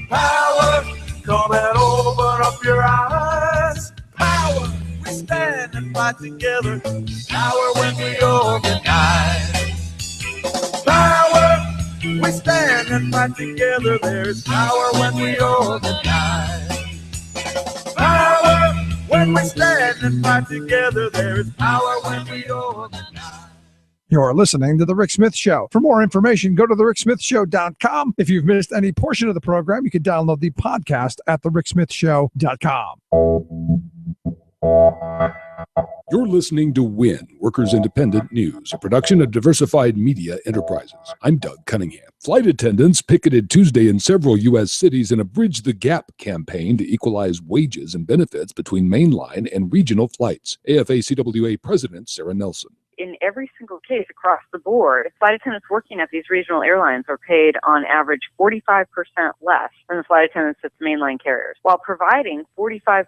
Power, come and open up your eyes. Power, we stand and fight together. Power when we organize. Power, we stand and fight together. There's power when we organize. Power, when we stand and fight together. There's power when we organize. You're listening to The Rick Smith Show. For more information, go to thericksmithshow.com. If you've missed any portion of the program, you can download the podcast at thericksmithshow.com. You're listening to WIN, Workers Independent News, a production of Diversified Media Enterprises. I'm Doug Cunningham. Flight attendants picketed Tuesday in several U.S. cities in a Bridge the Gap campaign to equalize wages and benefits between mainline and regional flights. AFA-CWA President Sarah Nelson. In every single case across the board, flight attendants working at these regional airlines are paid on average 45% less than the flight attendants at the mainline carriers, while providing 45%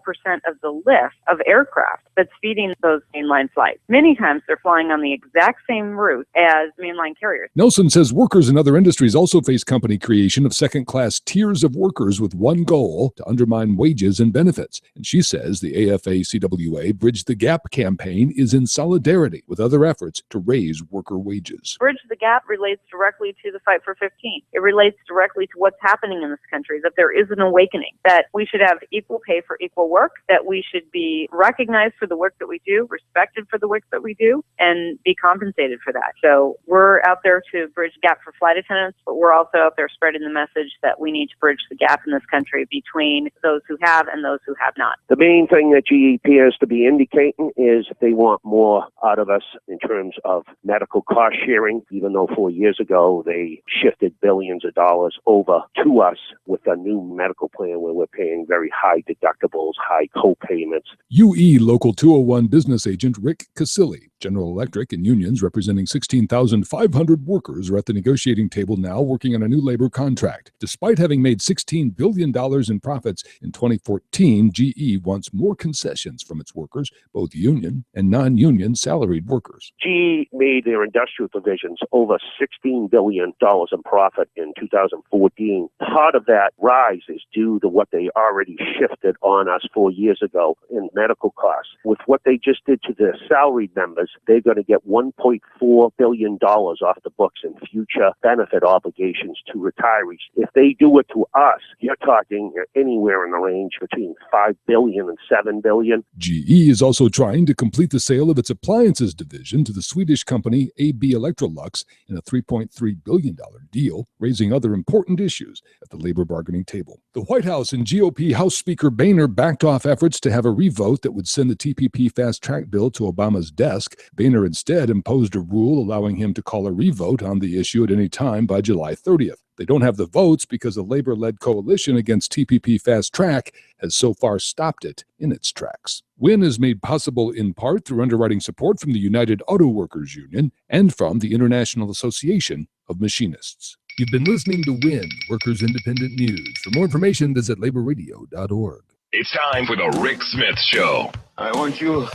of the lift of aircraft that's feeding those mainline flights. Many times they're flying on the exact same route as mainline carriers. Nelson says workers in other industries also face company creation of second-class tiers of workers with one goal: to undermine wages and benefits. And she says the AFA-CWA Bridge the Gap campaign is in solidarity with other efforts to raise worker wages. Bridge the Gap relates directly to the Fight for 15. It relates directly to what's happening in this country, that there is an awakening, that we should have equal pay for equal work, that we should be recognized for the work that we do, respected for the work that we do, and be compensated for that. So we're out there to bridge the gap for flight attendants, but we're also out there spreading the message that we need to bridge the gap in this country between those who have and those who have not. The main thing that GE appears to be indicating is they want more out of us in terms of medical cost sharing, even though 4 years ago they shifted billions of dollars over to us with a new medical plan where we're paying very high deductibles, high co-payments. UE Local 201 business agent Rick Casilli. General Electric and unions representing 16,500 workers are at the negotiating table now working on a new labor contract. Despite having made $16 billion in profits in 2014, GE wants more concessions from its workers, both union and non-union salaried workers. GE made their industrial divisions over $16 billion in profit in 2014. Part of that rise is due to what they already shifted on us 4 years ago in medical costs. With what they just did to their salaried members, they're going to get $1.4 billion off the books in future benefit obligations to retirees. If they do it to us, you're talking anywhere in the range between $5 billion and $7 billion. GE is also trying to complete the sale of its appliances division to the Swedish company AB Electrolux in a $3.3 billion deal, raising other important issues at the labor bargaining table. The White House and GOP House Speaker Boehner backed off efforts to have a revote that would send the TPP fast-track bill to Obama's desk. Boehner instead imposed a rule allowing him to call a revote on the issue at any time by July 30th. They don't have the votes because a labor-led coalition against TPP Fast Track has so far stopped it in its tracks. WIN is made possible in part through underwriting support from the United Auto Workers Union and from the International Association of Machinists. You've been listening to WIN, Workers Independent News. For more information, visit laborradio.org. It's time for the Rick Smith Show. I want you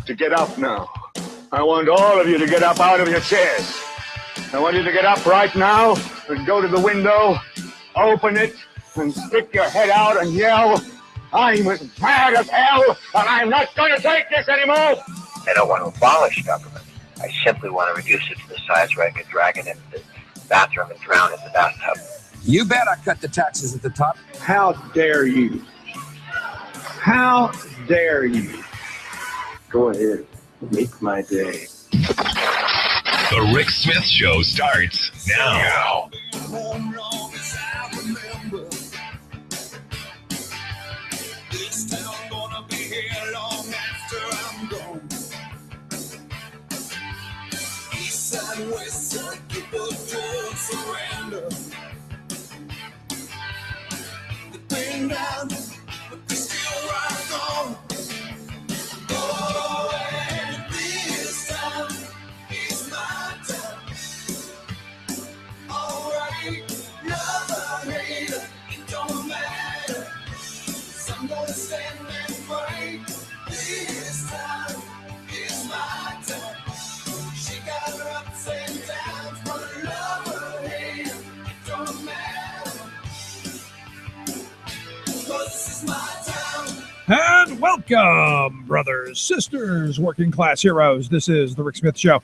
to get up now. I want all of you to get up out of your chairs. I want you to get up right now and go to the window, open it, and stick your head out and yell, "I'm as mad as hell, and I'm not going to take this anymore!" I don't want to abolish government. I simply want to reduce it to the size where I could drag it into the bathroom and drown in the bathtub. You bet I cut the taxes at the top. How dare you? How dare you? Go ahead. Make my day. The Rick Smith Show starts now. This town gonna be here long after I'm gone. East side, west side, people don't surrender. They've been down, but they still rock on. Oh, and this time is my time. All right, love or hate, it don't matter. I'm gonna stand and fight. This time is my time. She got her ups and downs, but love or hate, it don't matter. And welcome, brothers, sisters, working class heroes. This is the Rick Smith Show.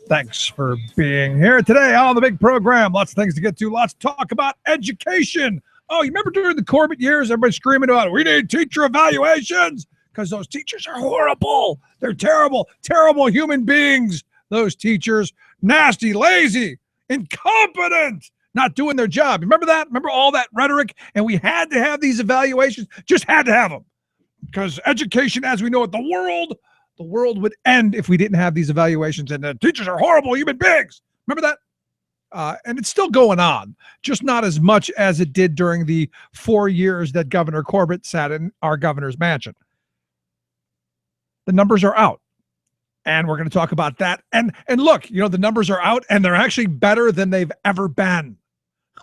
Thanks for being here today on the big program. Lots of things to get to. Lots to talk about. Education. Oh, you remember during the Corbett years, everybody screaming about, we need teacher evaluations because those teachers are horrible. They're terrible, terrible human beings. Those teachers, nasty, lazy, incompetent, not doing their job. Remember that? Remember all that rhetoric? And we had to have these evaluations, just had to have them. Because education, as we know it, the world would end if we didn't have these evaluations. And the teachers are horrible human beings. Remember that? And it's still going on, just not as much as it did during the 4 years that Governor Corbett sat in our governor's mansion. The numbers are out. And we're going to talk about that. And look, you know, the numbers are out and they're actually better than they've ever been,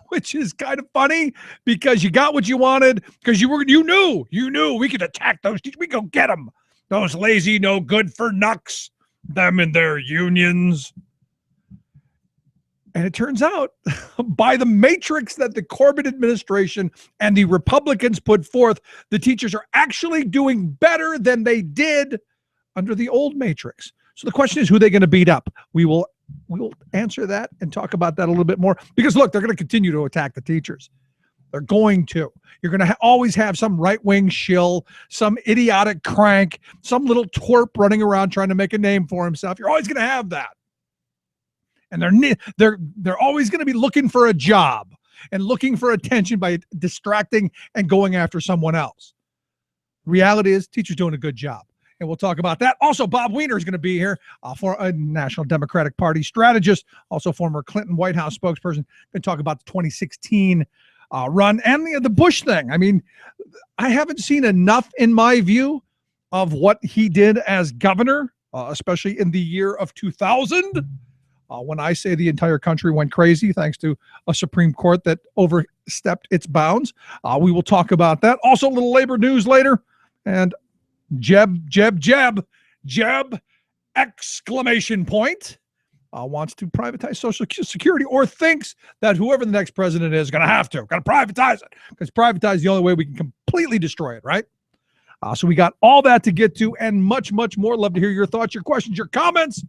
which is kind of funny because you got what you wanted because you knew we could attack those teachers. We go get them. Those lazy, no good for nucks, them and their unions. And it turns out by the matrix that the Corbett administration and the Republicans put forth, the teachers are actually doing better than they did under the old matrix. So the question is, who are they going to beat up? We will answer that and talk about that a little bit more because look, they're going to continue to attack the teachers. They're going to. You're going to always have some right-wing shill, some idiotic crank, some little twerp running around trying to make a name for himself. You're always going to have that. And they're always going to be looking for a job and looking for attention by distracting and going after someone else. Reality is teachers doing a good job. And we'll talk about that. Also, Bob Weiner is going to be here for a National Democratic Party strategist, also former Clinton White House spokesperson. Going to talk about the 2016 run and the Bush thing. I mean, I haven't seen enough, in my view, of what he did as governor, especially in the year of 2000, when I say the entire country went crazy thanks to a Supreme Court that overstepped its bounds. We will talk about that. Also, a little labor news later. And Jeb, exclamation point, wants to privatize Social Security or thinks that whoever the next president is going to have to privatize it because privatize is the only way we can completely destroy it, right? So we got all that to get to and much, much more. Love to hear your thoughts, your questions, your comments.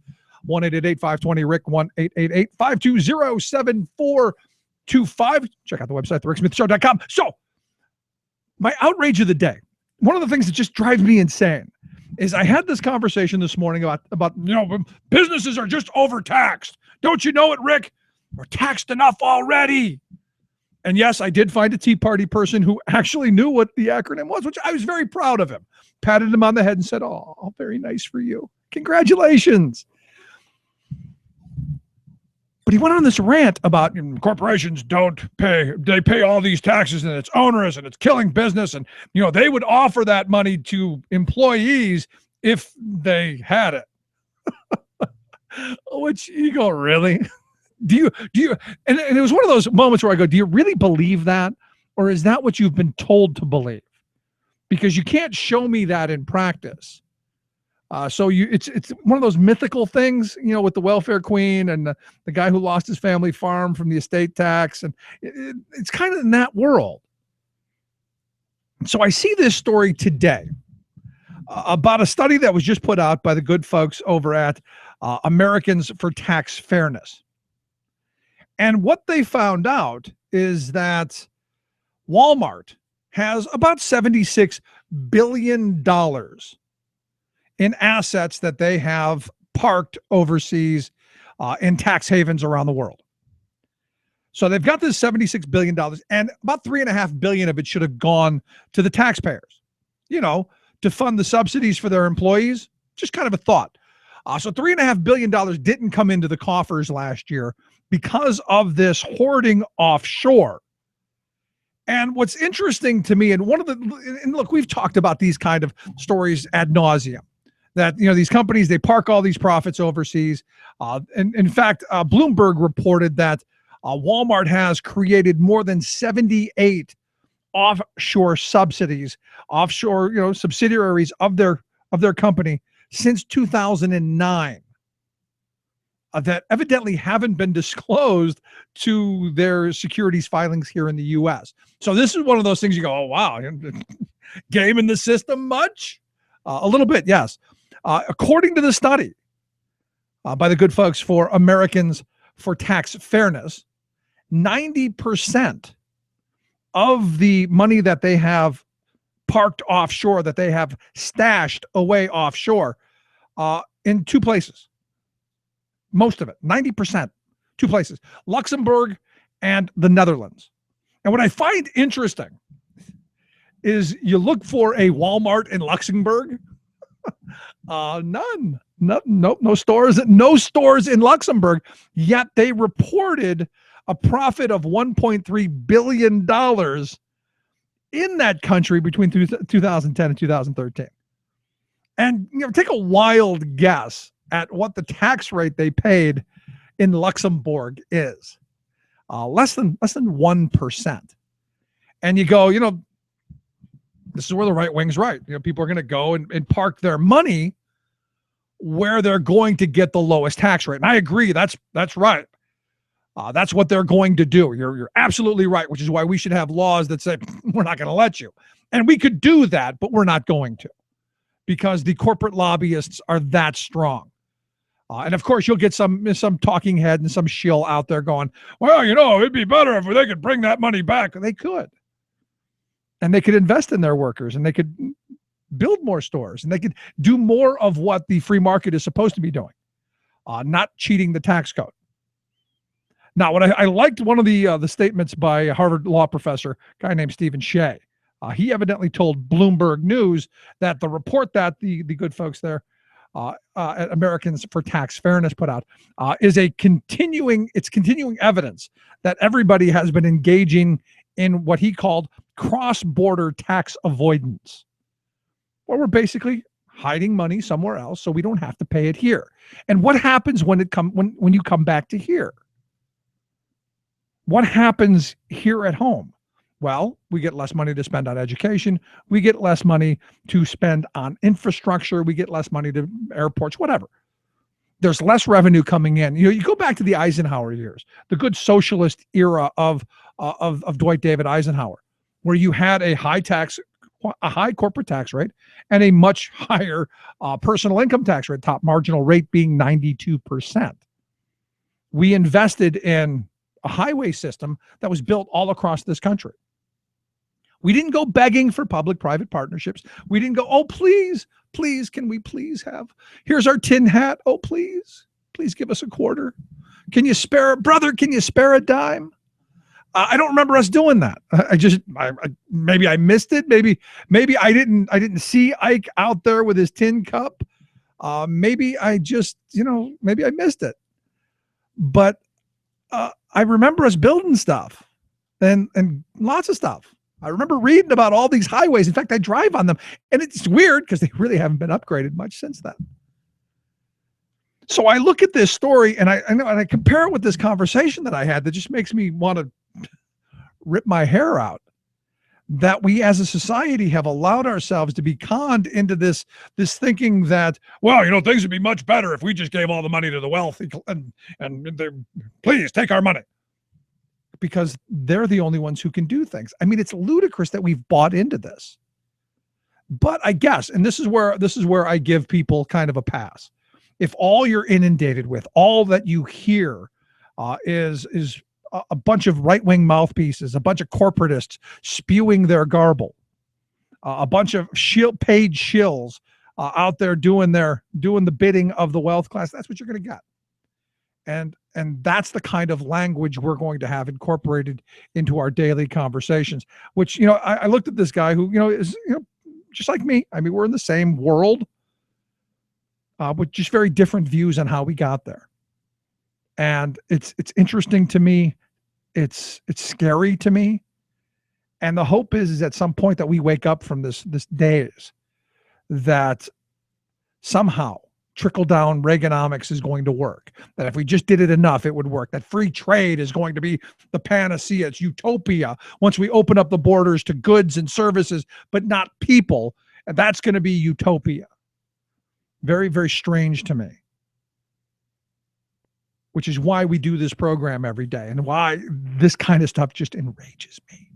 1-888-520-RICK, 1-888-520-7425. Check out the website, thericksmithshow.com. So my outrage of the day, one of the things that just drives me insane is I had this conversation this morning about businesses are just overtaxed. Don't you know it, Rick? We're taxed enough already. And yes, I did find a Tea Party person who actually knew what the acronym was, which I was very proud of him. Patted him on the head and said, "Oh, very nice for you. Congratulations." But he went on this rant about corporations they pay all these taxes and it's onerous and it's killing business. And, they would offer that money to employees if they had it. Which you go, really? Do you, and it was one of those moments where I go, do you really believe that? Or is that what you've been told to believe? Because you can't show me that in practice. So it's one of those mythical things, with the welfare queen and the guy who lost his family farm from the estate tax. And it's kind of in that world. So I see this story today about a study that was just put out by the good folks over at Americans for Tax Fairness. And what they found out is that Walmart has about $76 billion in assets that they have parked overseas in tax havens around the world. So they've got this $76 billion and about $3.5 billion of it should have gone to the taxpayers, to fund the subsidies for their employees. Just kind of a thought. So $3.5 billion didn't come into the coffers last year because of this hoarding offshore. And what's interesting to me, and look, we've talked about these kind of stories ad nauseum. That, these companies, they park all these profits overseas. And in fact, Bloomberg reported that Walmart has created more than 78 offshore subsidiaries of their company since 2009. that evidently haven't been disclosed to their securities filings here in the U.S. So this is one of those things you go, oh, wow, game in the system much? A little bit, yes. According to the study by the good folks for Americans for Tax Fairness, 90% of the money that they have parked offshore, that they have stashed away offshore in two places. Most of it, 90%, two places, Luxembourg and the Netherlands. And what I find interesting is you look for a Walmart in Luxembourg. None. No stores in Luxembourg, yet they reported a profit of $1.3 billion in that country between 2010 and 2013. And take a wild guess at what the tax rate they paid in Luxembourg is. Less than 1%. And you go, this is where the right wing's right. People are going to go and park their money where they're going to get the lowest tax rate. And I agree, that's right. That's what they're going to do. You're absolutely right, which is why we should have laws that say we're not going to let you. And we could do that, but we're not going to, because the corporate lobbyists are that strong. And of course, you'll get some talking head and some shill out there going, well, it'd be better if they could bring that money back. They could. And they could invest in their workers, and they could build more stores, and they could do more of what the free market is supposed to be doing, not cheating the tax code. Now, what I liked one of the statements by a Harvard law professor, a guy named Stephen Shea. He evidently told Bloomberg News that the report that the good folks there at Americans for Tax Fairness put out is continuing evidence that everybody has been engaging in what he called cross-border tax avoidance, where we're basically hiding money somewhere else so we don't have to pay it here. And what happens when you come back to here? What happens here at home? Well, we get less money to spend on education. We get less money to spend on infrastructure. We get less money to airports, whatever. There's less revenue coming in. You go back to the Eisenhower years, the good socialist era of Dwight David Eisenhower, where you had a high corporate tax rate and a much higher personal income tax rate, top marginal rate being 92%. We invested in a highway system that was built all across this country. We didn't go begging for public-private partnerships. We didn't go, oh, please, can we please have, here's our tin hat. Oh, please give us a quarter. Can you spare a dime? I don't remember us doing that. Maybe I missed it. Maybe I didn't see Ike out there with his tin cup. Maybe I just, maybe I missed it. But I remember us building stuff and lots of stuff. I remember reading about all these highways. In fact, I drive on them, and it's weird because they really haven't been upgraded much since then. So I look at this story and I compare it with this conversation that I had that just makes me want to rip my hair out. That we as a society have allowed ourselves to be conned into this thinking that, well, things would be much better if we just gave all the money to the wealthy and please take our money, because they're the only ones who can do things. I mean, it's ludicrous that we've bought into this. But I guess, and this is where I give people kind of a pass. If all you're inundated with, all that you hear is a bunch of right-wing mouthpieces, a bunch of corporatists spewing their garble, a bunch of paid shills out there doing the bidding of the wealth class, that's what you're going to get. And that's the kind of language we're going to have incorporated into our daily conversations, which, I looked at this guy who, is, just like me. I mean, we're in the same world, with just very different views on how we got there. And it's interesting to me. It's scary to me. And the hope is at some point that we wake up from this daze, that somehow trickle-down Reaganomics is going to work, that if we just did it enough, it would work, that free trade is going to be the panacea, it's utopia once we open up the borders to goods and services, but not people, and that's going to be utopia. Very, very strange to me. which is why we do this program every day and why this kind of stuff just enrages me.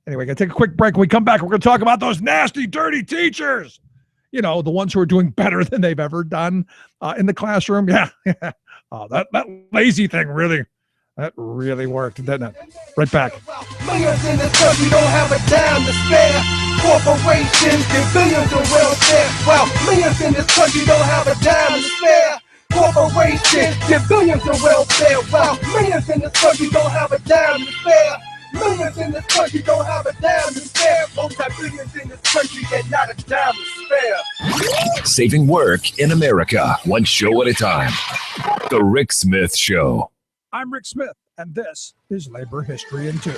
Anyway, got to take a quick break. When we come back, we're going to talk about those nasty, dirty teachers. You know, the ones who are doing better than they've ever done in the classroom. Yeah. Oh, that lazy thing really worked, didn't it? Right back. Millions in this country don't have a dime to spare. Corporations get billions of welfare. Well, millions in this country don't have a dime to spare. Corporations get billions of welfare. Well, millions in this country don't have a dime to spare. Millions in this country don't have a dime to spare. Multi-billions in this country get not a dime to spare. Saving work in America, one show at a time. The Rick Smith Show. I'm Rick Smith, and this is Labor History in 2.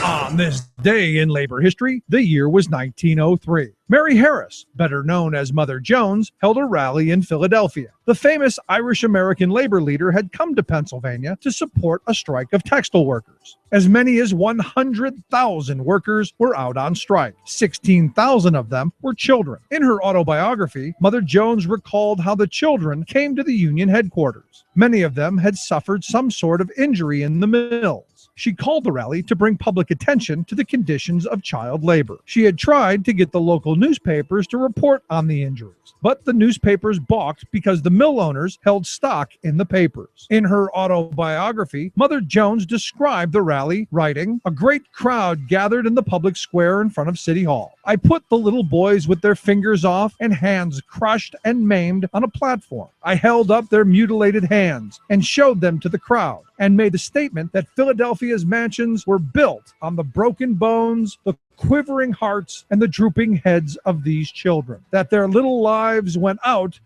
On this day in labor history, the year was 1903. Mary Harris, better known as Mother Jones, held a rally in Philadelphia. The famous Irish-American labor leader had come to Pennsylvania to support a strike of textile workers. As many as 100,000 workers were out on strike. 16,000 of them were children. In her autobiography, Mother Jones recalled how the children came to the union headquarters. Many of them had suffered some sort of injury in the mills. She called the rally to bring public attention to the conditions of child labor. She had tried to get the local newspapers to report on the injuries, but the newspapers balked because the mill owners held stock in the papers. In her autobiography, Mother Jones described the rally, writing, "A great crowd gathered in the public square in front of City Hall. I put the little boys with their fingers off and hands crushed and maimed on a platform. I held up their mutilated hands and showed them to the crowd, and made a statement that Philadelphia's mansions were built on the broken bones, the quivering hearts, and the drooping heads of these children, that their little lives went out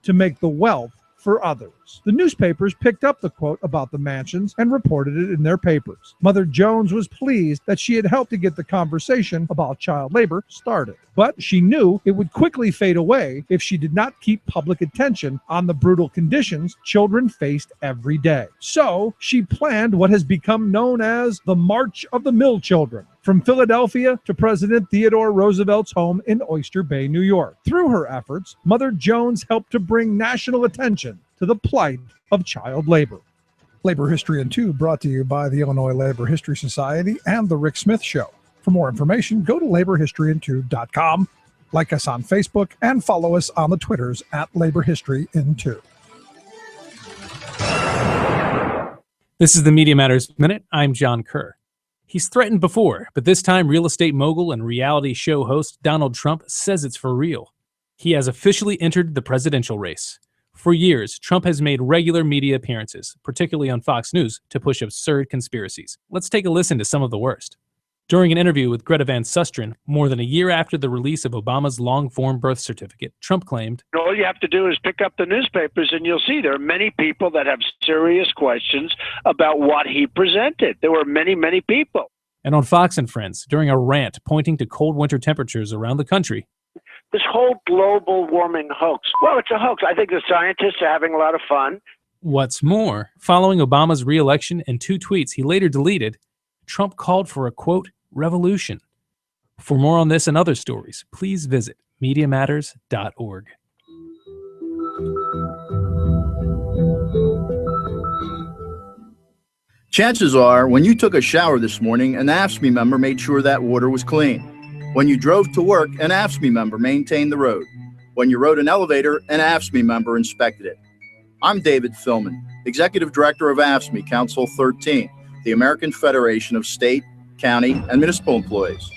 to make the wealth for others." The newspapers picked up the quote about the mansions and reported it in their papers. Mother Jones was pleased that she had helped to get the conversation about child labor started, but she knew it would quickly fade away if she did not keep public attention on the brutal conditions children faced every day. So she planned what has become known as the March of the Mill Children, from Philadelphia to President Theodore Roosevelt's home in Oyster Bay, New York. Through her efforts, Mother Jones helped to bring national attention to the plight of child labor. Labor History in 2 brought to you by the Illinois Labor History Society and The Rick Smith Show. For more information, go to laborhistoryin2.com, like us on Facebook, and follow us on the Twitters at Labor History in 2. This is the Media Matters Minute. I'm John Kerr. He's threatened before, but this time real estate mogul and reality show host Donald Trump says it's for real. He has officially entered the presidential race. For years, Trump has made regular media appearances, particularly on Fox News, to push absurd conspiracies. Let's take a listen to some of the worst. During an interview with Greta Van Susteren, more than a year after the release of Obama's long-form birth certificate, Trump claimed, "All you have to do is pick up the newspapers and you'll see there are many people that have serious questions about what he presented. There were many, many people." And on Fox and Friends, during a rant pointing to cold winter temperatures around the country, "This whole global warming hoax, well, it's a hoax. I think the scientists are having a lot of fun." What's more, following Obama's re-election and 2 tweets he later deleted, Trump called for a, quote, revolution. For more on this and other stories, please visit MediaMatters.org. Chances are, when you took a shower this morning, an AFSCME member made sure that water was clean. When you drove to work, an AFSCME member maintained the road. When you rode an elevator, an AFSCME member inspected it. I'm David Philman, Executive Director of AFSCME Council 13, the American Federation of State, County, and Municipal Employees.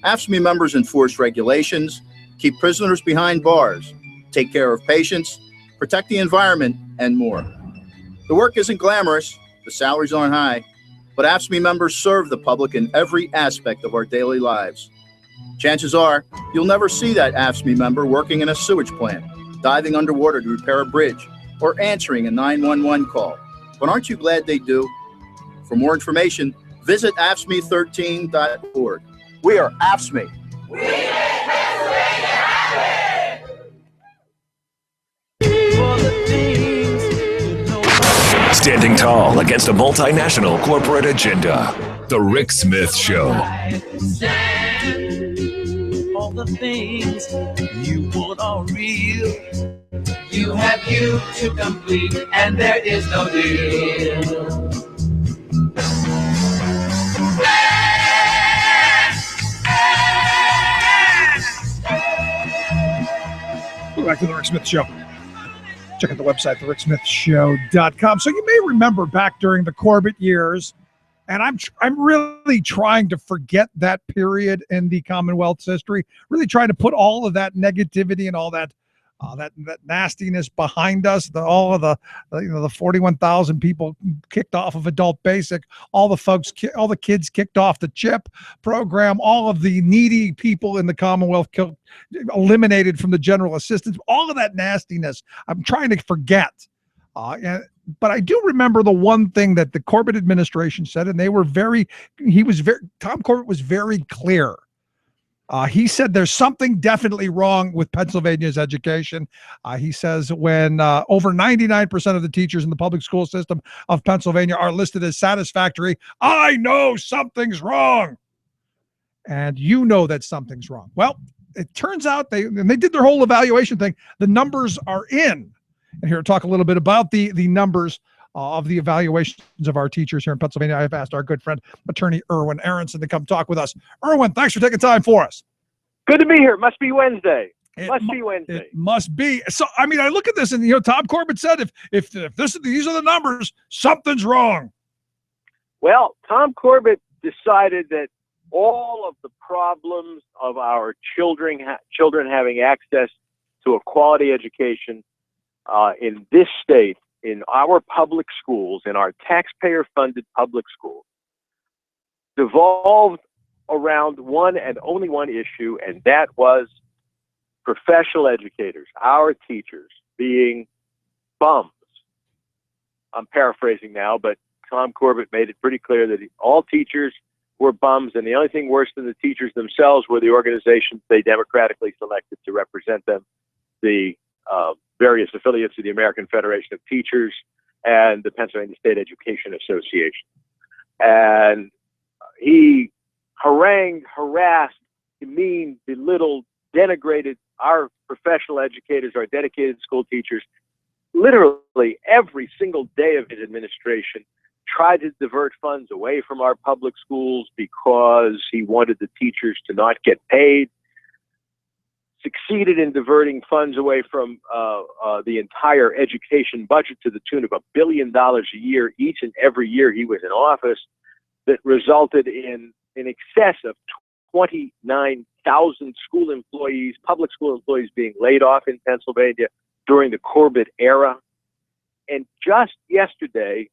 AFSCME members enforce regulations, keep prisoners behind bars, take care of patients, protect the environment, and more. The work isn't glamorous, the salaries aren't high, but AFSCME members serve the public in every aspect of our daily lives. Chances are, you'll never see that AFSCME member working in a sewage plant, diving underwater to repair a bridge, or answering a 911 call. But aren't you glad they do? For more information, visit AFSCME13.org. We are AFSCME. We make Pennsylvania happen! Standing tall against a multinational corporate agenda. The Rick Smith Show. all the things you want are real. You have you to complete, and there is no deal. Welcome back to the Rick Smith Show. Check out the website, thericksmithshow.com. So you may remember back during the Corbett years, and I'm really trying to forget that period in the Commonwealth's history, really trying to put all of that negativity and all that that nastiness behind us. All of the 41,000 people kicked off of adult basic, all the kids kicked off the CHIP program, all of the needy people in the Commonwealth eliminated from the general assistance, all of that nastiness. I'm trying to forget. But I do remember the one thing that the Corbett administration said, and Tom Corbett was very clear. He said there's something definitely wrong with Pennsylvania's education. He says when over 99% of the teachers in the public school system of Pennsylvania are listed as satisfactory, I know something's wrong. And you know that something's wrong. Well, it turns out they did their whole evaluation thing. The numbers are in. And here to talk a little bit about the numbers of the evaluations of our teachers here in Pennsylvania, I've asked our good friend, attorney Irwin Aronson, to come talk with us. Irwin, thanks for taking time for us. Good to be here. Must be Wednesday. It must be. So, I mean, I look at this, and Tom Corbett said, if these are the numbers, something's wrong. Well, Tom Corbett decided that all of the problems of our children having access to a quality education in this state, in our public schools, in our taxpayer-funded public schools, devolved around one and only one issue, and that was professional educators, our teachers, being bums. I'm paraphrasing now, but Tom Corbett made it pretty clear that all teachers were bums, and the only thing worse than the teachers themselves were the organizations they democratically selected to represent them, the various affiliates of the American Federation of Teachers and the Pennsylvania State Education Association. And he harangued, harassed, demeaned, belittled, denigrated our professional educators, our dedicated school teachers, literally every single day of his administration. Tried to divert funds away from our public schools because he wanted the teachers to not get paid. Succeeded in diverting funds away from the entire education budget to the tune of $1 billion a year each and every year he was in office, that resulted in excess of 29,000 school employees, public school employees, being laid off in Pennsylvania during the Corbett era. And just yesterday,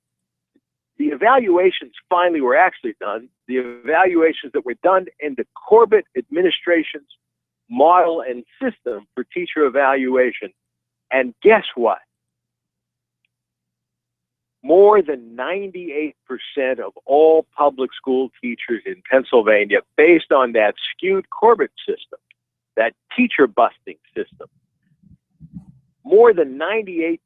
the evaluations finally were actually done. The evaluations that were done in the Corbett administration's model and system for teacher evaluation. And guess what? More than 98% of all public school teachers in Pennsylvania, based on that skewed Corbett system, that teacher busting system, more than 98%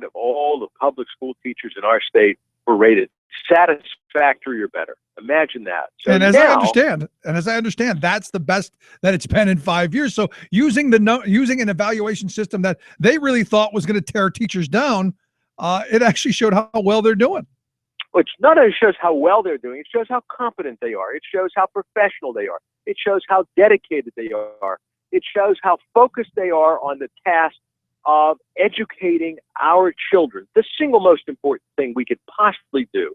of all the public school teachers in our state were rated satisfactory or better. Imagine that. So and as I understand, that's the best that it's been in 5 years. So using an evaluation system that they really thought was going to tear teachers down, it actually showed how well they're doing. Which not only shows how well they're doing, it shows how competent they are. It shows how professional they are. It shows how dedicated they are. It shows how focused they are on the task of educating our children, the single most important thing we could possibly do.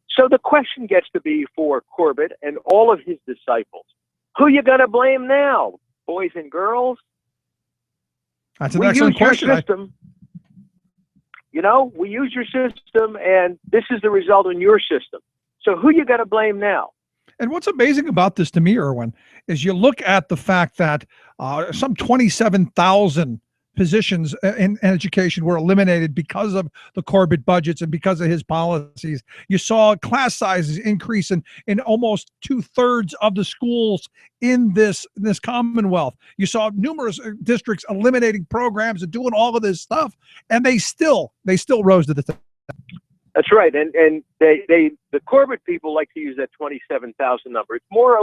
So the question gets to be for Corbett and all of his disciples, who you going to blame now, boys and girls? That's an excellent question. We use your system, and this is the result in your system. So who you got to blame now? And what's amazing about this to me, Irwin, is you look at the fact that some 27,000 positions in education were eliminated because of the Corbett budgets and because of his policies. You saw class sizes increase in almost 2/3 of the schools in this Commonwealth. You saw numerous districts eliminating programs and doing all of this stuff, and they still rose to the top. That's right, and the Corbett people like to use that 27,000 number. It's more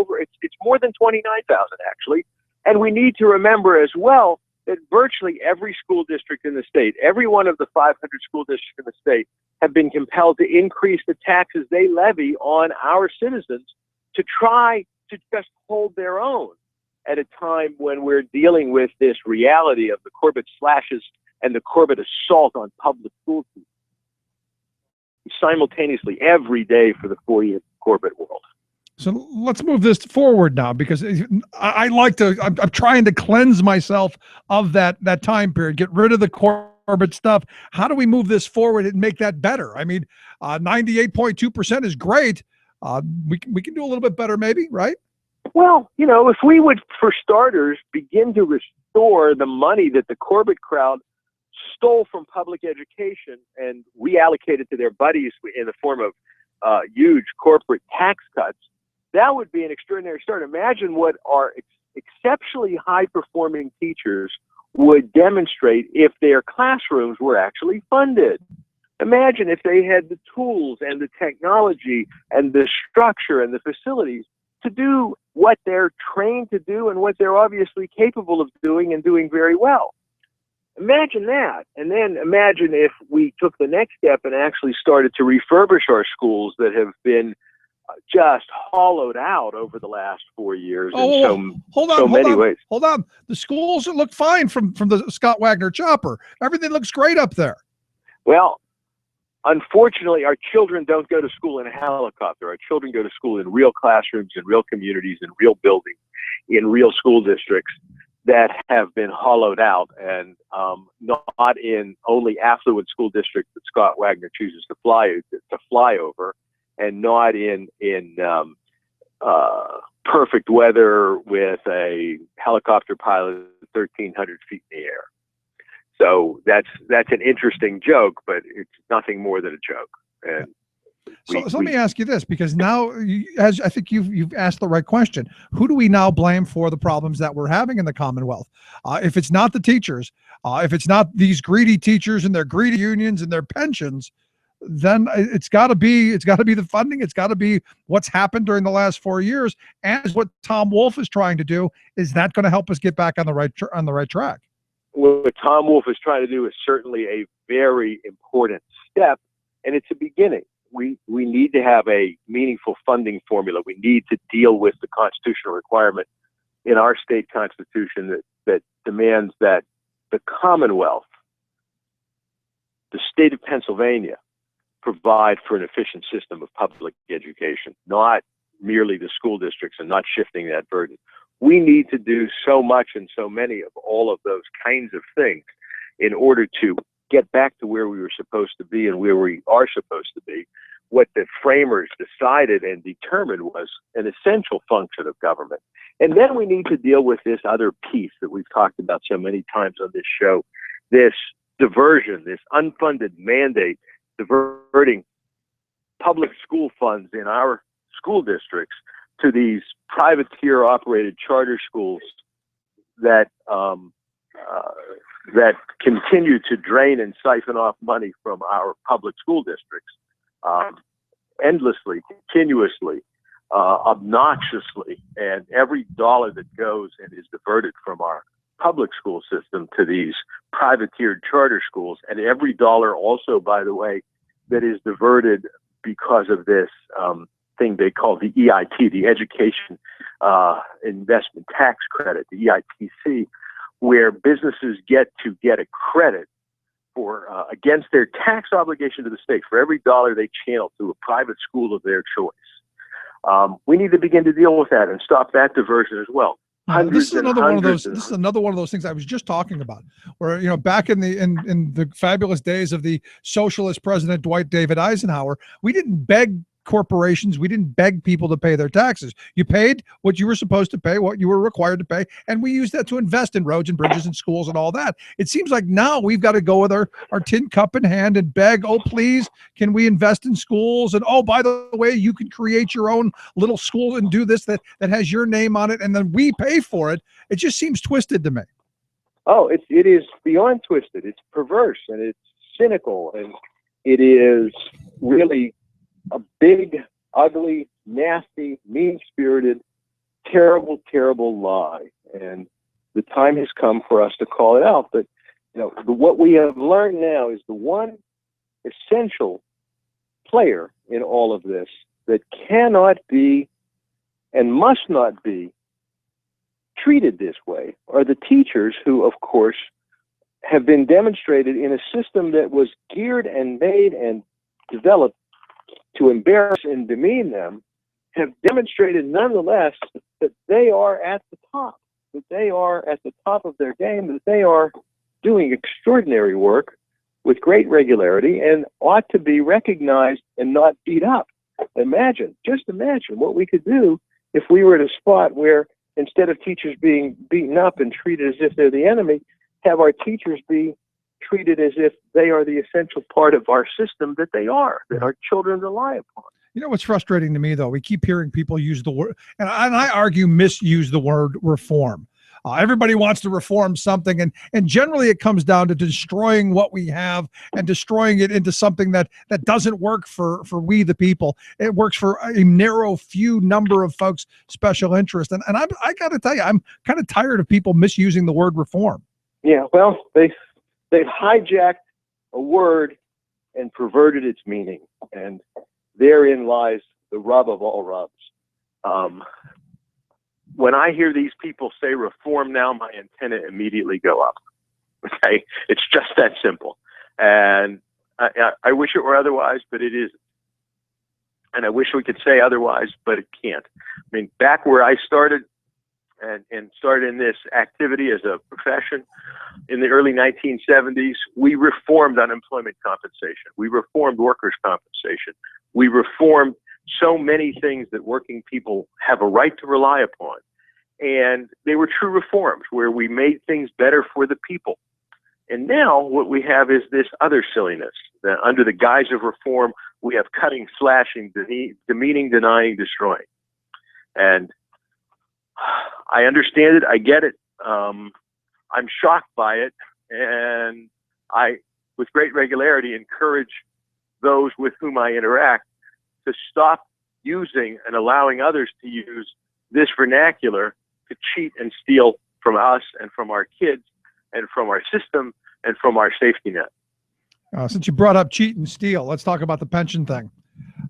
than 29,000 actually. And we need to remember as well that virtually every school district in the state, every one of the 500 school districts in the state, have been compelled to increase the taxes they levy on our citizens to try to just hold their own at a time when we're dealing with this reality of the Corbett slashes and the Corbett assault on public school teachers simultaneously every day for the 4 years of Corbett world. So let's move this forward now, because I like to, I'm trying to cleanse myself of that time period, get rid of the Corbett stuff. How do we move this forward and make that better? I mean, 98.2% is great. We can do a little bit better maybe, right? Well, you know, if we would, for starters, begin to restore the money that the Corbett crowd stole from public education and reallocated to their buddies in the form of huge corporate tax cuts, that would be an extraordinary start. Imagine what our exceptionally high-performing teachers would demonstrate if their classrooms were actually funded. Imagine if they had the tools and the technology and the structure and the facilities to do what they're trained to do and what they're obviously capable of doing and doing very well. Imagine that. And then imagine if we took the next step and actually started to refurbish our schools that have been just hollowed out over the last 4 years in so many ways. Hold on. The schools look fine from the Scott Wagner chopper. Everything looks great up there. Well, unfortunately, our children don't go to school in a helicopter. Our children go to school in real classrooms, in real communities, in real buildings, in real school districts that have been hollowed out, and not in only affluent school districts that Scott Wagner chooses to fly over, and not in perfect weather with a helicopter pilot at 1,300 feet in the air. So that's an interesting joke, but it's nothing more than a joke. And so let me ask you this, because now, as I think you've asked the right question, who do we now blame for the problems that we're having in the Commonwealth? If it's not the teachers, if it's not these greedy teachers and their greedy unions and their pensions, then it's got to be the funding. It's got to be what's happened during the last 4 years, and what Tom Wolf is trying to do. Is that going to help us get back on the right track? What Tom Wolf is trying to do is certainly a very important step, and it's a beginning. We need to have a meaningful funding formula. We need to deal with the constitutional requirement in our state constitution that demands that the Commonwealth, the state of Pennsylvania, provide for an efficient system of public education, not merely the school districts, and not shifting that burden. We need to do so much and so many of all of those kinds of things in order to get back to where we were supposed to be and where we are supposed to be. What the framers decided and determined was an essential function of government. And then we need to deal with this other piece that we've talked about so many times on this show, this diversion, this unfunded mandate, diverting public school funds in our school districts to these privateer operated charter schools that continue to drain and siphon off money from our public school districts endlessly, continuously, obnoxiously. And every dollar that goes and is diverted from our public school system to these privateered charter schools, and every dollar also, by the way, that is diverted because of this thing they call the EIT, the Education Investment Tax Credit, the EITC, where businesses get a credit for against their tax obligation to the state for every dollar they channel to a private school of their choice. We need to begin to deal with that and stop that diversion as well. This is another one of those things I was just talking about, where, you know, back in the fabulous days of the socialist president Dwight David Eisenhower, we didn't beg corporations, we didn't beg people to pay their taxes. You paid what you were supposed to pay, what you were required to pay, and we used that to invest in roads and bridges and schools and all that. It seems like now we've got to go with our tin cup in hand and beg, oh, please, can we invest in schools? And, oh, by the way, you can create your own little school and do this that has your name on it, and then we pay for it. It just seems twisted to me. Oh, it is beyond twisted. It's perverse, and it's cynical, and it is really a big, ugly, nasty, mean-spirited, terrible, terrible lie. and the time has come for us to call it out. But what we have learned now is the one essential player in all of this that cannot be and must not be treated this way are the teachers who, of course, have been demonstrated in a system that was geared and made and developed to embarrass and demean them, have demonstrated nonetheless that they are at the top, that they are at the top of their game, that they are doing extraordinary work with great regularity and ought to be recognized and not beat up. Just imagine what we could do if we were at a spot where instead of teachers being beaten up and treated as if they're the enemy, have our teachers be treated as if they are the essential part of our system that they are, that our children rely upon. You know what's frustrating to me, though? We keep hearing people use the word, and I argue misuse the word reform. Everybody wants to reform something, and generally it comes down to destroying what we have and destroying it into something that doesn't work for we the people. It works for a narrow few number of folks' special interest. And I got to tell you, I'm kind of tired of people misusing the word reform. Yeah, well, they've hijacked a word and perverted its meaning, and therein lies the rub of all rubs. When I hear these people say reform now, my antenna immediately go up. Okay, it's just that simple. And I wish it were otherwise, but it isn't. And I wish we could say otherwise, but it can't. I mean, back where I started and started in this activity as a profession in the early 1970s, we reformed unemployment compensation. We reformed workers' compensation. We reformed so many things that working people have a right to rely upon. And they were true reforms where we made things better for the people. And now what we have is this other silliness that under the guise of reform, we have cutting, slashing, demeaning, denying, destroying. And I understand it. I get it. I'm shocked by it. And I, with great regularity, encourage those with whom I interact to stop using and allowing others to use this vernacular to cheat and steal from us and from our kids and from our system and from our safety net. Since you brought up cheat and steal, let's talk about the pension thing.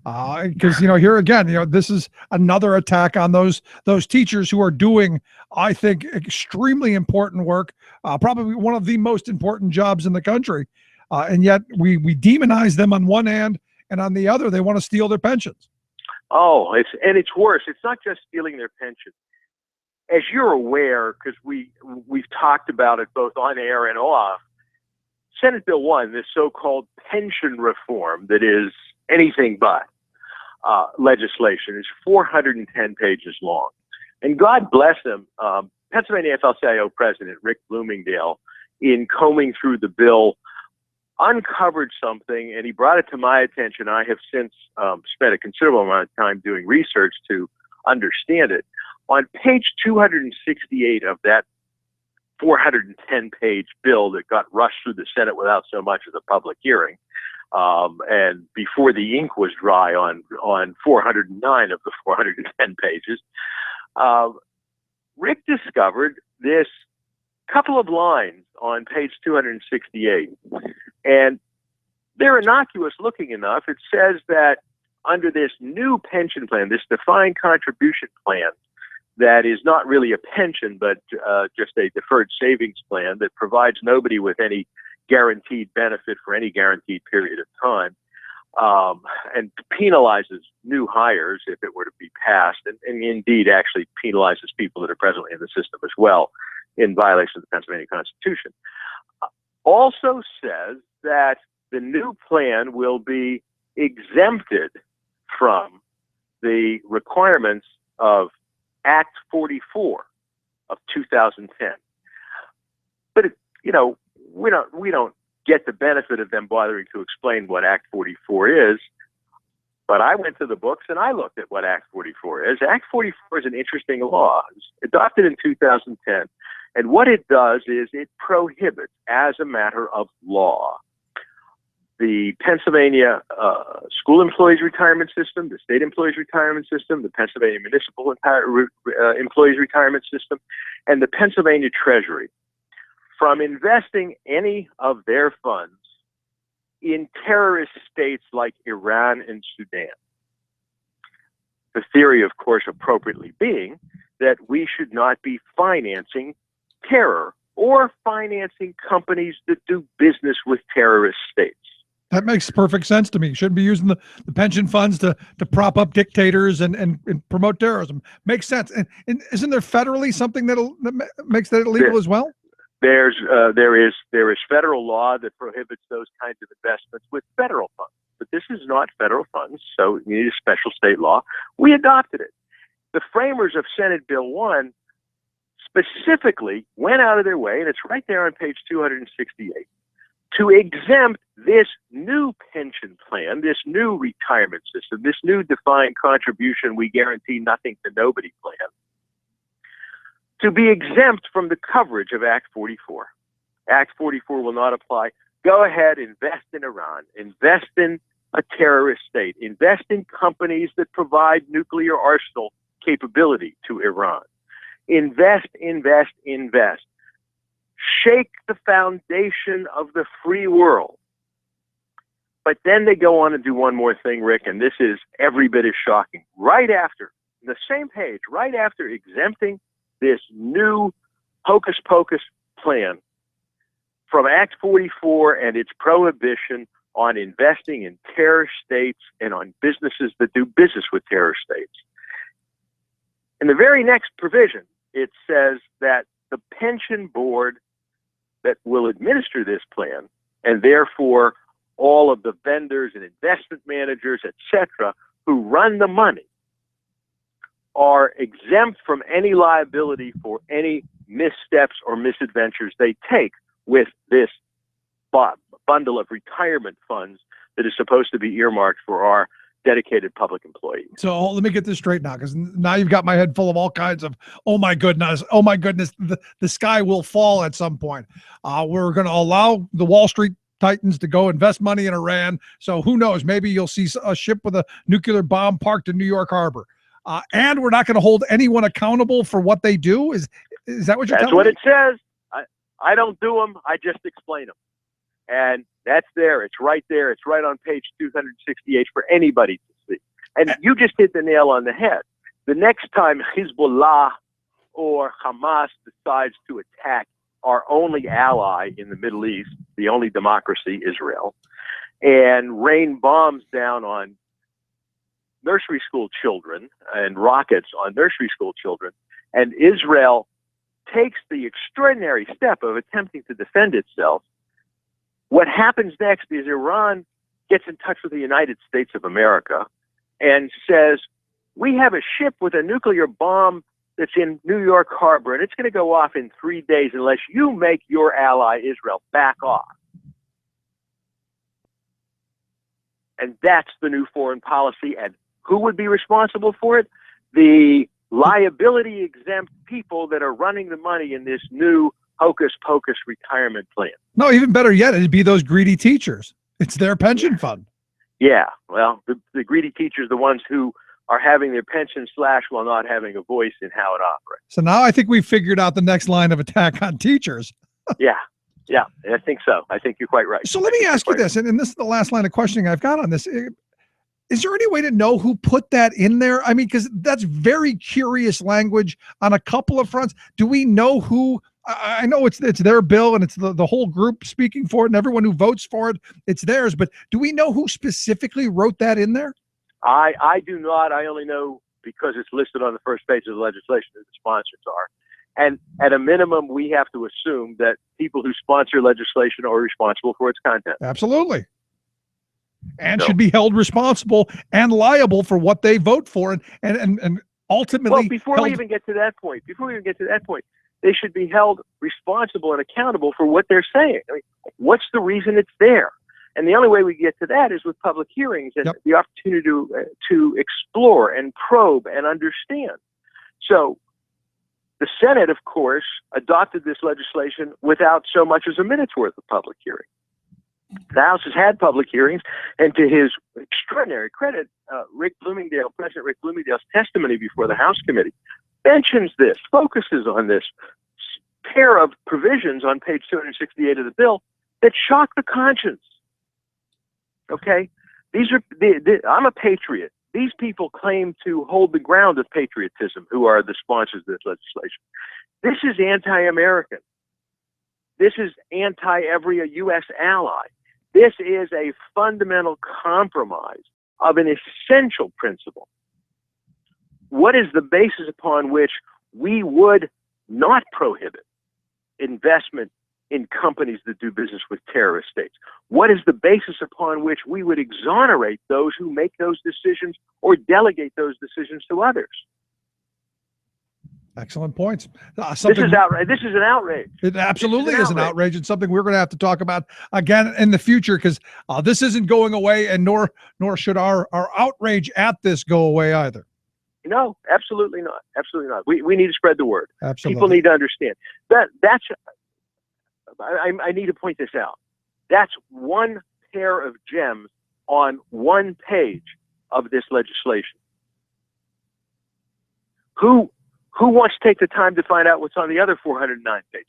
Because, here again, this is another attack on those teachers who are doing, I think, extremely important work, probably one of the most important jobs in the country. And yet we demonize them on one hand, and on the other, they want to steal their pensions. Oh, it's worse. It's not just stealing their pension. As you're aware, because we've talked about it both on air and off, Senate Bill 1, this so-called pension reform that is anything but legislation, is 410 pages long. And God bless him, Pennsylvania AFL-CIO President Rick Bloomingdale, in combing through the bill, uncovered something, and he brought it to my attention. I have since spent a considerable amount of time doing research to understand it. On page 268 of that 410-page bill that got rushed through the Senate without so much as a public hearing, and before the ink was dry on 409 of the 410 pages, Rick discovered this couple of lines on page 268. And they're innocuous looking enough. It says that under this new pension plan, this defined contribution plan, that is not really a pension, but just a deferred savings plan that provides nobody with any guaranteed benefit for any guaranteed period of time, and penalizes new hires if it were to be passed, and indeed actually penalizes people that are presently in the system as well in violation of the Pennsylvania Constitution. Also says that the new plan will be exempted from the requirements of Act 44 of 2010. But we don't get the benefit of them bothering to explain what Act 44 is. But I went to the books and I looked at what Act 44 is. Act 44 is an interesting law. It was adopted in 2010. And what it does is it prohibits, as a matter of law, the Pennsylvania school employees retirement system, the state employees retirement system, the Pennsylvania municipal employees retirement system, and the Pennsylvania Treasury from investing any of their funds in terrorist states like Iran and Sudan. The theory, of course, appropriately being that we should not be financing terror or financing companies that do business with terrorist states. That makes perfect sense to me. You shouldn't be using the pension funds to prop up dictators and promote terrorism. Makes sense. And isn't there federally something that makes that illegal as well? There is federal law that prohibits those kinds of investments with federal funds. But this is not federal funds, so you need a special state law. We adopted it. The framers of Senate Bill 1 specifically went out of their way, and it's right there on page 268, to exempt this new pension plan, this new retirement system, this new defined contribution we guarantee nothing to nobody plan, to be exempt from the coverage of Act 44. Act 44 will not apply. Go ahead, invest in Iran, invest in a terrorist state, invest in companies that provide nuclear arsenal capability to Iran. Invest, invest, invest. Shake the foundation of the free world. But then they go on and do one more thing, Rick, and this is every bit as shocking. Right after, the same page, right after exempting this new hocus pocus plan from Act 44 and its prohibition on investing in terror states and on businesses that do business with terror states. In the very next provision, it says that the pension board that will administer this plan, and therefore all of the vendors and investment managers, etc., who run the money, are exempt from any liability for any missteps or misadventures they take with this bundle of retirement funds that is supposed to be earmarked for our dedicated public employees. So let me get this straight now, because now you've got my head full of all kinds of, oh my goodness, the sky will fall at some point. We're going to allow the Wall Street titans to go invest money in Iran. So who knows, maybe you'll see a ship with a nuclear bomb parked in New York Harbor. And we're not going to hold anyone accountable for what they do. Is that what you're telling me? That's what it says. I don't do them. I just explain them. And that's there. It's right there. It's right on page 268 for anybody to see. And you just hit the nail on the head. The next time Hezbollah or Hamas decides to attack our only ally in the Middle East, the only democracy, Israel, and rain bombs down on nursery school children and rockets on nursery school children, and Israel takes the extraordinary step of attempting to defend itself, what happens next is Iran gets in touch with the United States of America and says, we have a ship with a nuclear bomb that's in New York Harbor, and it's going to go off in 3 days unless you make your ally Israel back off. And that's the new foreign policy. And who would be responsible for it? The liability exempt people that are running the money in this new hocus pocus retirement plan. No, even better yet, it'd be those greedy teachers. It's their pension fund. Yeah, well, the greedy teachers, the ones who are having their pension slashed while not having a voice in how it operates. So now I think we've figured out the next line of attack on teachers. Yeah, I think so. I think you're quite right. So let me ask you this, and this is the last line of questioning I've got on this. Is there any way to know who put that in there? I mean, because that's very curious language on a couple of fronts. Do we know who? I know it's their bill and it's the whole group speaking for it and everyone who votes for it, it's theirs. But do we know who specifically wrote that in there? I do not. I only know because it's listed on the first page of the legislation who the sponsors are. And at a minimum, we have to assume that people who sponsor legislation are responsible for its content. Absolutely. And should be held responsible and liable for what they vote for and ultimately. Well, before we even get to that point, they should be held responsible and accountable for what they're saying. I mean, what's the reason it's there? And the only way we get to that is with public hearings and the opportunity to explore and probe and understand. So the Senate, of course, adopted this legislation without so much as a minute's worth of public hearing. The House has had public hearings, and to his extraordinary credit, President Rick Bloomingdale's testimony before the House committee mentions this, focuses on this pair of provisions on page 268 of the bill that shock the conscience. Okay? I'm a patriot. These people claim to hold the ground of patriotism, who are the sponsors of this legislation. This is anti-American. This is anti-every U.S. ally. This is a fundamental compromise of an essential principle. What is the basis upon which we would not prohibit investment in companies that do business with terrorist states? What is the basis upon which we would exonerate those who make those decisions or delegate those decisions to others? Excellent points. This is outrage. This is an outrage. It absolutely is an outrage. It's something we're going to have to talk about again in the future, because this isn't going away, and nor should our outrage at this go away either. No, absolutely not. Absolutely not. We need to spread the word. Absolutely. People need to understand that's. I need to point this out. That's one pair of gems on one page of this legislation. Who wants to take the time to find out what's on the other 409 pages?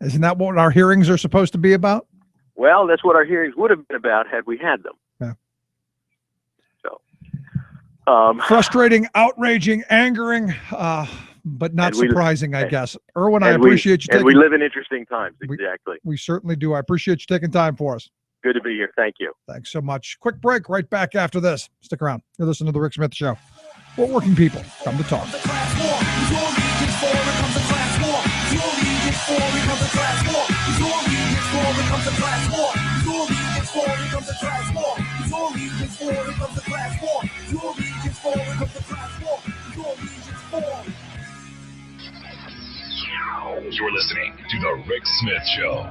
Isn't that what our hearings are supposed to be about? Well, that's what our hearings would have been about had we had them. Yeah. So, frustrating, outraging, angering, but not surprising, I guess. Irwin, I appreciate you. And we live in interesting times. Exactly. We certainly do. I appreciate you taking time for us. Good to be here. Thank you. Thanks so much. Quick break. Right back after this. Stick around. You're listening to The Rick Smith Show. Where working people come to talk. You're listening to The Rick Smith Show.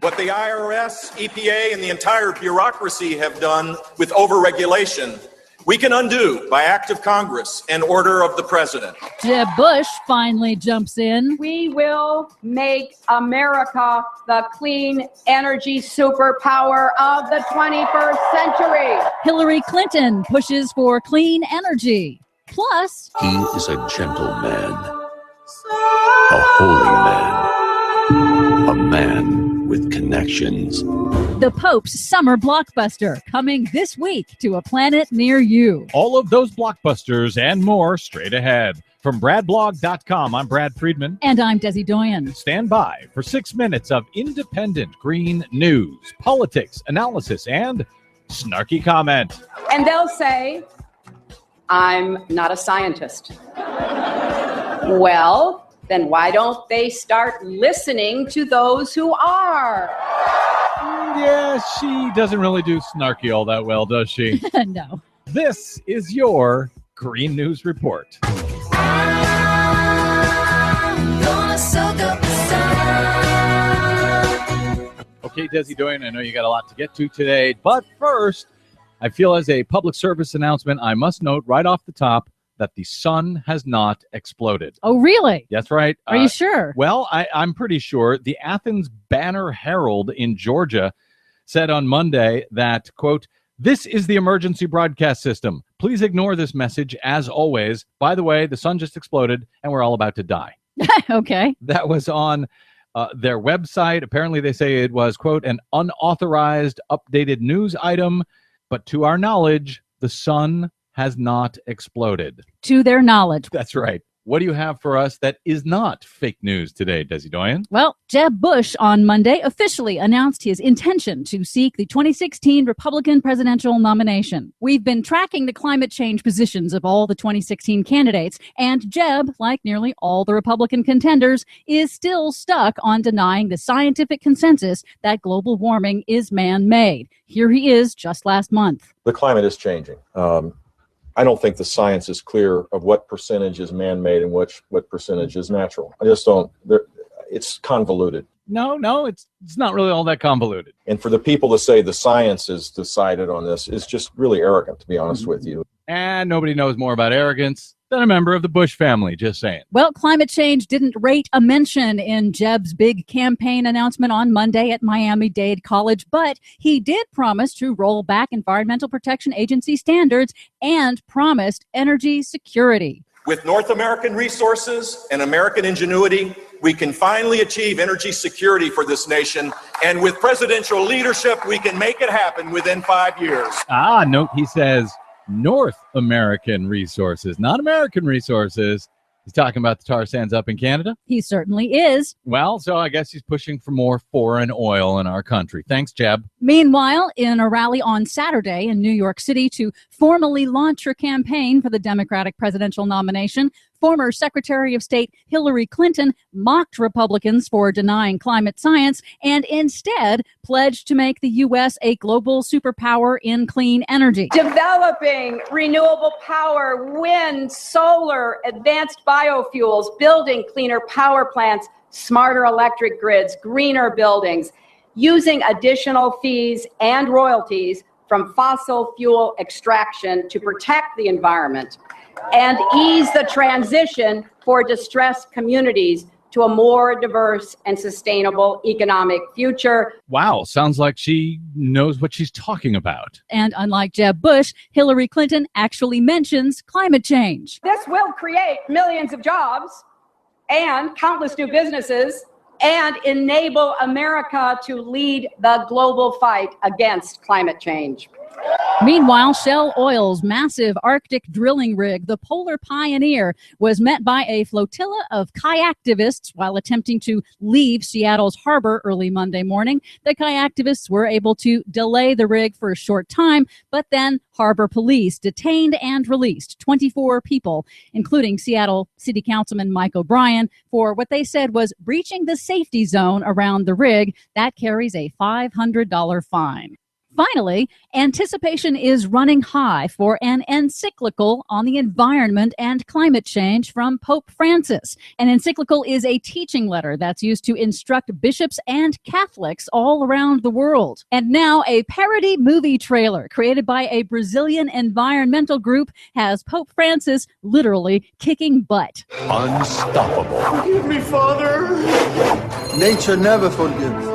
What the IRS, EPA, and the entire bureaucracy have done with overregulation, we can undo by act of Congress and order of the president. Jeb Bush finally jumps in. We will make America the clean energy superpower of the 21st century. Hillary Clinton pushes for clean energy. Plus, he is a gentleman, a holy man, a man with connections. The Pope's summer blockbuster coming this week to a planet near you. All of those blockbusters and more straight ahead. From BradBlog.com, I'm Brad Friedman. And I'm Desi Doyen. Stand by for 6 minutes of independent green news, politics, analysis, and snarky comment. And they'll say, I'm not a scientist. Well, then why don't they start listening to those who are? Yeah, she doesn't really do snarky all that well, does she? No. This is your Green News Report. Okay, Desi Doyen, I know you got a lot to get to today, but first, I feel as a public service announcement, I must note right off the top that the sun has not exploded. Oh, really? That's right. Are you sure? Well, I'm pretty sure. The Athens Banner-Herald in Georgia said on Monday that, quote, "This is the emergency broadcast system. Please ignore this message as always. By the way, the sun just exploded and we're all about to die." Okay. That was on their website. Apparently they say it was, quote, "an unauthorized updated news item. But to our knowledge, the sun has not exploded." To their knowledge. That's right. What do you have for us that is not fake news today, Desi Doyen? Well, Jeb Bush on Monday officially announced his intention to seek the 2016 Republican presidential nomination. We've been tracking the climate change positions of all the 2016 candidates, and Jeb, like nearly all the Republican contenders, is still stuck on denying the scientific consensus that global warming is man-made. Here he is just last month. The climate is changing. I don't think the science is clear of what percentage is man-made and what percentage is natural. I just don't. It's convoluted. No, it's not really all that convoluted. And for the people to say the science is decided on this is just really arrogant, to be honest with you. And nobody knows more about arrogance than a member of the Bush family, just saying. Well, climate change didn't rate a mention in Jeb's big campaign announcement on Monday at Miami-Dade College, but he did promise to roll back Environmental Protection Agency standards and promised energy security. With North American resources and American ingenuity, we can finally achieve energy security for this nation. And with presidential leadership, we can make it happen within 5 years. Note he says North American resources, not American resources. He's talking about the tar sands up in Canada. He certainly is. Well, so I guess he's pushing for more foreign oil in our country. Thanks, Jeb. Meanwhile, in a rally on Saturday in New York City to formally launch her campaign for the Democratic presidential nomination, former Secretary of State Hillary Clinton mocked Republicans for denying climate science and instead pledged to make the U.S. a global superpower in clean energy. Developing renewable power, wind, solar, advanced biofuels, building cleaner power plants, smarter electric grids, greener buildings, using additional fees and royalties from fossil fuel extraction to protect the environment and ease the transition for distressed communities to a more diverse and sustainable economic future. Wow, sounds like she knows what she's talking about. And unlike Jeb Bush, Hillary Clinton actually mentions climate change. This will create millions of jobs and countless new businesses and enable America to lead the global fight against climate change. Meanwhile, Shell Oil's massive Arctic drilling rig, the Polar Pioneer, was met by a flotilla of kayaktivists while attempting to leave Seattle's harbor early Monday morning. The kayaktivists were able to delay the rig for a short time, but then harbor police detained and released 24 people, including Seattle City Councilman Mike O'Brien, for what they said was breaching the safety zone around the rig. That carries a $500 fine. Finally, anticipation is running high for an encyclical on the environment and climate change from Pope Francis. An encyclical is a teaching letter that's used to instruct bishops and Catholics all around the world. And now a parody movie trailer created by a Brazilian environmental group has Pope Francis literally kicking butt. Unstoppable. Forgive me, Father. Nature never forgives.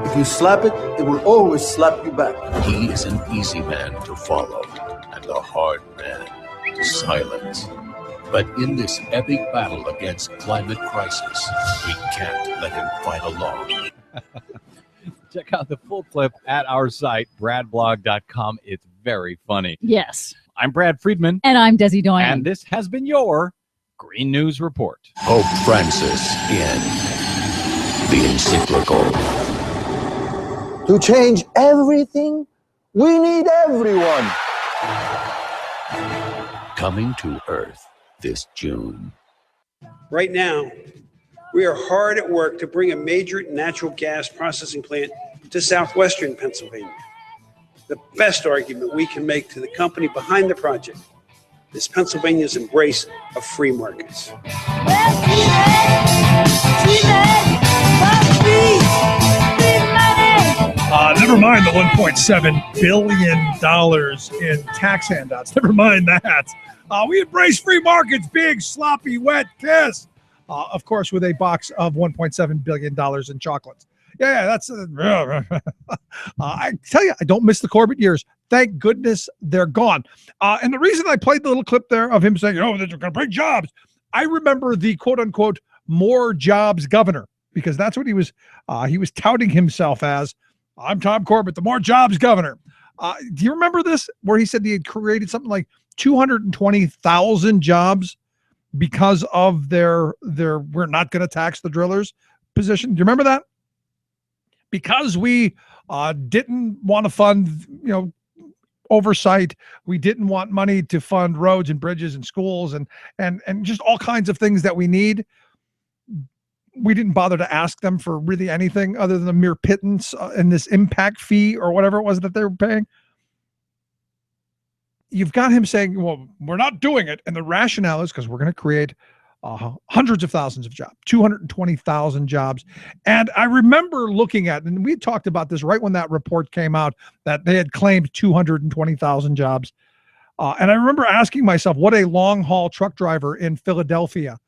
If you slap it, it will always slap you back. He is an easy man to follow and a hard man to silence. But in this epic battle against climate crisis, we can't let him fight alone. Check out the full clip at our site, bradblog.com. It's very funny. Yes. I'm Brad Friedman. And I'm Desi Doyen. And this has been your Green News Report. Pope Francis in the encyclical. To change everything, we need everyone. Coming to Earth this June. Right now, we are hard at work to bring a major natural gas processing plant to southwestern Pennsylvania. The best argument we can make to the company behind the project is Pennsylvania's embrace of free markets. Never mind the $1.7 billion in tax handouts. Never mind that. We embrace free markets, big, sloppy, wet kiss. Of course, with a box of $1.7 billion in chocolates. Yeah, that's... I tell you, I don't miss the Corbett years. Thank goodness they're gone. And the reason I played the little clip there of him saying, they're going to bring jobs. I remember the quote-unquote more jobs governor, because that's what he was touting himself as. I'm Tom Corbett, the more jobs governor. Do you remember this, where he said he had created something like 220,000 jobs because of their we're not going to tax the drillers position? Do you remember that? Because we didn't want to fund, oversight. We didn't want money to fund roads and bridges and schools and just all kinds of things that we need. We didn't bother to ask them for really anything other than a mere pittance in this impact fee or whatever it was that they were paying. You've got him saying, well, we're not doing it. And the rationale is because we're going to create hundreds of thousands of jobs, 220,000 jobs. And I remember looking at, and we talked about this right when that report came out, that they had claimed 220,000 jobs. And I remember asking myself what a long haul truck driver in Philadelphia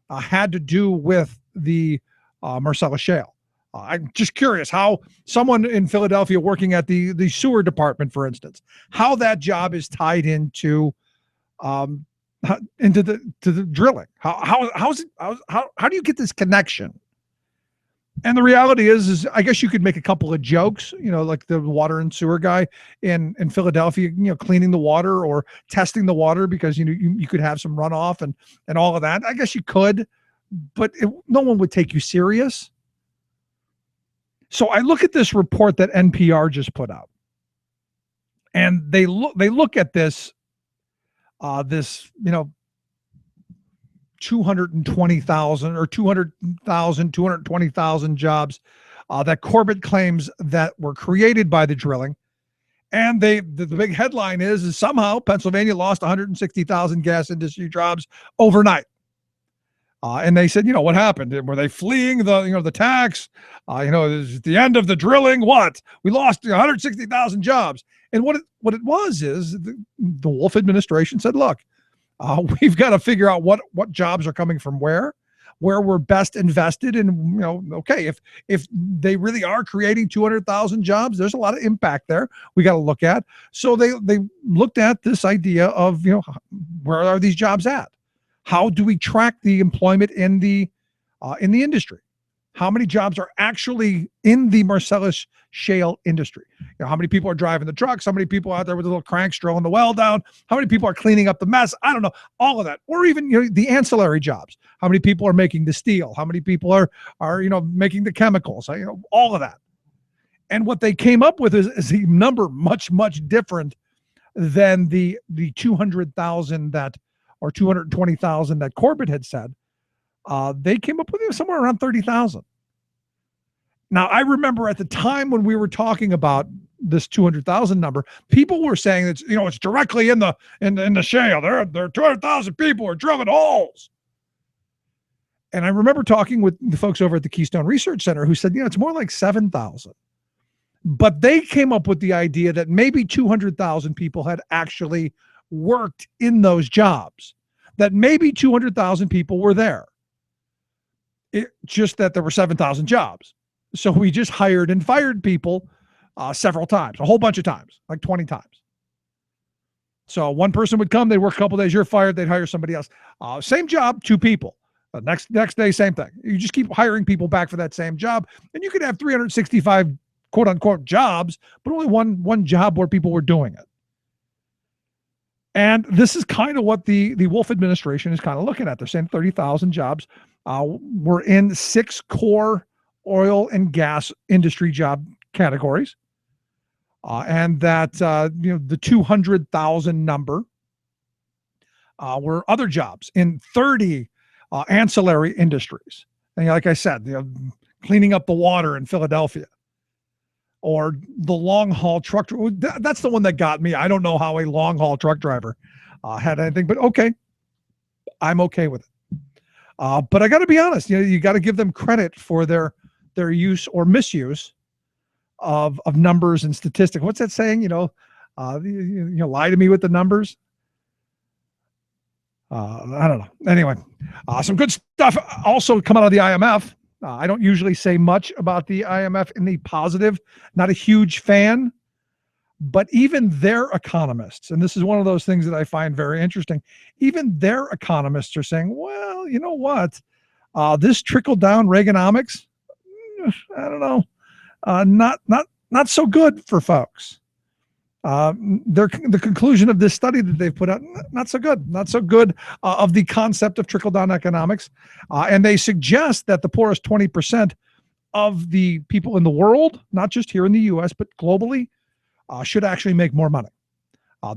had to do with the Marcellus Shale. I'm just curious how someone in Philadelphia working at the sewer department, for instance, how that job is tied into the drilling. How do you get this connection? And the reality is I guess you could make a couple of jokes, like the water and sewer guy in Philadelphia, cleaning the water or testing the water because you could have some runoff and all of that. I guess you could, but no one would take you serious. So I look at this report that NPR just put out, and they look at this 220,000 or 200,000, 220,000 jobs that Corbett claims that were created by the drilling. And the big headline is somehow Pennsylvania lost 160,000 gas industry jobs overnight. And they said, what happened? Were they fleeing the tax? Is the end of the drilling? What? We lost 160,000 jobs. And what it was is the Wolf administration said, look, we've got to figure out what jobs are coming from where we're best invested in. Okay, if they really are creating 200,000 jobs, there's a lot of impact there we got to look at. So they looked at this idea of, where are these jobs at? How do we track the employment in the industry? How many jobs are actually in the Marcellus Shale industry? How many people are driving the trucks? How many people out there with a little cranks drilling the well down? How many people are cleaning up the mess? I don't know, all of that. Or even the ancillary jobs. How many people are making the steel? How many people are making the chemicals? All of that. And what they came up with is a number much, much different than the 200,000 or 220,000 that Corbett had said. They came up with somewhere around 30,000. Now, I remember at the time when we were talking about this 200,000 number, people were saying that it's directly in the shale. There are 200,000 people who are drilling holes. And I remember talking with the folks over at the Keystone Research Center who said, it's more like 7,000. But they came up with the idea that maybe 200,000 people had actually worked in those jobs, that maybe 200,000 people were there. Just that there were 7,000 jobs. So we just hired and fired people several times, a whole bunch of times, like 20 times. So one person would come, they'd work a couple days, you're fired, they'd hire somebody else. Same job, 2 people. Next day, same thing. You just keep hiring people back for that same job. And you could have 365 quote unquote jobs, but only one job where people were doing it. And this is kind of what the Wolf administration is kind of looking at. They're saying 30,000 jobs were in 6 core oil and gas industry job categories. And that, the 200,000 number were other jobs in 30 ancillary industries. And like I said, cleaning up the water in Philadelphia, or the long haul truck. That's the one that got me. I don't know how a long haul truck driver had anything, but okay, I'm okay with it. But I got to be honest, you got to give them credit for their use or misuse of numbers and statistics. What's that saying? Lie to me with the numbers. I don't know. Anyway, some good stuff also coming out of the IMF. I don't usually say much about the IMF in the positive, not a huge fan, but even their economists, and this is one of those things that I find very interesting, even their economists are saying, well, you know what, this trickle-down Reaganomics, I don't know, not so good for folks. The conclusion of this study that they've put out, not so good of the concept of trickle-down economics. And they suggest that the poorest 20% of the people in the world, not just here in the U.S., but globally, should actually make more money.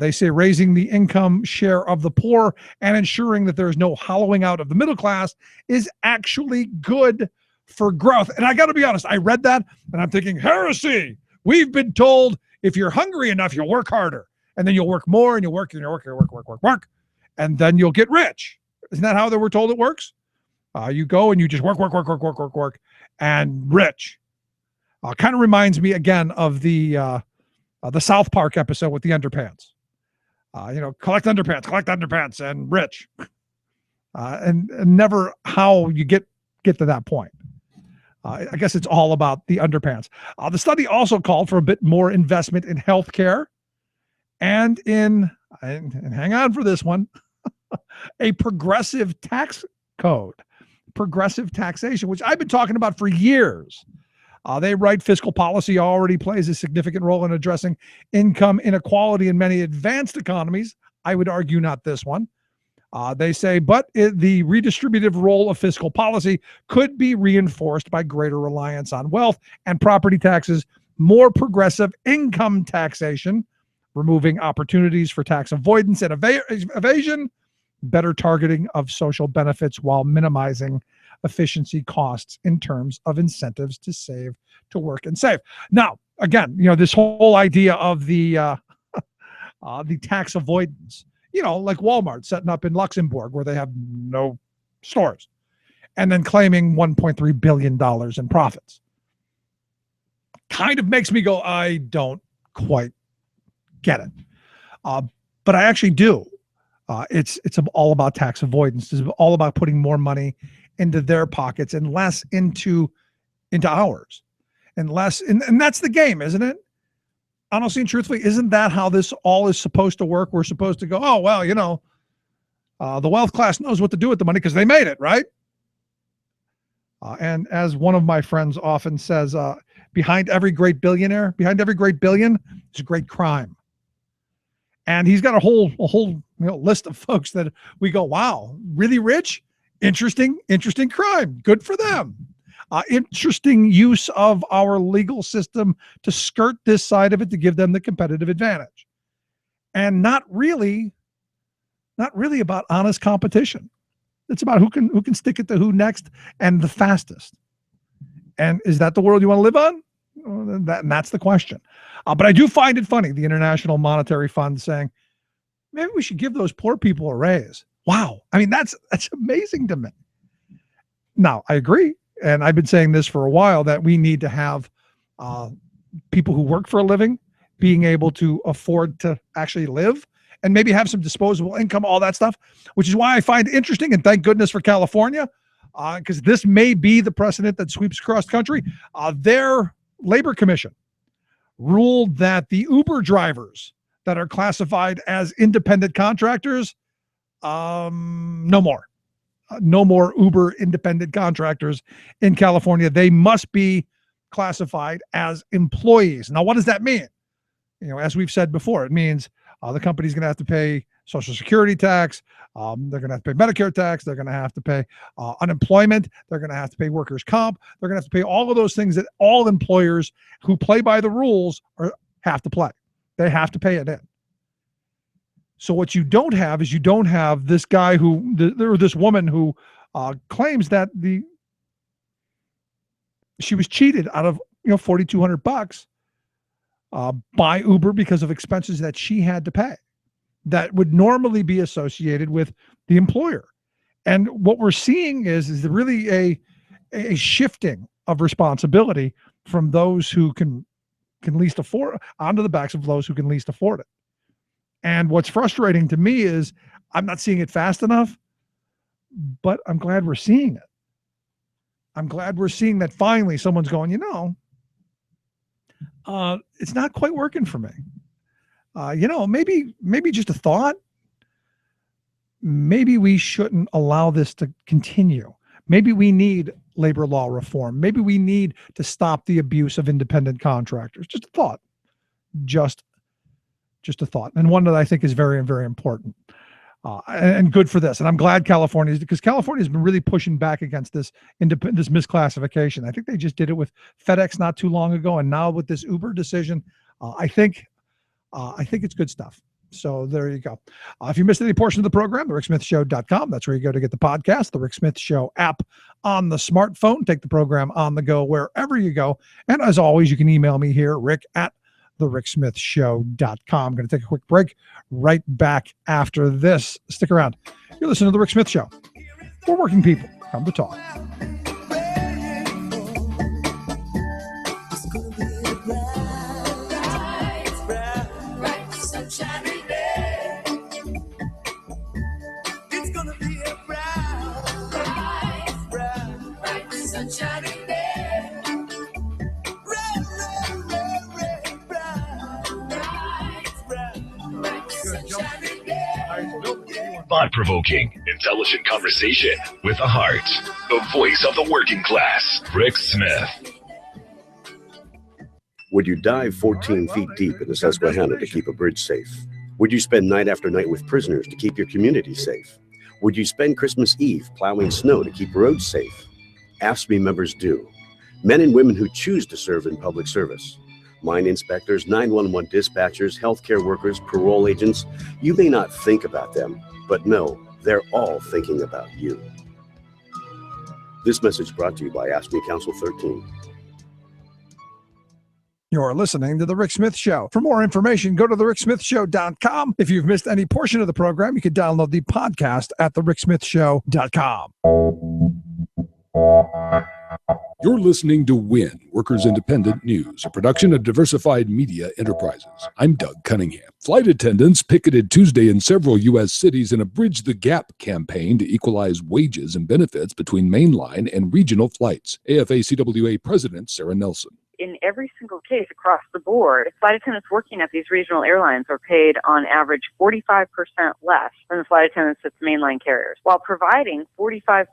They say raising the income share of the poor and ensuring that there is no hollowing out of the middle class is actually good for growth. And I got to be honest, I read that and I'm thinking, heresy. We've been told if you're hungry enough, you'll work harder, and then you'll work more, and you'll work, and then you'll get rich. Isn't that how we're told it works? You go and you just work, and rich. Kind of reminds me again of the South Park episode with the underpants. collect underpants and rich. And never how you get to that point. I guess it's all about the underpants. The study also called for a bit more investment in healthcare and and hang on for this one, a progressive tax code, progressive taxation, which I've been talking about for years. They write fiscal policy already plays a significant role in addressing income inequality in many advanced economies. I would argue not this one. They say, but the redistributive role of fiscal policy could be reinforced by greater reliance on wealth and property taxes, more progressive income taxation, removing opportunities for tax avoidance and evasion, better targeting of social benefits while minimizing efficiency costs in terms of incentives to save, to work and save. Now, again, this whole idea of the tax avoidance, like Walmart setting up in Luxembourg where they have no stores and then claiming $1.3 billion in profits. Kind of makes me go, I don't quite get it. But I actually do. It's all about tax avoidance. It's all about putting more money into their pockets and less into ours, and less. And that's the game, isn't it? Honestly and truthfully, isn't that how this all is supposed to work? We're supposed to go, oh, well, the wealth class knows what to do with the money because they made it, right? And as one of my friends often says, behind every great billionaire, behind every great billion, is a great crime. And he's got a whole list of folks that we go, wow, really rich, interesting crime, good for them. Interesting use of our legal system to skirt this side of it to give them the competitive advantage, and not really about honest competition. It's about who can stick it to who next and the fastest. And is that the world you want to live on? And that's the question. But I do find it funny, the International Monetary Fund saying, maybe we should give those poor people a raise. Wow. I mean, that's amazing to me. Now, I agree. And I've been saying this for a while, that we need to have people who work for a living being able to afford to actually live and maybe have some disposable income, all that stuff, which is why I find it interesting. And thank goodness for California, because this may be the precedent that sweeps across the country. Their labor commission ruled that the Uber drivers that are classified as independent contractors, no more Uber independent contractors in California. They must be classified as employees. Now, what does that mean? As we've said before, it means the company's going to have to pay Social Security tax. They're going to have to pay Medicare tax. They're going to have to pay unemployment. They're going to have to pay workers' comp. They're going to have to pay all of those things that all employers who play by the rules have to play. They have to pay it in. So what you don't have is this guy or this woman who claims that she was cheated out of $4,200 by Uber because of expenses that she had to pay that would normally be associated with the employer. And what we're seeing is really a shifting of responsibility from those who can least afford onto the backs of those who can least afford it. And what's frustrating to me is I'm not seeing it fast enough, but I'm glad we're seeing it. I'm glad we're seeing that finally someone's going, it's not quite working for me. Maybe just a thought. Maybe we shouldn't allow this to continue. Maybe we need labor law reform. Maybe we need to stop the abuse of independent contractors. Just a thought. Just a thought. And one that I think is very, very important and good for this. And I'm glad because California's been really pushing back against this misclassification. I think they just did it with FedEx not too long ago. And now with this Uber decision, I think it's good stuff. So there you go. If you missed any portion of the program, thericksmithshow.com. That's where you go to get the podcast, the Rick Smith Show app on the smartphone. Take the program on the go wherever you go. And as always, you can email me here, rick@thericksmithshow.com. I'm going to take a quick break. Right back after this. Stick around. You're listening to The Rick Smith Show. We're working people. Come to talk. Sunshiny day. Thought-provoking, intelligent conversation with a heart. The voice of the working class, Rick Smith. Would you dive 14 feet deep in the Susquehanna to keep a bridge safe? Would you spend night after night with prisoners to keep your community safe? Would you spend Christmas Eve plowing snow to keep roads safe? AFSCME members do. Men and women who choose to serve in public service. Mine inspectors, 911 dispatchers, healthcare workers, parole agents. You may not think about them, but no, they're all thinking about you. This message brought to you by AFSCME Council 13. You're listening to The Rick Smith Show. For more information, go to thericksmithshow.com. If you've missed any portion of the program, you can download the podcast at thericksmithshow.com. You're listening to WIN, Workers Independent News, a production of Diversified Media Enterprises. I'm Doug Cunningham. Flight attendants picketed Tuesday in several U.S. cities in a Bridge the Gap campaign to equalize wages and benefits between mainline and regional flights. AFA-CWA President Sarah Nelson. In every single case across the board, flight attendants working at these regional airlines are paid on average 45% less than the flight attendants at the mainline carriers, while providing 45%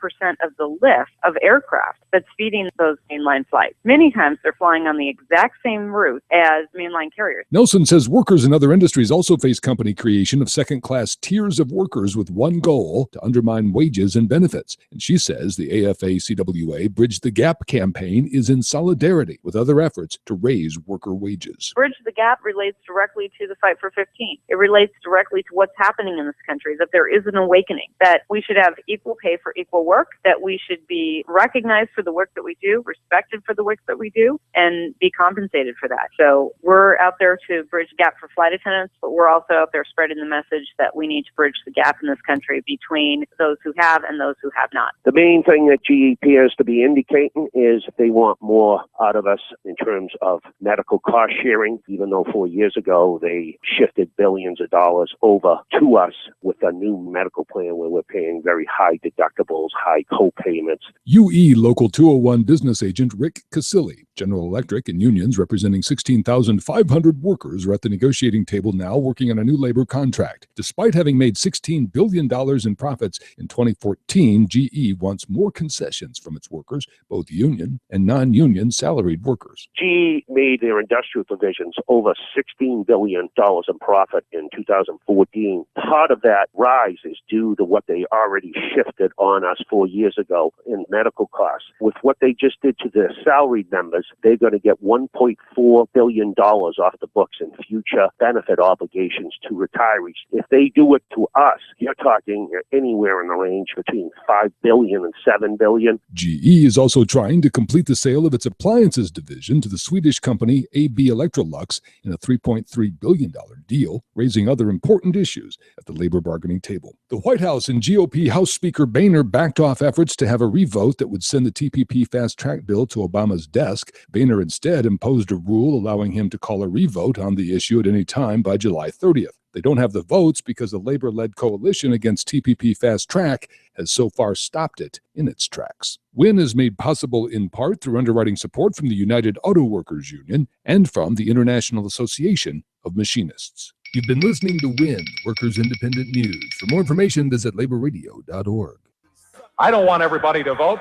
of the lift of aircraft that's feeding those mainline flights. Many times they're flying on the exact same route as mainline carriers. Nelson says workers in other industries also face company creation of second-class tiers of workers with one goal: to undermine wages and benefits. And she says the AFA-CWA Bridge the Gap campaign is in solidarity with other efforts to raise worker wages. Bridge the Gap relates directly to the Fight for 15. It relates directly to what's happening in this country, that there is an awakening, that we should have equal pay for equal work, that we should be recognized for the work that we do, respected for the work that we do, and be compensated for that. So we're out there to bridge the gap for flight attendants, but we're also out there spreading the message that we need to bridge the gap in this country between those who have and those who have not. The main thing that GE appears to be indicating is they want more out of us in terms of medical cost sharing, even though 4 years ago they shifted billions of dollars over to us with a new medical plan where we're paying very high deductibles, high co-payments. UE Local 201 business agent Rick Casilli. General Electric and unions representing 16,500 workers are at the negotiating table now working on a new labor contract. Despite having made $16 billion in profits in 2014, GE wants more concessions from its workers, both union and non-union salaried workers. GE made their industrial divisions over $16 billion in profit in 2014. Part of that rise is due to what they already shifted on us 4 years ago in medical costs. With what they just did to their salaried members, they're going to get $1.4 billion off the books in future benefit obligations to retirees. If they do it to us, you're talking anywhere in the range between $5 billion and $7 billion. GE is also trying to complete the sale of its appliances division to the Swedish company AB Electrolux in a $3.3 billion deal, raising other important issues at the labor bargaining table. The White House and GOP House Speaker Boehner backed off efforts to have a revote that would send the TPP fast-track bill to Obama's desk. Boehner instead imposed a rule allowing him to call a revote on the issue at any time by July 30th. They don't have the votes because the labor-led coalition against TPP Fast Track has so far stopped it in its tracks. WIN is made possible in part through underwriting support from the United Auto Workers Union and from the International Association of Machinists. You've been listening to WIN, Workers Independent News. For more information, visit laborradio.org. I don't want everybody to vote.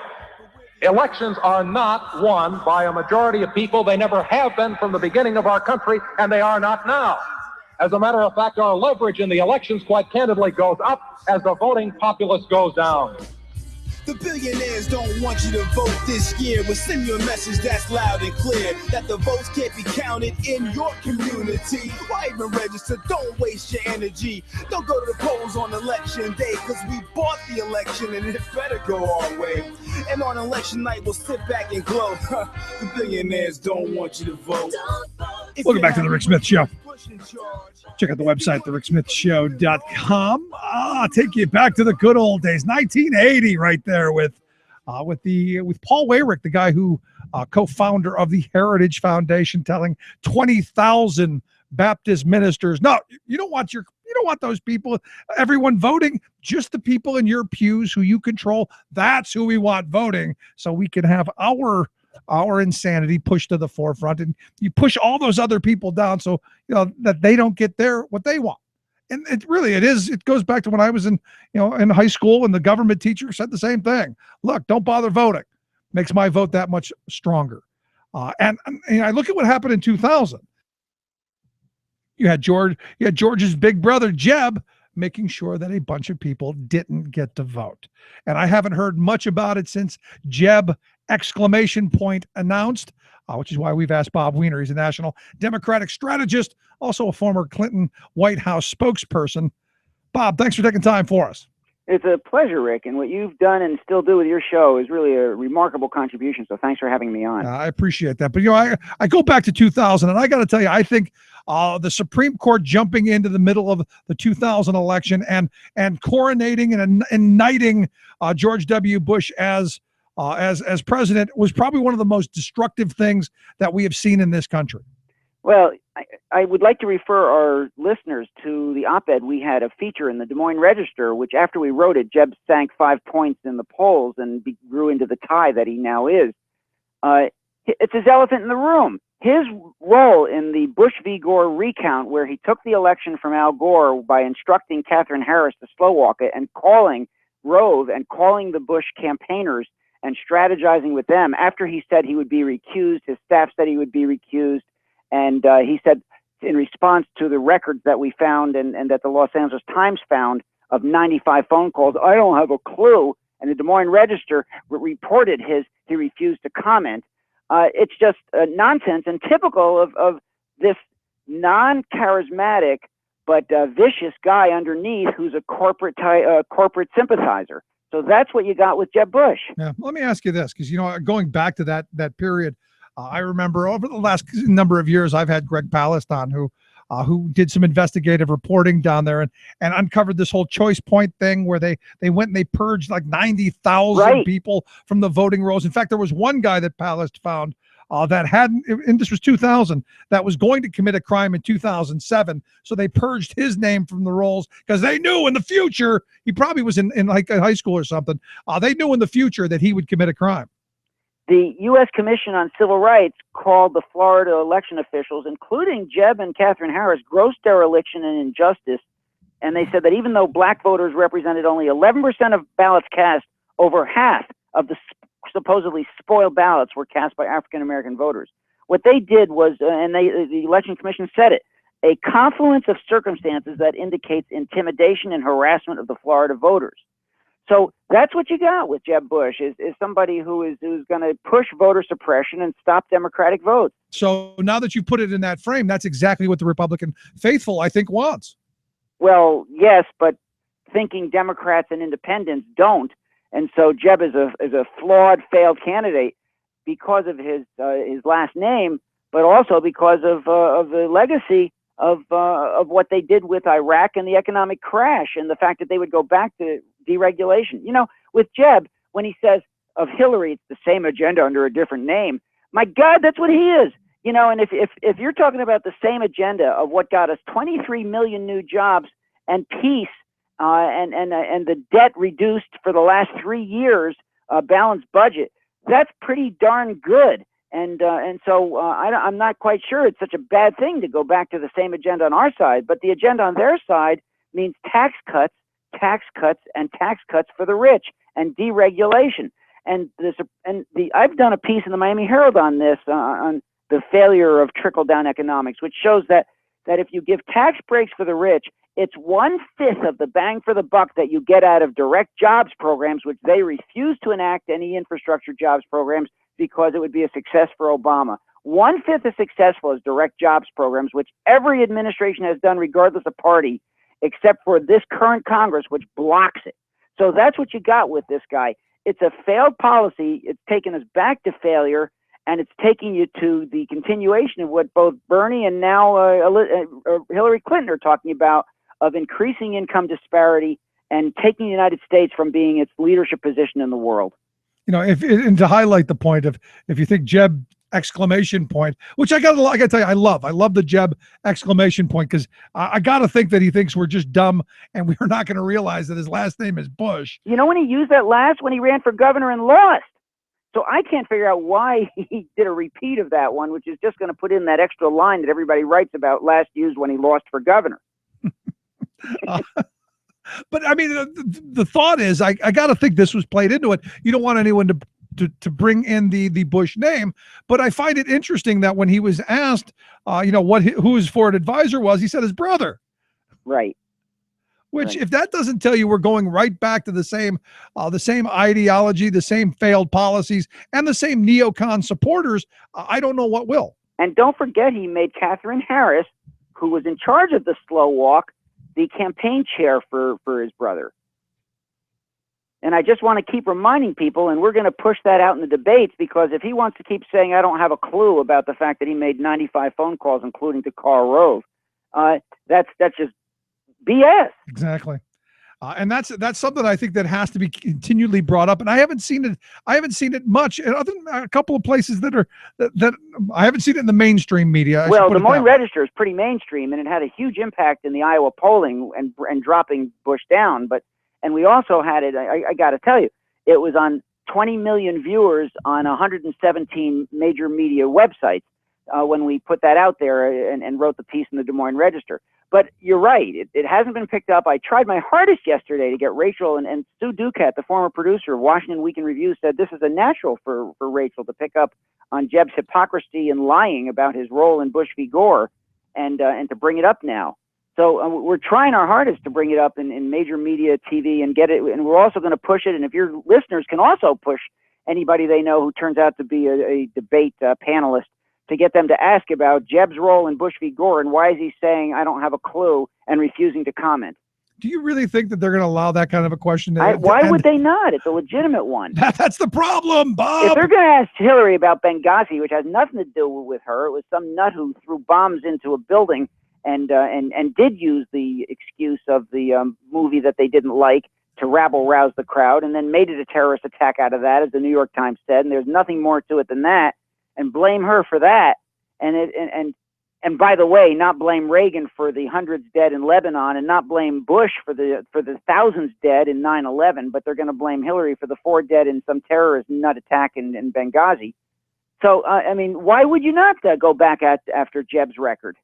Elections are not won by a majority of people. They never have been from the beginning of our country, and they are not now. As a matter of fact, our leverage in the elections quite candidly goes up as the voting populace goes down. The billionaires don't want you to vote this year. We'll send you a message that's loud and clear that the votes can't be counted in your community. Why even register? Don't waste your energy. Don't go to the polls on election day, because we bought the election and it better go our way. And on election night, we'll sit back and glow. The billionaires don't want you to vote. Welcome back to The Rick Smith Show. Check out the website, thericksmithshow.com. Take you back to the good old days, 1980, right there with Paul Weyrich, the guy who co-founder of the Heritage Foundation, telling 20,000 Baptist ministers, no, you don't want those people, everyone voting, just the people in your pews who you control. That's who we want voting, so we can have our insanity pushed to the forefront, and you push all those other people down so that they don't get what they want. And it goes back to when I was in high school, and the government teacher said the same thing. Look, don't bother voting. Makes my vote that much stronger. And I look at what happened in 2000. You had George's big brother, Jeb, making sure that a bunch of people didn't get to vote. And I haven't heard much about it since Jeb ! Announced, which is why we've asked Bob Weiner. He's a national Democratic strategist, also a former Clinton White House spokesperson. Bob, thanks for taking time for us. It's a pleasure, Rick, and what you've done and still do with your show is really a remarkable contribution, so thanks for having me on. I appreciate that. But, I go back to 2000, and I got to tell you, I think the Supreme Court jumping into the middle of the 2000 election and coronating and knighting George W. Bush as president was probably one of the most destructive things that we have seen in this country. Well, I would like to refer our listeners to the op-ed we had, a feature in the Des Moines Register, which after we wrote it, Jeb sank 5 points in the polls and grew into the tie that he now is. It's his elephant in the room. His role in the Bush v. Gore recount, where he took the election from Al Gore by instructing Katherine Harris to slow walk it and calling Rove and calling the Bush campaigners and strategizing with them after he said he would be recused. His staff said he would be recused. And he said, in response to the records that we found and that the Los Angeles Times found of 95 phone calls, I don't have a clue. And the Des Moines Register reported he refused to comment. It's just nonsense and typical of this non-charismatic but vicious guy underneath who's a corporate sympathizer. So that's what you got with Jeb Bush. Yeah, let me ask you this, because going back to that period, I remember over the last number of years, I've had Greg Palast on, who did some investigative reporting down there and uncovered this whole choice point thing where they went and they purged like 90,000 people from the voting rolls. In fact, there was one guy that Palast found that hadn't, and this was 2000, that was going to commit a crime in 2007. So they purged his name from the rolls because they knew in the future, he probably was in like high school or something. They knew in the future that he would commit a crime. The U.S. Commission on Civil Rights called the Florida election officials, including Jeb and Katherine Harris, gross dereliction and injustice. And they said that even though black voters represented only 11% of ballots cast, over half of the supposedly spoiled ballots were cast by African-American voters. What they did was, the Election Commission said it, a confluence of circumstances that indicates intimidation and harassment of the Florida voters. So that's what you got with Jeb Bush is somebody who's going to push voter suppression and stop Democratic votes. So now that you put it in that frame, that's exactly what the Republican faithful, I think, wants. Well, yes, but thinking Democrats and independents don't. And so Jeb is a flawed, failed candidate because of his last name, but also because of the legacy of what they did with Iraq and the economic crash and the fact that they would go back to deregulation. With Jeb, when he says of Hillary, it's the same agenda under a different name. My God, that's what he is. And if you're talking about the same agenda of what got us 23 million new jobs and peace and the debt reduced for the last 3 years, balanced budget, that's pretty darn good. And so I'm not quite sure it's such a bad thing to go back to the same agenda on our side, but the agenda on their side means tax cuts, and tax cuts for the rich and deregulation. And I've done a piece in the Miami Herald on this, on the failure of trickle-down economics, which shows that if you give tax breaks for the rich, it's 1/5 of the bang for the buck that you get out of direct jobs programs, which they refuse to enact any infrastructure jobs programs because it would be a success for Obama. 1/5 as successful as direct jobs programs, which every administration has done regardless of party, except for this current Congress, which blocks it. So that's what you got with this guy. It's a failed policy. It's taken us back to failure, and it's taking you to the continuation of what both Bernie and now Hillary Clinton are talking about, of increasing income disparity and taking the United States from being its leadership position in the world. And to highlight the point of, if you think Jeb ! Which I got to tell you, I love the Jeb ! because I got to think that he thinks we're just dumb and we're not going to realize that his last name is Bush. When he used that when he ran for governor and lost. So I can't figure out why he did a repeat of that one, which is just going to put in that extra line that everybody writes about last used when he lost for governor. But I mean, the thought is, I got to think this was played into it. You don't want anyone to bring in the Bush name, but I find it interesting that when he was asked, who his foreign advisor was, he said his brother. Right. Which, if that doesn't tell you we're going right back to the same ideology, the same failed policies, and the same neocon supporters, I don't know what will. And don't forget, he made Catherine Harris, who was in charge of the slow walk, the campaign chair for his brother. And I just want to keep reminding people, and we're going to push that out in the debates, because if he wants to keep saying, I don't have a clue about the fact that he made 95 phone calls, including to Karl Rove, that's just BS. Exactly. And that's something I think that has to be continually brought up. And I haven't seen it much, and other than a couple of places that I haven't seen it in the mainstream media. Well, the Des Moines Register is pretty mainstream, and it had a huge impact in the Iowa polling and dropping Bush down. And we also had it, I got to tell you, it was on 20 million viewers on 117 major media websites when we put that out there and wrote the piece in the Des Moines Register. But you're right. It hasn't been picked up. I tried my hardest yesterday to get Rachel, and Stu Duquette, the former producer of Washington Week in Review, said this is a natural for Rachel to pick up on Jeb's hypocrisy and lying about his role in Bush v. Gore and to bring it up now. So we're trying our hardest to bring it up in major media, TV, and get it. And we're also going to push it. And if your listeners can also push anybody they know who turns out to be a debate panelist, to get them to ask about Jeb's role in Bush v. Gore and why is he saying, I don't have a clue, and refusing to comment. Do you really think that they're going to allow that kind of a question? Why would they not? It's a legitimate one. That's the problem, Bob. If they're going to ask Hillary about Benghazi, which has nothing to do with her, it was some nut who threw bombs into a building and did use the excuse of the movie that they didn't like to rabble-rouse the crowd, and then made it a terrorist attack out of that, as the New York Times said, and there's nothing more to it than that. And blame her for that, and by the way, not blame Reagan for the hundreds dead in Lebanon, and not blame Bush for the thousands dead in 9/11, but they're going to blame Hillary for the 4 dead in some terrorist nut attack in Benghazi. So I mean, why would you not go back after Jeb's record?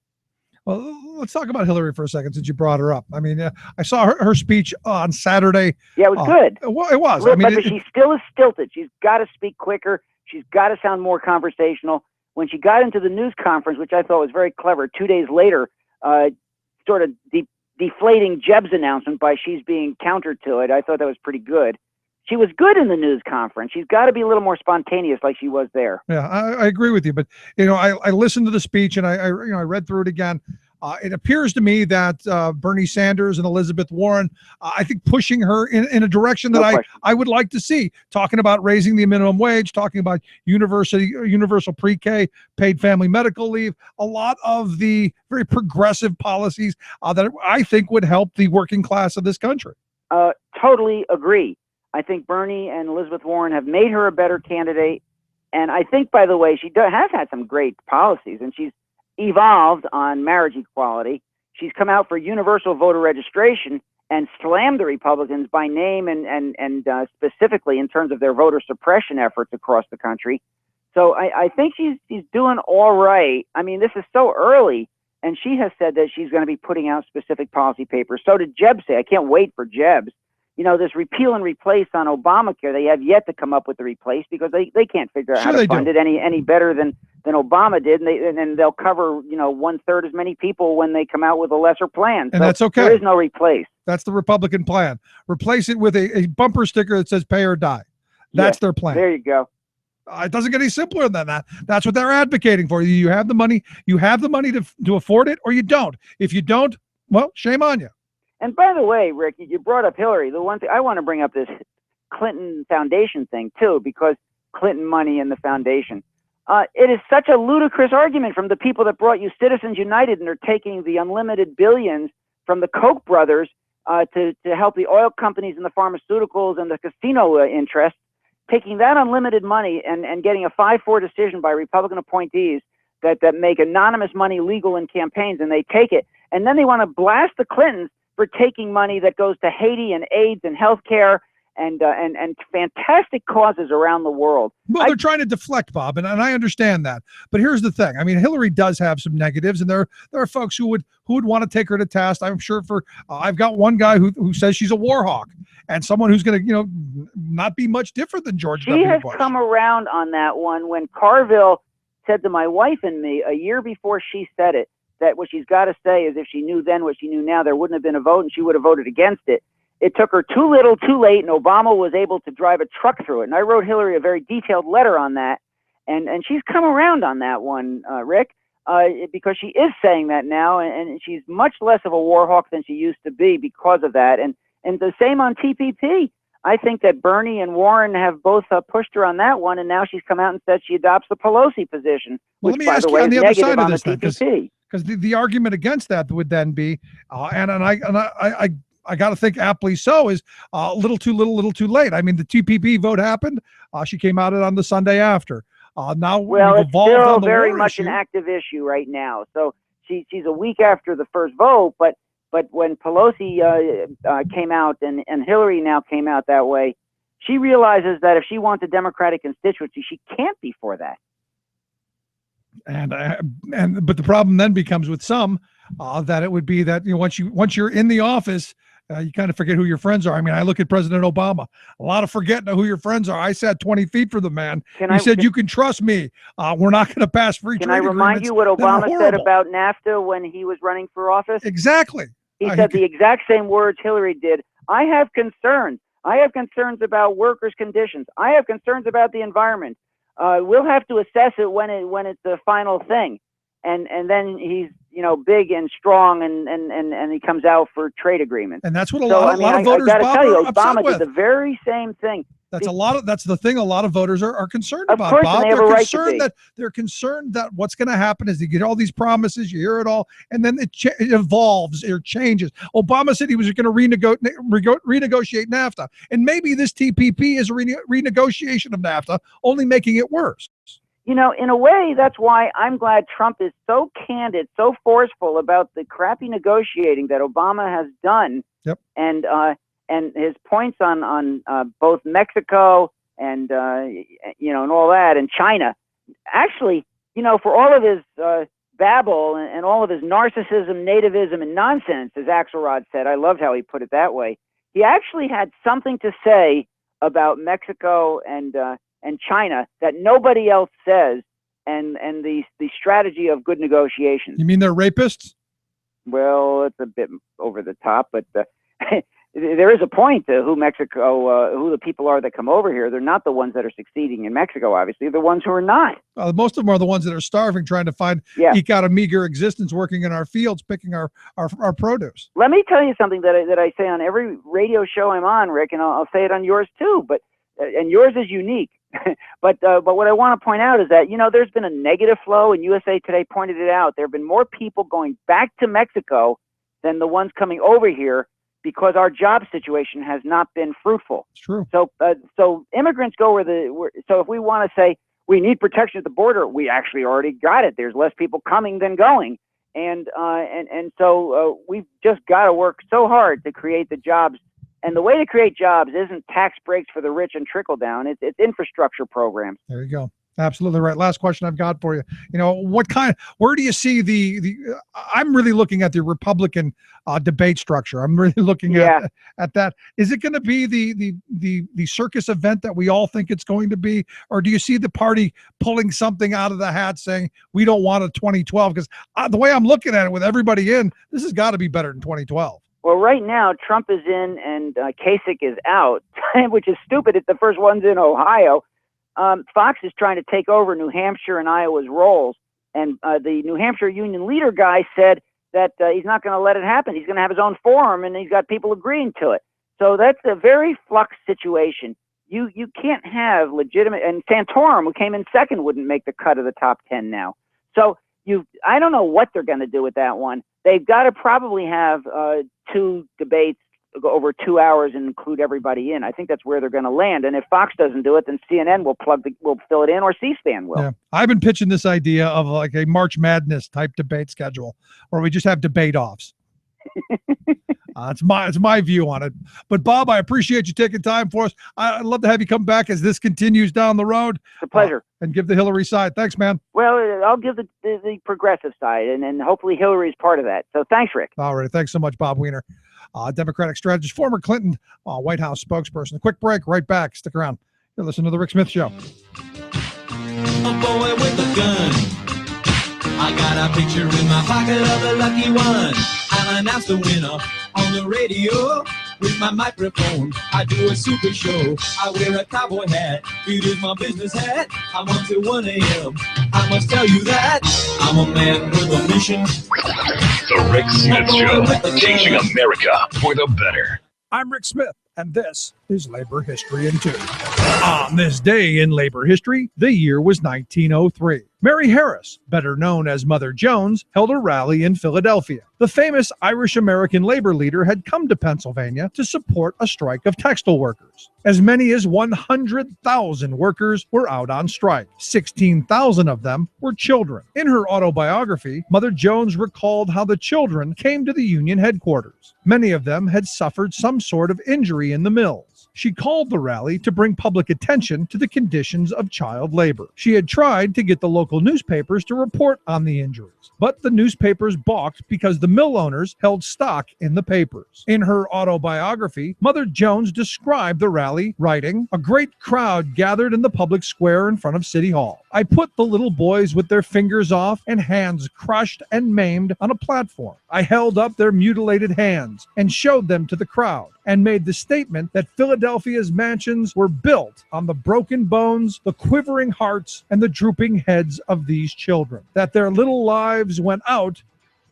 Well, let's talk about Hillary for a second, since you brought her up. I mean, I saw her speech on Saturday. Yeah, it was good. It was. But she still is stilted. She's got to speak quicker. She's got to sound more conversational. When she got into the news conference, which I thought was very clever, 2 days later, sort of deflating Jeb's announcement by she's being countered to it, I thought that was pretty good. She was good in the news conference. She's got to be a little more spontaneous like she was there. Yeah, I agree with you. But, I listened to the speech and I read through it again. It appears to me that Bernie Sanders and Elizabeth Warren, I think, pushing her in a direction that I would like to see, talking about raising the minimum wage, talking about universal pre-K, paid family medical leave, a lot of the very progressive policies that I think would help the working class of this country. Totally agree. I think Bernie and Elizabeth Warren have made her a better candidate. And I think, by the way, she has had some great policies, and she's evolved on marriage equality. She's come out for universal voter registration and slammed the Republicans by name and specifically in terms of their voter suppression efforts across the country. So I think she's doing all right. I mean, this is so early, and she has said that she's going to be putting out specific policy papers. So did Jeb say. I can't wait for Jeb's. This repeal and replace on Obamacare, they have yet to come up with the replace because they can't figure out how to fund it any better than Obama did, and they'll cover 1/3 as many people when they come out with a lesser plan. And that's okay. There is no replace. That's the Republican plan. Replace it with a bumper sticker that says "Pay or Die." That's their plan. There you go. It doesn't get any simpler than that. That's what they're advocating for. You have the money. You have the money to afford it, or you don't. If you don't, well, shame on you. And by the way, Rick, you brought up Hillary. The one thing I want to bring up this Clinton Foundation thing too, because Clinton money in the foundation. It is such a ludicrous argument from the people that brought you Citizens United, and are taking the unlimited billions from the Koch brothers to help the oil companies and the pharmaceuticals and the casino interests, taking that unlimited money and getting a 5-4 decision by Republican appointees that make anonymous money legal in campaigns, and they take it. And then they want to blast the Clintons for taking money that goes to Haiti and AIDS and healthcare and fantastic causes around the world. Well, they're trying to deflect, Bob, and I understand that. But here's the thing. I mean, Hillary does have some negatives, and there are folks who would want to take her to task. I'm sure I've got one guy who says she's a war hawk, and someone who's going to, not be much different than George W. Bush. She has come around on that one when Carville said to my wife and me a year before she said it, that what she's got to say is if she knew then what she knew now, there wouldn't have been a vote and she would have voted against it. It took her too little, too late, and Obama was able to drive a truck through it. And I wrote Hillary a very detailed letter on that. And she's come around on that one, Rick, because she is saying that now, and she's much less of a war hawk than she used to be because of that. And the same on TPP. I think that Bernie and Warren have both pushed her on that one, and now she's come out and said she adopts the Pelosi position, which, let me by ask the you way, on the is other negative side on of this, the TPP. Because the argument against that would then be, I got to think aptly so, is a little too little, little too late. I mean, the TPP vote happened. She came out on the Sunday after. Now Well, we've it's evolved still on the very war much issue. an active issue right now. So she's a week after the first vote, but when Pelosi came out and Hillary now came out that way, she realizes that if she wants a Democratic constituency, she can't be for that. But the problem then becomes with some that it would be that once you're in the office, you kind of forget who your friends are. I mean, I look at President Obama, a lot of forgetting who your friends are. I sat 20 feet from the man. He said, "You can trust me. We're not going to pass free trade agreements." Can I remind you what that are Obama said horrible." about NAFTA when he was running for office? Exactly. He said the exact same words Hillary did. I have concerns. I have concerns about workers' conditions. I have concerns about the environment. We'll have to assess it when it's the final thing. And then he's big and strong and he comes out for trade agreements. And that's what a lot of voters, I gotta Bob, tell you, are upset Obama with. did the very same thing. That's the thing a lot of voters are concerned Of about, course, Bob. and they have a right to be. They're concerned that what's going to happen is you get all these promises, you hear it all, and then it evolves or changes. Obama said he was going to renegotiate NAFTA, and maybe this TPP is a renegotiation of NAFTA, only making it worse. In a way, that's why I'm glad Trump is so candid, so forceful about the crappy negotiating that Obama has done. Yep. And his points on both Mexico and and all that, and China. Actually, for all of his babble and all of his narcissism, nativism, and nonsense, as Axelrod said, I loved how he put it that way. He actually had something to say about Mexico and China that nobody else says, and the strategy of good negotiations. You mean they're rapists? Well, it's a bit over the top, but there is a point to who the people are that come over here. They're not the ones that are succeeding in Mexico, obviously. They're the ones who are not. Most of them are the ones that are starving, trying to eke out a meager existence, working in our fields, picking our produce. Let me tell you something that I say on every radio show I'm on, Rick, and I'll say it on yours too. And yours is unique. But what I want to point out is that, there's been a negative flow, and USA Today pointed it out. There have been more people going back to Mexico than the ones coming over here because our job situation has not been fruitful. It's true. So immigrants go so if we want to say we need protection at the border, we actually already got it. There's less people coming than going. And so we've just got to work so hard to create the jobs. And the way to create jobs isn't tax breaks for the rich and trickle down. It's infrastructure programs. There you go. Absolutely right. Last question I've got for you. Where do you see I'm really looking at the Republican debate structure. I'm really looking at that. Is it going to be the circus event that we all think it's going to be? Or do you see the party pulling something out of the hat saying, we don't want a 2012? Because the way I'm looking at it with everybody in, this has got to be better than 2012. Well, right now, Trump is in and Kasich is out, which is stupid. It's the first one's in Ohio. Fox is trying to take over New Hampshire and Iowa's roles. And the New Hampshire union leader guy said that he's not going to let it happen. He's going to have his own forum, and he's got people agreeing to it. So that's a very flux situation. You can't have legitimate, and Santorum, who came in second, wouldn't make the cut of the top 10 now. So I don't know what they're going to do with that one. They've got to probably have two debates over 2 hours and include everybody in. I think that's where they're going to land. And if Fox doesn't do it, then CNN will fill it in, or C-SPAN will. Yeah. I've been pitching this idea of like a March Madness type debate schedule where we just have debate offs. It's my view on it. But Bob, I appreciate you taking time for us. I'd love to have you come back as this continues down the road. It's a pleasure. And give the Hillary side. Thanks, man. Well, I'll give the progressive side, and hopefully Hillary's part of that. So thanks, Rick. All right. Thanks so much, Bob Weiner, Democratic strategist, former Clinton White House spokesperson. A quick break, right back. Stick around. You're listening to The Rick Smith Show. A boy with a gun. I got a picture in my pocket of a lucky one. I'll announce the winner on the radio with my microphone. I do a super show. I wear a cowboy hat. It is my business hat. I'm on till 1 a.m. I must tell you that I'm a man with a mission. The Rick Smith Show, changing America for the better. I'm Rick Smith, and this is Labor History in 2. On this day in labor history, the year was 1903. Mary Harris, better known as Mother Jones, held a rally in Philadelphia. The famous Irish-American labor leader had come to Pennsylvania to support a strike of textile workers. As many as 100,000 workers were out on strike. 16,000 of them were children. In her autobiography, Mother Jones recalled how the children came to the union headquarters. Many of them had suffered some sort of injury in the mills. She called the rally to bring public attention to the conditions of child labor. She had tried to get the local newspapers to report on the injuries, but the newspapers balked because the mill owners held stock in the papers. In her autobiography, Mother Jones described the rally, writing, "A great crowd gathered in the public square in front of City Hall. I put the little boys with their fingers off and hands crushed and maimed on a platform. I held up their mutilated hands and showed them to the crowd and made the statement that Philadelphia's mansions were built on the broken bones, the quivering hearts, and the drooping heads of these children, that their little lives went out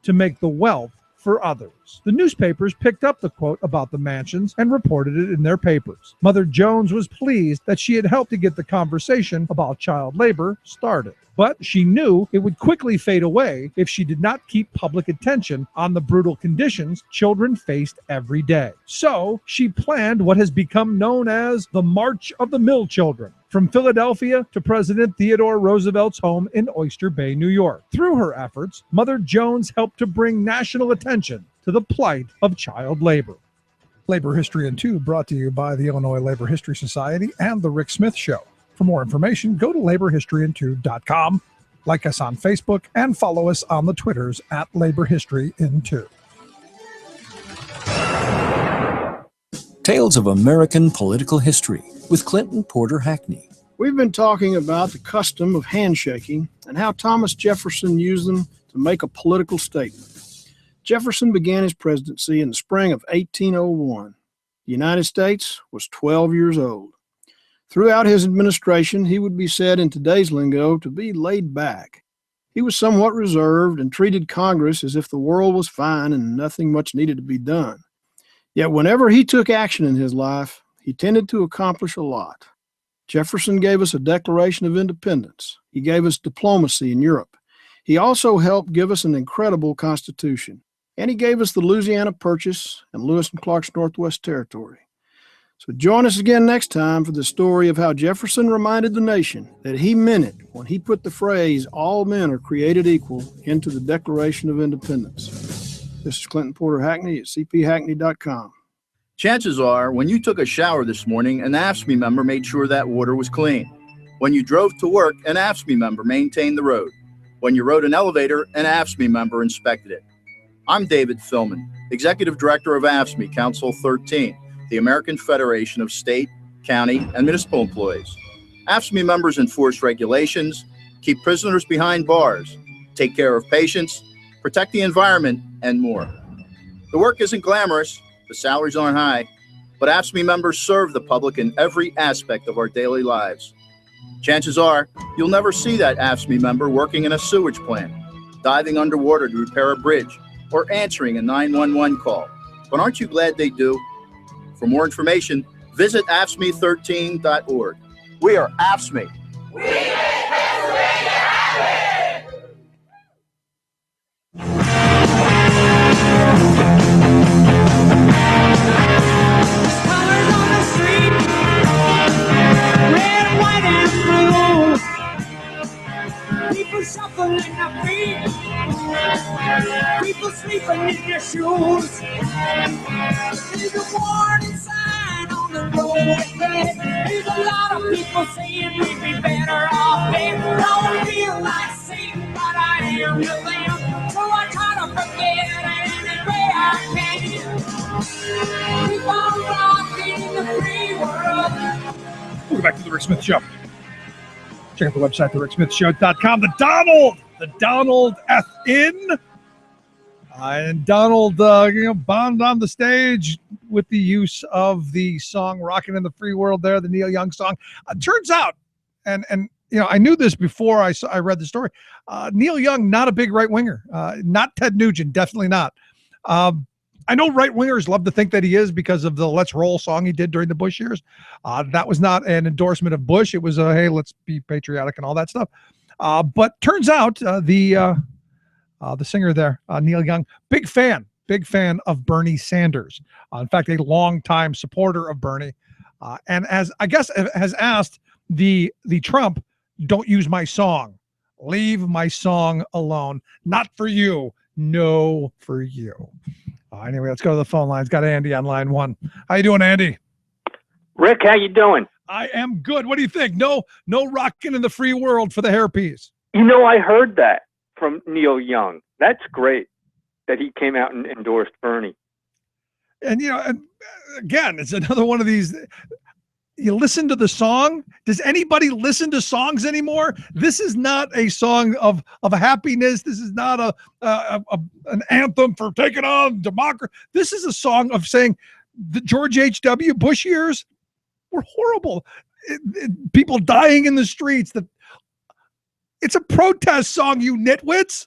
to make the wealth for others." The newspapers picked up the quote about the mansions and reported it in their papers. Mother Jones was pleased that she had helped to get the conversation about child labor started. But she knew it would quickly fade away if she did not keep public attention on the brutal conditions children faced every day. So she planned what has become known as the March of the Mill Children, from Philadelphia to President Theodore Roosevelt's home in Oyster Bay, New York. Through her efforts, Mother Jones helped to bring national attention to the plight of child labor. Labor History in 2 brought to you by the Illinois Labor History Society and The Rick Smith Show. For more information, go to laborhistoryin2.com, like us on Facebook, and follow us on the Twitters at Labor History in 2. Tales of American Political History with Clinton Porter Hackney. We've been talking about the custom of handshaking and how Thomas Jefferson used them to make a political statement. Jefferson began his presidency in the spring of 1801. The United States was 12 years old. Throughout his administration, he would be said in today's lingo to be laid back. He was somewhat reserved and treated Congress as if the world was fine and nothing much needed to be done. Yet whenever he took action in his life, he tended to accomplish a lot. Jefferson gave us a Declaration of Independence. He gave us diplomacy in Europe. He also helped give us an incredible Constitution. And he gave us the Louisiana Purchase and Lewis and Clark's Northwest Territory. So join us again next time for the story of how Jefferson reminded the nation that he meant it when he put the phrase, "all men are created equal," into the Declaration of Independence. This is Clinton Porter Hackney at cphackney.com. Chances are, when you took a shower this morning, an AFSCME member made sure that water was clean. When you drove to work, an AFSCME member maintained the road. When you rode an elevator, an AFSCME member inspected it. I'm David Philman, Executive Director of AFSCME Council 13, the American Federation of State, County, and Municipal Employees. AFSCME members enforce regulations, keep prisoners behind bars, take care of patients, protect the environment, and more. The work isn't glamorous, the salaries aren't high, but AFSCME members serve the public in every aspect of our daily lives. Chances are, you'll never see that AFSCME member working in a sewage plant, diving underwater to repair a bridge, or answering a 911 call. But aren't you glad they do? For more information, visit AFSCME13.org. We are AFSCME. We make Pennsylvania happen! Colors on the street, red, white, and blue. People shuffling their feet, people sleeping in their shoes. There's a warning sign on the road ahead. There's a lot of people saying we'd be better off dead. Don't feel like Satan, but I am to them. So I try to forget any way I can. Keep on rocking the free world. Welcome back to the Rick Smith Show. Check out the website, thericksmithshow.com. The Donald F. in. And Donald, bombed on the stage with the use of the song "Rockin' in the Free World" there, the Neil Young song. Turns out, and I knew this before I read the story. Neil Young, not a big right winger, not Ted Nugent, definitely not. I know right wingers love to think that he is because of the "Let's Roll" song he did during the Bush years. That was not an endorsement of Bush. It was hey, let's be patriotic and all that stuff. But turns out the singer there, Neil Young, big fan of Bernie Sanders. In fact, a longtime supporter of Bernie, and as I guess has asked the Trump, "Don't use my song, leave my song alone. Not for you, no for you." Anyway, let's go to the phone lines. Got Andy on line one. How you doing, Andy? Rick, how you doing? I am good. What do you think? No rocking in the free world for the hairpiece. I heard that from Neil Young. That's great that he came out and endorsed Bernie. And and again, it's another one of these. You listen to the song. Does anybody listen to songs anymore? This is not a song of happiness. This is not an anthem for taking on democracy. This is a song of saying the George H.W. Bush years were horrible. People dying in the streets. It's a protest song, you nitwits.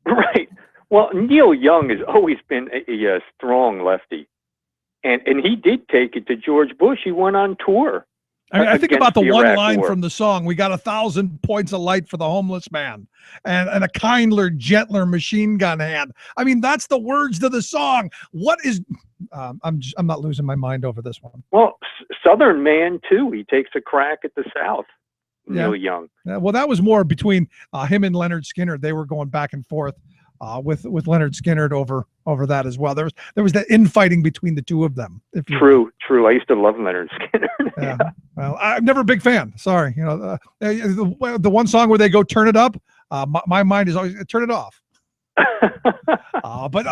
Right. Well, Neil Young has always been a strong lefty. And he did take it to George Bush. He went on tour. I think about the one Iraq line War. from the song. We got 1,000 points of light for the homeless man and a kindler, gentler machine gun hand. I mean, that's the words to the song. What is I'm not losing my mind over this one. Well, Southern man, too. He takes a crack at the South. Neil Young. Yeah, well, that was more between him and Leonard Skinner. They were going back and forth with Leonard Skinner over that as well. There was that infighting between the two of them. True. I used to love Leonard Skinner. Yeah. Well, I'm never a big fan. Sorry. The one song where they go turn it up. My mind is always turn it off. But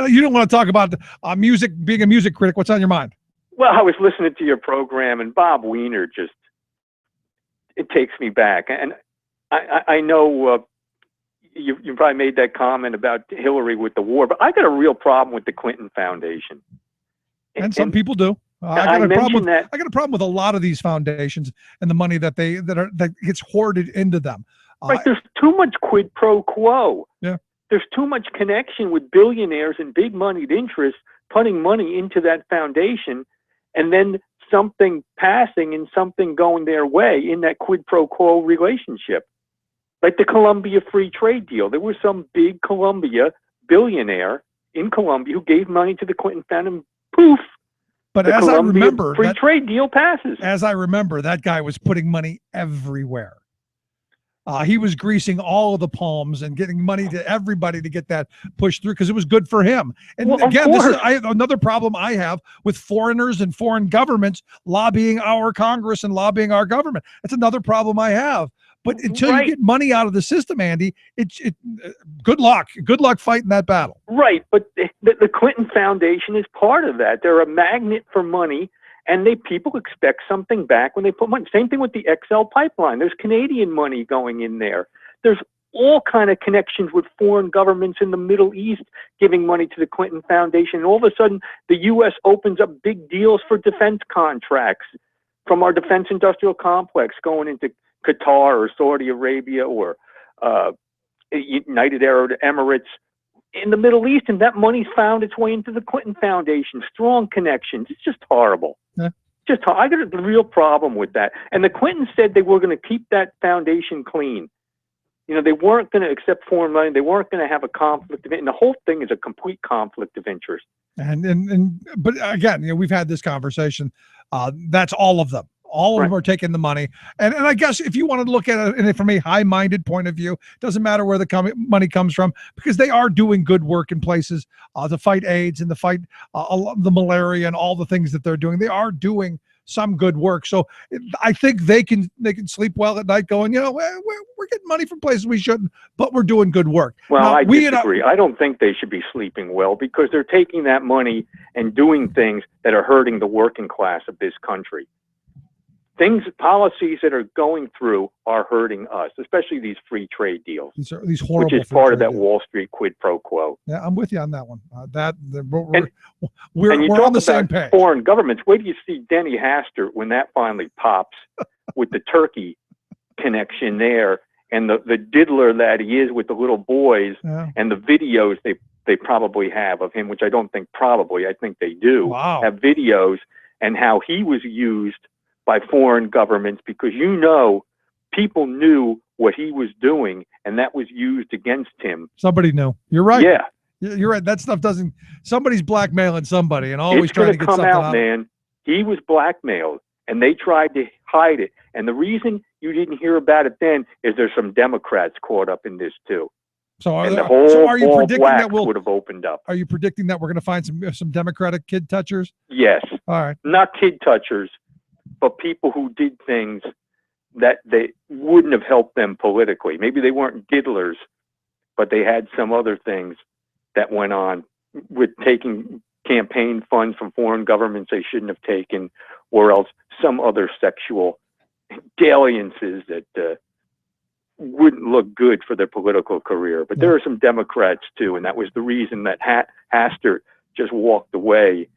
you don't want to talk about music, being a music critic. What's on your mind? Well, I was listening to your program, and Bob Weiner it takes me back. And I know you probably made that comment about Hillary with the war, but I got a real problem with the Clinton Foundation. And some people do. I got a problem with a lot of these foundations and the money that gets hoarded into them. Right, there's too much quid pro quo. Yeah. There's too much connection with billionaires and big moneyed interests putting money into that foundation, and then something passing and something going their way in that quid pro quo relationship. Like the Colombia Free Trade deal. There was some big Colombia billionaire in Colombia who gave money to the Clinton Foundation. Poof! But as I remember, free trade deal passes. As I remember, that guy was putting money everywhere. He was greasing all of the palms and getting money to everybody to get that pushed through because it was good for him. And again, this is another problem I have with foreigners and foreign governments lobbying our Congress and lobbying our government. That's another problem I have. But until you get money out of the system, Andy, good luck. Good luck fighting that battle. Right, but the Clinton Foundation is part of that. They're a magnet for money, and people expect something back when they put money. Same thing with the XL pipeline. There's Canadian money going in there. There's all kind of connections with foreign governments in the Middle East giving money to the Clinton Foundation. And all of a sudden, the U.S. opens up big deals for defense contracts from our defense industrial complex going into Qatar or Saudi Arabia or United Arab Emirates in the Middle East, and that money's found its way into the Clinton Foundation. Strong connections. It's just horrible. Yeah. I got a real problem with that. And the Clintons said they were going to keep that foundation clean. They weren't going to accept foreign money. They weren't going to have a conflict of interest. And the whole thing is a complete conflict of interest. But again, we've had this conversation. That's all of them. All of them are taking the money. And I guess if you wanted to look at it from a high-minded point of view, doesn't matter where the money comes from, because they are doing good work in places to fight AIDS and to fight the malaria and all the things that they're doing. They are doing some good work. So I think they can sleep well at night going, we're getting money from places we shouldn't, but we're doing good work. Well, now, I disagree. I don't think they should be sleeping well, because they're taking that money and doing things that are hurting the working class of this country. Policies that are going through are hurting us, especially these free trade deals. These horrible, which is part of that Wall Street quid pro quo. Yeah, I'm with you on that one. We're on the same page. Foreign governments. Wait till you see Denny Hastert when that finally pops with the Turkey connection there, and the diddler that he is with the little boys, and the videos they probably have of him, which I don't think probably, I think they do, have videos, and how he was used by foreign governments, because people knew what he was doing, and that was used against him. Somebody knew. You're right. Yeah. You're right. That stuff somebody's blackmailing somebody and always trying to get something out. Man. He was blackmailed, and they tried to hide it. And the reason you didn't hear about it then is there's some Democrats caught up in this too. So are you predicting that would have opened up? Are you predicting that we're going to find some Democratic kid touchers? Yes. All right. Not kid touchers, but people who did things that they wouldn't have helped them politically. Maybe they weren't diddlers, but they had some other things that went on with taking campaign funds from foreign governments they shouldn't have taken, or else some other sexual dalliances that wouldn't look good for their political career. But there are some Democrats too, and that was the reason that Hastert just walked away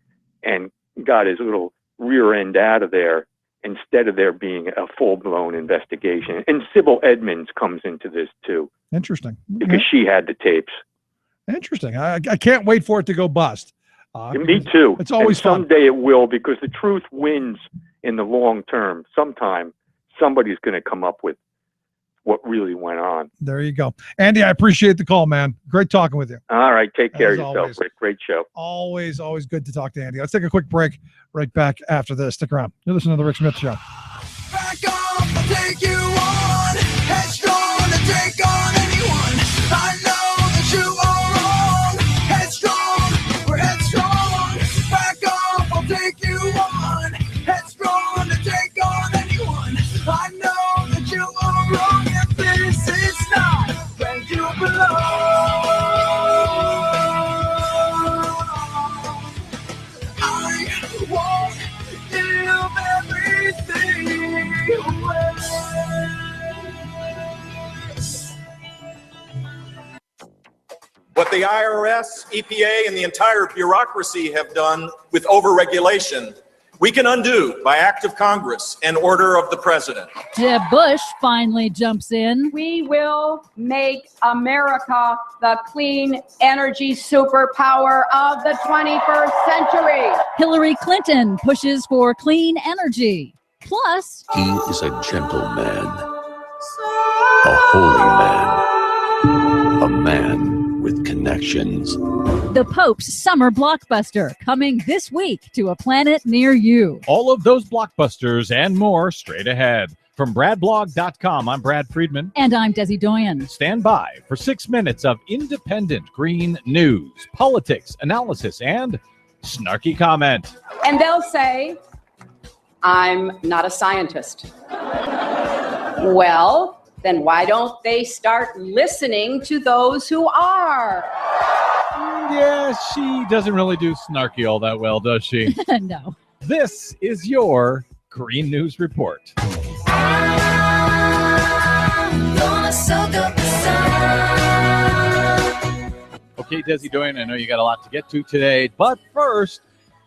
and got his little rear end out of there, instead of there being a full-blown investigation. And Sybil Edmonds comes into this too. Interesting. Because she had the tapes. Interesting. I can't wait for it to go bust. Me too. It's always fun. Someday it will, because the truth wins in the long term. Sometime somebody's going to come up with what really went on. There you go. Andy, I appreciate the call, man. Great talking with you. All right. Take care of yourself, Rick. Great show. Always good to talk to Andy. Let's take a quick break. Right back after this. Stick around. You're listening to The Rick Smith Show. Back off, I'll take you on. Headstrong to take on anyone. I know that you are wrong. Headstrong, we're headstrong. Back off, I'll take you on. Headstrong to take on anyone. I know that you are wrong, and this is not where you belong. I won't give everything away. What the IRS, EPA, and the entire bureaucracy have done with overregulation, we can undo by act of Congress and order of the president. Jeb Bush finally jumps in. We will make America the clean energy superpower of the 21st century. Hillary Clinton pushes for clean energy. Plus, He is a gentleman, a holy man, a man with connections. the Pope's summer blockbuster coming this week to a planet near you. All of those blockbusters and more straight ahead. From BradBlog.com, I'm Brad Friedman. And I'm Desi Doyen. Stand by for 6 minutes of independent green news, politics, analysis, and snarky comment. And they'll say, I'm not a scientist. Well, then why don't they start listening to those who are? Yeah, she doesn't really do snarky all that well, does she? No. This is your Green News Report. Okay, Desi Doyen, I know you got a lot to get to today, but first,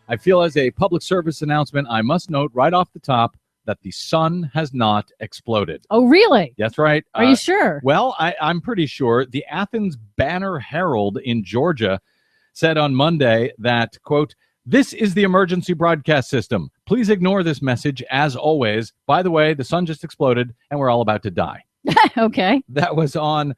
I feel as a public service announcement, I must note right off the top that the sun has not exploded. Oh, really? That's right. Are you sure? Well, I'm pretty sure. The Athens Banner-Herald in Georgia said on Monday that, quote, "This is the emergency broadcast system. Please ignore this message as always. By the way, the sun just exploded and we're all about to die." Okay. That was on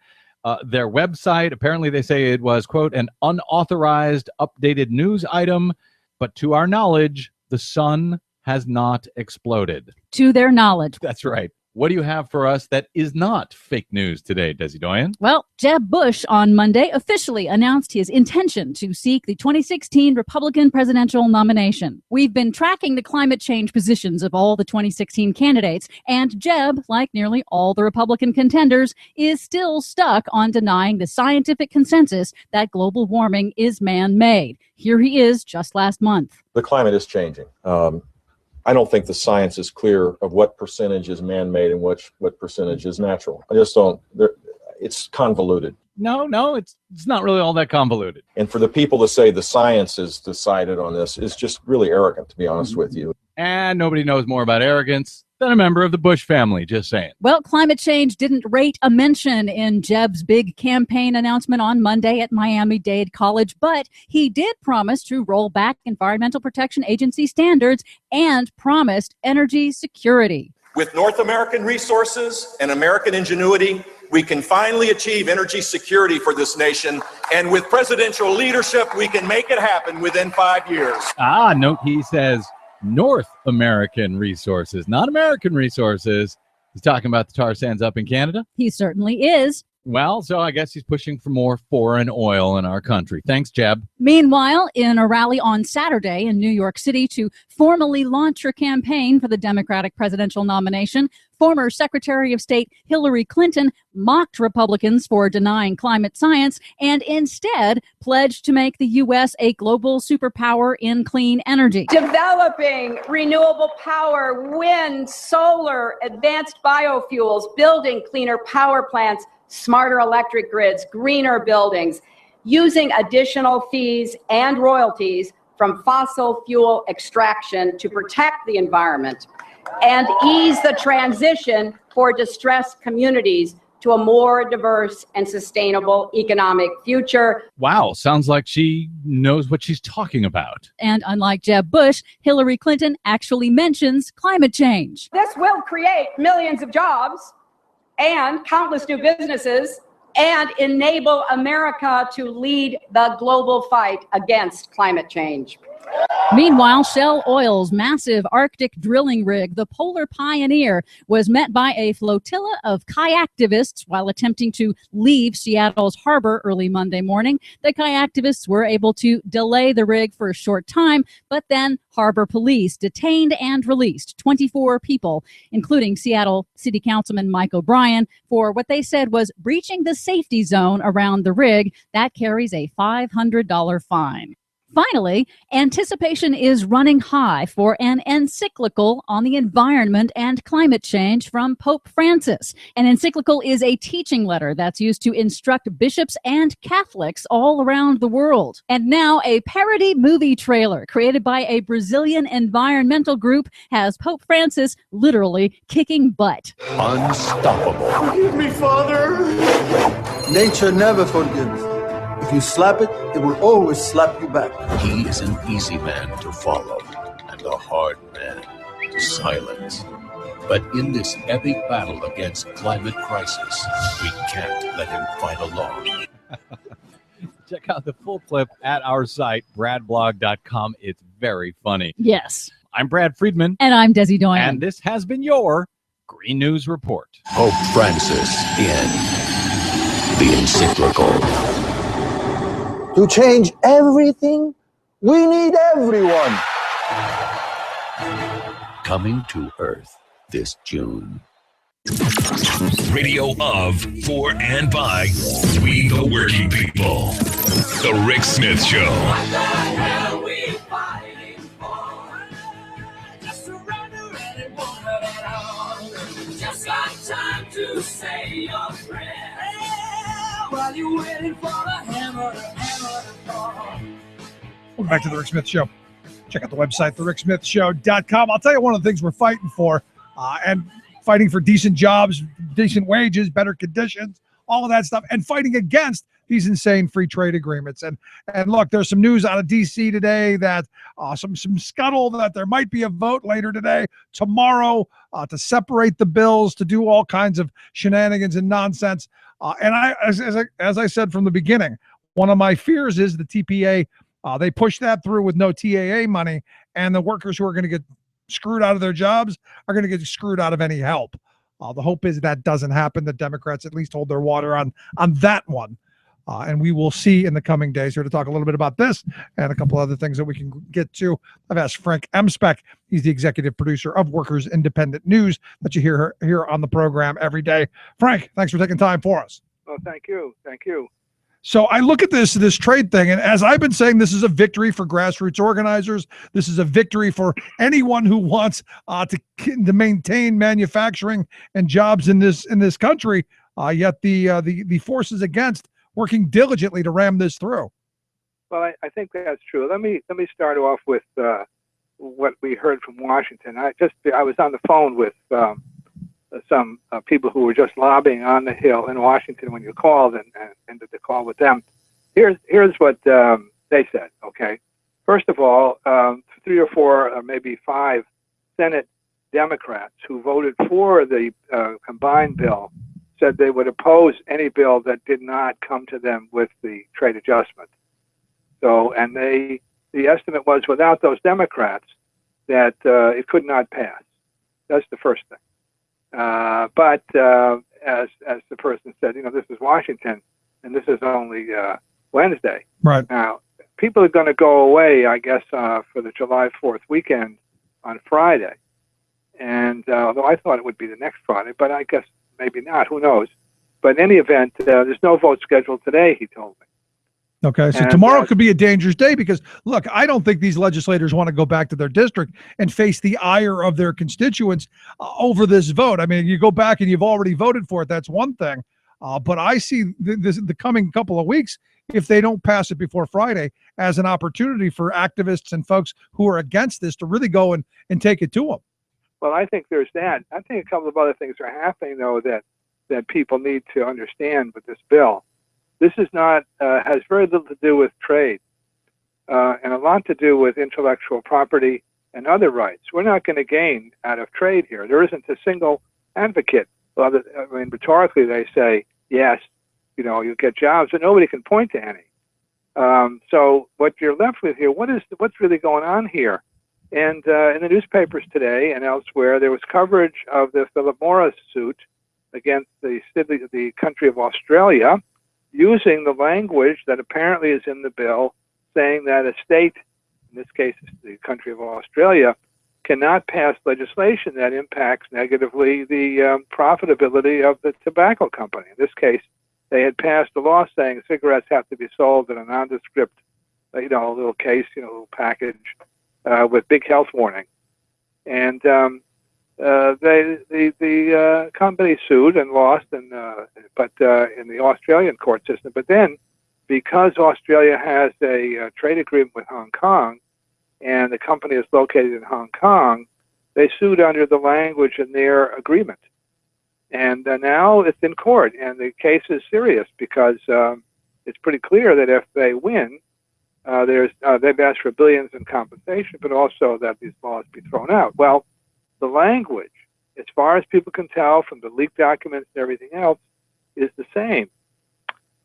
their website. Apparently they say it was, quote, "an unauthorized updated news item." But to our knowledge, the sun has not exploded. To their knowledge. That's right. What do you have for us that is not fake news today, Desi Doyen? Well, Jeb Bush on Monday officially announced his intention to seek the 2016 Republican presidential nomination. We've been tracking the climate change positions of all the 2016 candidates, and Jeb, like nearly all the Republican contenders, is still stuck on denying the scientific consensus that global warming is man-made. Here he is just last month. The climate is changing. I don't think the science is clear of what percentage is man-made and what percentage is natural. I just don't. It's convoluted. No, it's not really all that convoluted. And for the people to say the science is decided on this is just really arrogant, to be honest with you. And nobody knows more about arrogance than a member of the Bush family, just saying. Well, climate change didn't rate a mention in Jeb's big campaign announcement on Monday at Miami-Dade College, but he did promise to roll back Environmental Protection Agency standards and promised energy security. With North American resources and American ingenuity, we can finally achieve energy security for this nation. And with presidential leadership, we can make it happen within 5 years. Note he says North American resources, not American resources. He's talking about the tar sands up in Canada. He certainly is. Well, so I guess he's pushing for more foreign oil in our country. Thanks, Jeb. Meanwhile, in a rally on Saturday in New York City to formally launch her campaign for the Democratic presidential nomination, former Secretary of State Hillary Clinton mocked Republicans for denying climate science and instead pledged to make the U.S. a global superpower in clean energy. Developing renewable power, wind, solar, advanced biofuels, building cleaner power plants, smarter electric grids, greener buildings, using additional fees and royalties from fossil fuel extraction to protect the environment and ease the transition for distressed communities to a more diverse and sustainable economic future. Wow, sounds like she knows what she's talking about. And unlike Jeb Bush, Hillary Clinton actually mentions climate change. This will create millions of jobs and countless new businesses and enable America to lead the global fight against climate change. Meanwhile, Shell Oil's massive Arctic drilling rig, the Polar Pioneer, was met by a flotilla of kayaktivists while attempting to leave Seattle's harbor early Monday morning. The kayaktivists were able to delay the rig for a short time, but then harbor police detained and released 24 people, including Seattle City Councilman Mike O'Brien, for what they said was breaching the safety zone around the rig. That carries a $500 fine. Finally, anticipation is running high for an encyclical on the environment and climate change from Pope Francis. An encyclical is a teaching letter that's used to instruct bishops and Catholics all around the world. And now a parody movie trailer created by a Brazilian environmental group has Pope Francis literally kicking butt. Unstoppable. Forgive me, Father. Nature never forgives. If you slap it, it will always slap you back. He is an easy man to follow and a hard man to silence. But in this epic battle against climate crisis, we can't let him fight alone. Check out the full clip at our site, bradblog.com. It's very funny. Yes. I'm Brad Friedman. And I'm Desi Doyen. And this has been your Green News Report. Pope Francis in the encyclical. To change everything, we need everyone. Coming to Earth this June. Radio of, for, and by we the working people. The Rick Smith Show. What the hell we fighting for? Just surrender and it won't hurt at all. Just like time to say your prayer while you're waiting for the hammer to fall. Welcome back to the Rick Smith Show. Check out the website, thericksmithshow.com. I'll tell you one of the things we're fighting for, and fighting for decent jobs, decent wages, better conditions, all of that stuff, and fighting against these insane free trade agreements. And look, there's some news out of D.C. today that some scuttle that there might be a vote later today, tomorrow, to separate the bills, to do all kinds of shenanigans and nonsense. And as I said from the beginning, one of my fears is the TPA, they push that through with no TAA money, and the workers who are going to get screwed out of their jobs are going to get screwed out of any help. The hope is that doesn't happen. The Democrats at least hold their water on that one. And we will see in the coming days. Here to talk a little bit about this and a couple other things that we can get to, I've asked Frank Emspak. He's the executive producer of Workers Independent News that you hear here on the program every day. Frank, thanks for taking time for us. Oh, thank you. Thank you. So I look at this trade thing, and as I've been saying, this is a victory for grassroots organizers. This is a victory for anyone who wants to maintain manufacturing and jobs in this country. Yet the forces against working diligently to ram this through. Well, I think that's true. Let me start off with what we heard from Washington. I was on the phone with some people who were just lobbying on the Hill in Washington when you called and ended the call with them. Here's what they said. Okay, first of all, 3 or 4 or maybe 5 Senate Democrats who voted for the combined bill said they would oppose any bill that did not come to them with the trade adjustment. So, and the estimate was without those Democrats that it could not pass. That's the first thing. But as the person said, this is Washington, and this is only Wednesday. Right. Now, people are going to go away, I guess, for the July 4th weekend on Friday. And although I thought it would be the next Friday, but I guess maybe not. Who knows? But in any event, there's no vote scheduled today, he told me. Okay, so And, tomorrow could be a dangerous day because, look, I don't think these legislators want to go back to their district and face the ire of their constituents over this vote. I mean, you go back and you've already voted for it. That's one thing. But I see the coming couple of weeks, if they don't pass it before Friday, as an opportunity for activists and folks who are against this to really go and take it to them. Well, I think there's that. I think a couple of other things are happening, though, that people need to understand with this bill. This is not has very little to do with trade and a lot to do with intellectual property and other rights. We're not going to gain out of trade here. There isn't a single advocate. Well, I mean, rhetorically, they say, yes, you'll get jobs, but nobody can point to any. So what you're left with here, what's really going on here? And in the newspapers today and elsewhere, there was coverage of the Philip Morris suit against the country of Australia, using the language that apparently is in the bill, saying that a state, in this case the country of Australia, cannot pass legislation that impacts negatively the profitability of the tobacco company. In this case, they had passed a law saying cigarettes have to be sold in a nondescript, a little case, a little package with big health warning. And the company sued and lost, but in the Australian court system. But then, because Australia has a trade agreement with Hong Kong, and the company is located in Hong Kong, they sued under the language in their agreement. And now it's in court, and the case is serious because it's pretty clear that if they win, they've asked for billions in compensation, but also that these laws be thrown out. Well, the language, as far as people can tell from the leaked documents and everything else, is the same.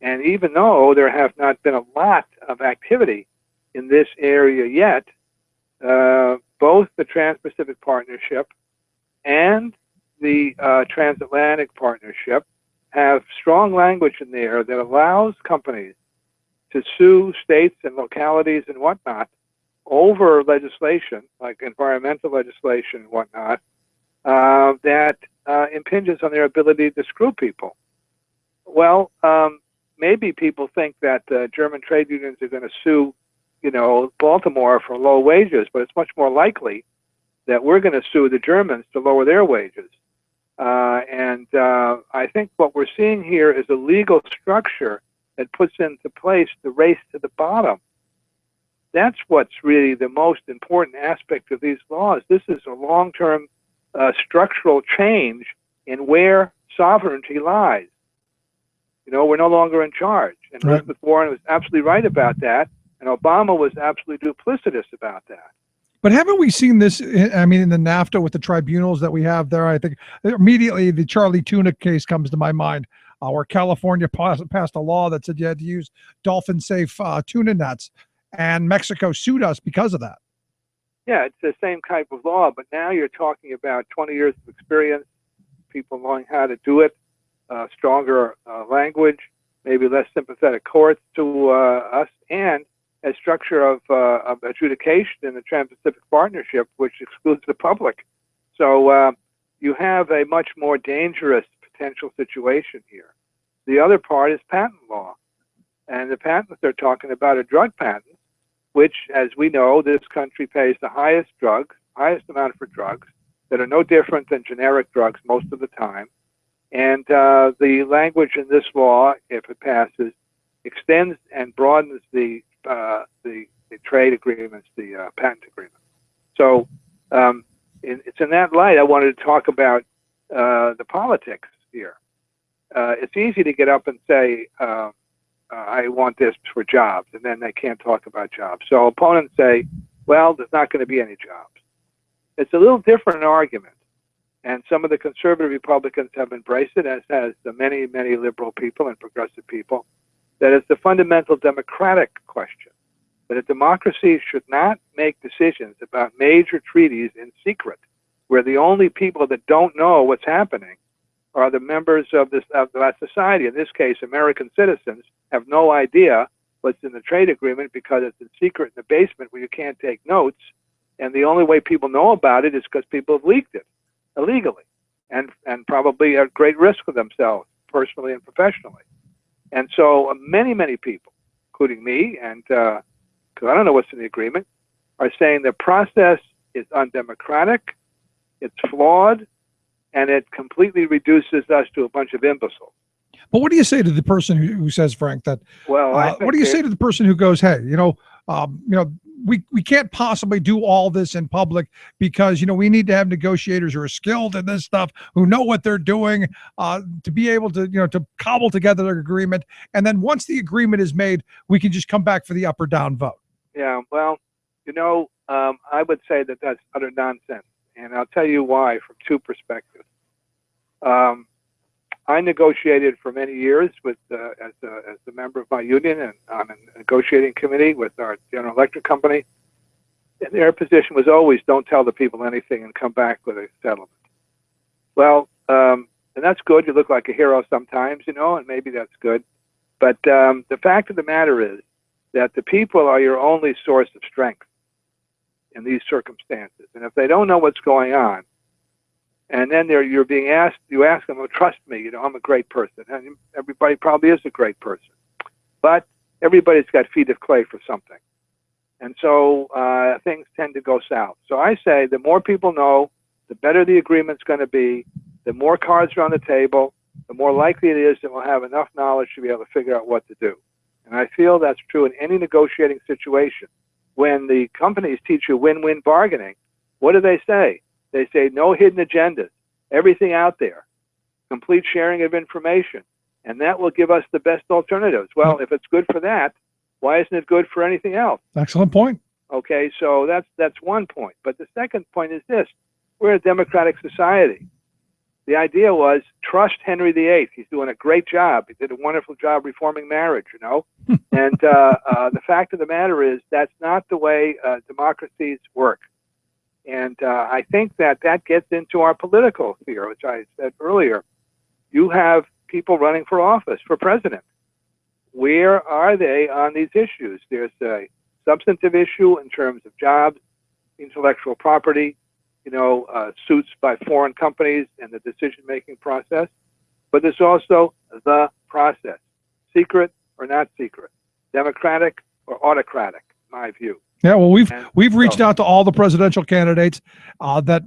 And even though there have not been a lot of activity in this area yet, both the Trans-Pacific Partnership and the Transatlantic Partnership have strong language in there that allows companies to sue states and localities and whatnot over legislation, like environmental legislation and whatnot, that impinges on their ability to screw people. Well, maybe people think that German trade unions are going to sue, Baltimore for low wages, but it's much more likely that we're going to sue the Germans to lower their wages. And I think what we're seeing here is a legal structure that puts into place the race to the bottom. That's what's really the most important aspect of these laws. This is a long-term structural change in where sovereignty lies. We're no longer in charge. And Right. Elizabeth Warren was absolutely right about that, and Obama was absolutely duplicitous about that. But haven't we seen this, I mean, in the NAFTA with the tribunals that we have there? I think immediately the Charlie Tuna case comes to my mind, where California passed a law that said you had to use dolphin-safe tuna nets, and Mexico sued us because of that. Yeah, it's the same type of law, but now you're talking about 20 years of experience, people knowing how to do it, stronger language, maybe less sympathetic courts to us, and a structure of adjudication in the Trans-Pacific Partnership, which excludes the public. So you have a much more dangerous potential situation here. The other part is patent law. And the patents they're talking about are drug patents, which, as we know, this country pays the highest amount for drugs that are no different than generic drugs most of the time. And the language in this law, if it passes, extends and broadens the trade agreements, the patent agreement. So it's in that light I wanted to talk about the politics here. It's easy to get up and say, I want this for jobs, and then they can't talk about jobs. So opponents say, well, there's not going to be any jobs. It's a little different argument. And some of the conservative Republicans have embraced it, as has the many, many liberal people and progressive people, that it's the fundamental democratic question, that a democracy should not make decisions about major treaties in secret, where the only people that don't know what's happening are the members of that society. In this case, American citizens have no idea what's in the trade agreement because it's in secret in the basement where you can't take notes. And the only way people know about it is because people have leaked it illegally and probably at great risk for themselves, personally and professionally. And so many, many people, including me, and because I don't know what's in the agreement, are saying the process is undemocratic, it's flawed, and it completely reduces us to a bunch of imbeciles. But what do you say to the person who says, Frank, that? Well, what do you say to the person who goes, "Hey, we can't possibly do all this in public because we need to have negotiators who are skilled in this stuff, who know what they're doing, to be able to to cobble together an agreement, and then once the agreement is made, we can just come back for the up or down vote." Yeah, well, I would say that that's utter nonsense, and I'll tell you why from two perspectives. I negotiated for many years with as a member of my union and on a negotiating committee with our General Electric company. And their position was always, don't tell the people anything and come back with a settlement. Well, and that's good. You look like a hero sometimes, and maybe that's good. But the fact of the matter is that the people are your only source of strength in these circumstances. And if they don't know what's going on, and then you're being asked, you ask them, "Oh, trust me, I'm a great person." And everybody probably is a great person. But everybody's got feet of clay for something. And so things tend to go south. So I say the more people know, the better the agreement's going to be, the more cards are on the table, the more likely it is that we'll have enough knowledge to be able to figure out what to do. And I feel that's true in any negotiating situation. When the companies teach you win-win bargaining, what do they say? They say no hidden agendas, everything out there, complete sharing of information, and that will give us the best alternatives. Well, if it's good for that, why isn't it good for anything else? Excellent point. Okay, so that's one point. But the second point is this. We're a democratic society. The idea was trust Henry VIII. He's doing a great job. He did a wonderful job reforming marriage, And the fact of the matter is that's not the way democracies work. And I think that gets into our political sphere, which I said earlier. You have people running for office, for president. Where are they on these issues? There's a substantive issue in terms of jobs, intellectual property, suits by foreign companies and the decision-making process. But there's also the process, secret or not secret, democratic or autocratic, in my view. Yeah, well, we've reached out to all the presidential candidates that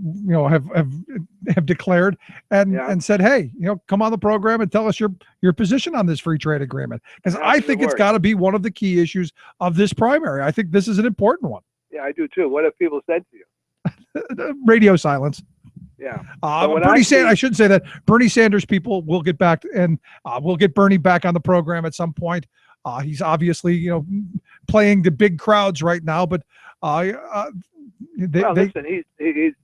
have declared and said, hey, come on the program and tell us your position on this free trade agreement, because I think it's got to be one of the key issues of this primary. I think this is an important one. Yeah, I do too. What have people said to you? Radio silence. Yeah. Bernie Sanders. I should say that Bernie Sanders people will get back, and we'll get Bernie back on the program at some point. He's obviously, playing the big crowds right now, but listen, he's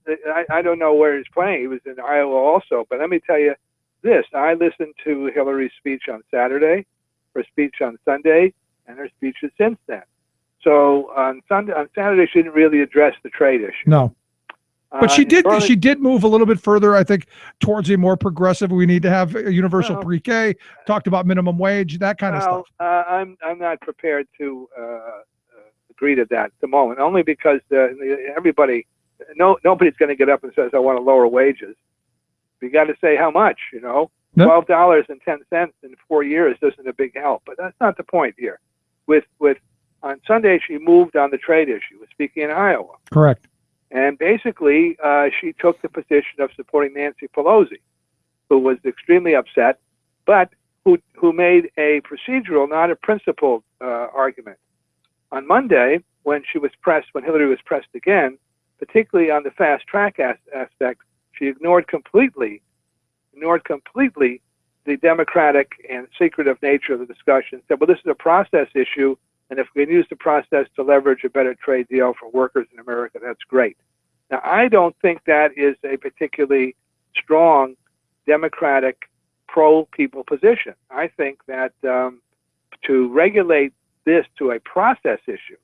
I don't know where he's playing. He was in Iowa also, but let me tell you this: I listened to Hillary's speech on Saturday, her speech on Sunday, and her speeches since then. So on Saturday, she didn't really address the trade issue. No. But she did. Early- She did move a little bit further, I think, towards a more progressive. We need to have a universal Well- pre-K. Talked about minimum wage, that kind of stuff. I'm not prepared to agree to that at the moment, only because nobody's going to get up and says I want to lower wages. You got to say how much. $12.10 in 4 years isn't a big help, but that's not the point here. On Sunday, she moved on the trade issue, speaking in Iowa. Correct. And basically, she took the position of supporting Nancy Pelosi, who was extremely upset, but who made a procedural, not a principled argument. On Monday, when Hillary was pressed again, particularly on the fast track aspect, she ignored completely the democratic and secretive nature of the discussion. Said, well, this is a process issue, and if we can use the process to leverage a better trade deal for workers in America, that's great. Now, I don't think that is a particularly strong democratic pro-people position. I think that to regulate this to a process issue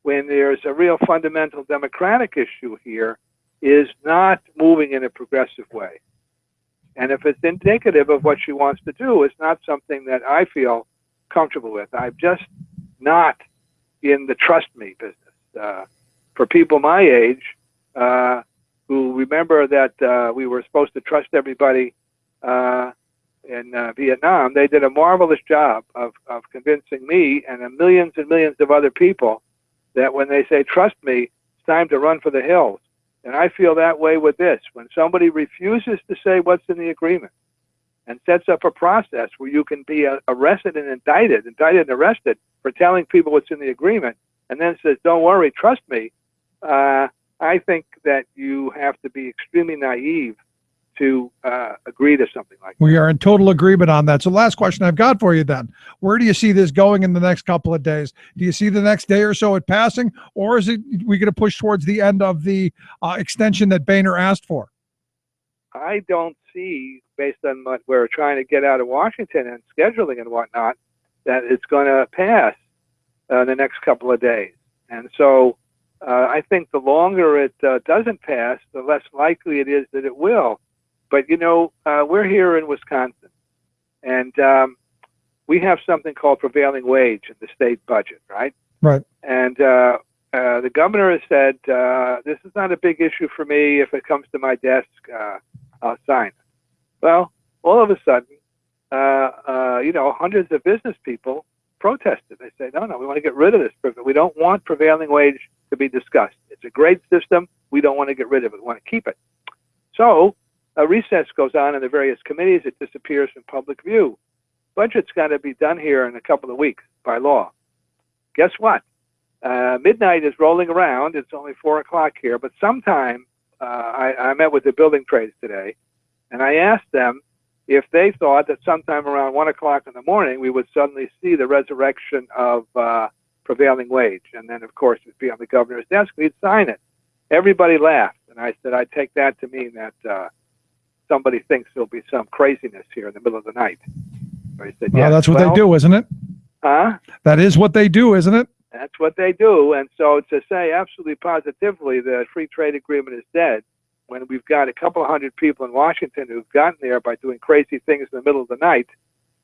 when there's a real fundamental democratic issue here is not moving in a progressive way. And if it's indicative of what she wants to do, it's not something that I feel comfortable with. I'm just not in the trust me business. For people my age who remember that we were supposed to trust everybody in Vietnam, they did a marvelous job of convincing me and millions of other people that when they say trust me, it's time to run for the hills. And I feel that way with this. When somebody refuses to say what's in the agreement and sets up a process where you can be arrested and indicted and arrested for telling people what's in the agreement, and then says, don't worry, trust me, I think that you have to be extremely naive to agree to something like that. We are in total agreement on that. So last question I've got for you then. Where do you see this going in the next couple of days? Do you see the next day or so it passing, or is it we going to push towards the end of the extension that Boehner asked for? I don't see, based on what we're trying to get out of Washington and scheduling and whatnot, that it's going to pass the next couple of days. And so I think the longer it doesn't pass, the less likely it is that it will. But, we're here in Wisconsin, and we have something called prevailing wage in the state budget, right? Right. And the governor has said, this is not a big issue for me. If it comes to my desk, I'll sign it. Well, all of a sudden, hundreds of business people protested. They say, no, we want to get rid of this. We don't want prevailing wage to be discussed. It's a great system. We don't want to get rid of it. We want to keep it. So a recess goes on in the various committees. It disappears from public view. Budget's got to be done here in a couple of weeks by law. Guess what? Midnight is rolling around. It's only 4 o'clock here, but sometime I met with the building trades today, and I asked them if they thought that sometime around 1 o'clock in the morning we would suddenly see the resurrection of prevailing wage. And then, of course, it'd be on the governor's desk. We'd sign it. Everybody laughed, and I said I'd take that to mean that somebody thinks there'll be some craziness here in the middle of the night. So I said, well, that's what they do, isn't it? Huh? That is what they do, isn't it? That's what they do. And so to say absolutely positively that free trade agreement is dead, when we've got a couple of hundred people in Washington who've gotten there by doing crazy things in the middle of the night,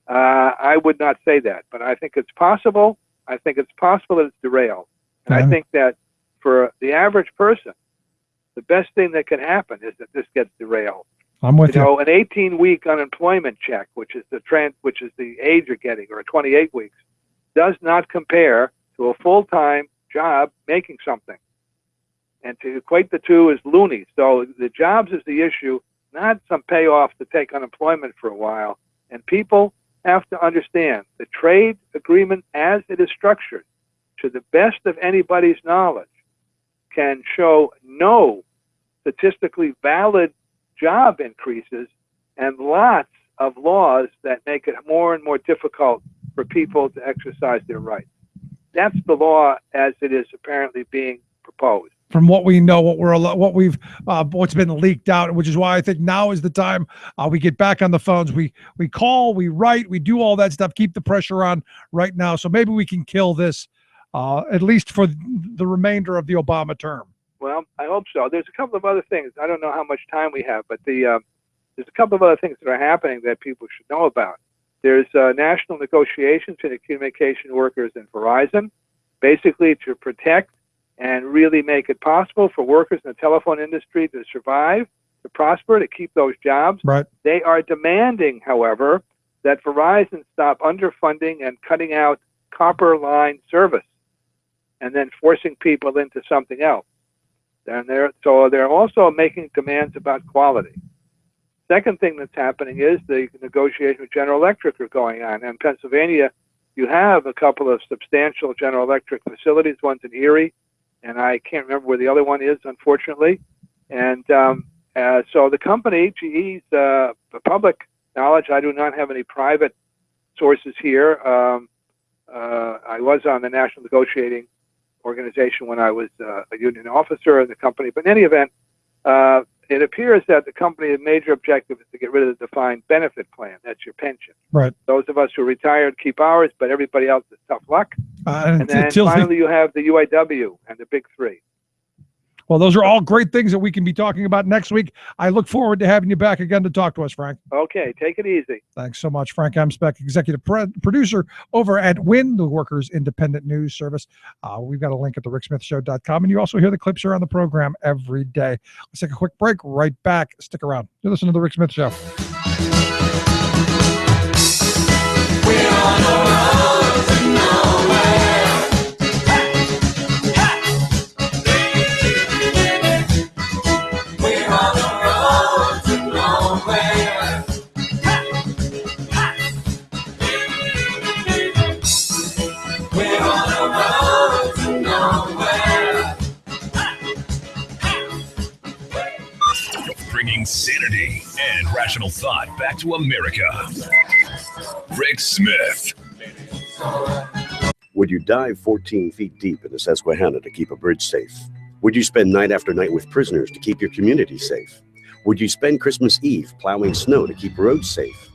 I would not say that. But I think it's possible. I think it's possible that it's derailed. And I think that for the average person, the best thing that can happen is that this gets derailed. I'm with you. An 18-week unemployment check, which is the age you're getting, or 28 weeks, does not compare to a full-time job making something. And to equate the two is loony. So the jobs is the issue, not some payoff to take unemployment for a while. And people have to understand the trade agreement as it is structured, to the best of anybody's knowledge, can show no statistically valid job increases and lots of laws that make it more and more difficult for people to exercise their rights. That's the law as it is apparently being proposed. From what we know, what's been leaked out, which is why I think now is the time we get back on the phones. We call, we write, we do all that stuff, keep the pressure on right now. So maybe we can kill this at least for the remainder of the Obama term. Well, I hope so. There's a couple of other things. I don't know how much time we have, but there's a couple of other things that are happening that people should know about. There's national negotiations between the communication workers and Verizon, basically to protect and really make it possible for workers in the telephone industry to survive, to prosper, to keep those jobs. Right. They are demanding, however, that Verizon stop underfunding and cutting out copper line service and then forcing people into something else. And they're also making demands about quality. Second thing that's happening is the negotiations with General Electric are going on. In Pennsylvania, you have a couple of substantial General Electric facilities. One's in Erie, and I can't remember where the other one is, unfortunately. And so the company, GE's, the public knowledge, I do not have any private sources here. I was on the National Negotiating Organization when I was a union officer in the company. But in any event, it appears that the company's major objective is to get rid of the defined benefit plan. That's your pension. Right. Those of us who are retired keep ours, but everybody else is tough luck. And then finally, you have the UAW and the big three. Well, those are all great things that we can be talking about next week. I look forward to having you back again to talk to us, Frank. Okay, take it easy. Thanks so much, Frank Emspak, executive producer over at WIN, the Workers Independent News Service. We've got a link at thericksmithshow.com, and you also hear the clips here on the program every day. Let's take a quick break. Right back. Stick around. You're listening to The Rick Smith Show. We're on the road to nowhere. Bringing sanity and rational thought back to America. Rick Smith. Would you dive 14 feet deep in the Susquehanna to keep a bridge safe? Would you spend night after night with prisoners to keep your community safe? Would you spend Christmas Eve plowing snow to keep roads safe?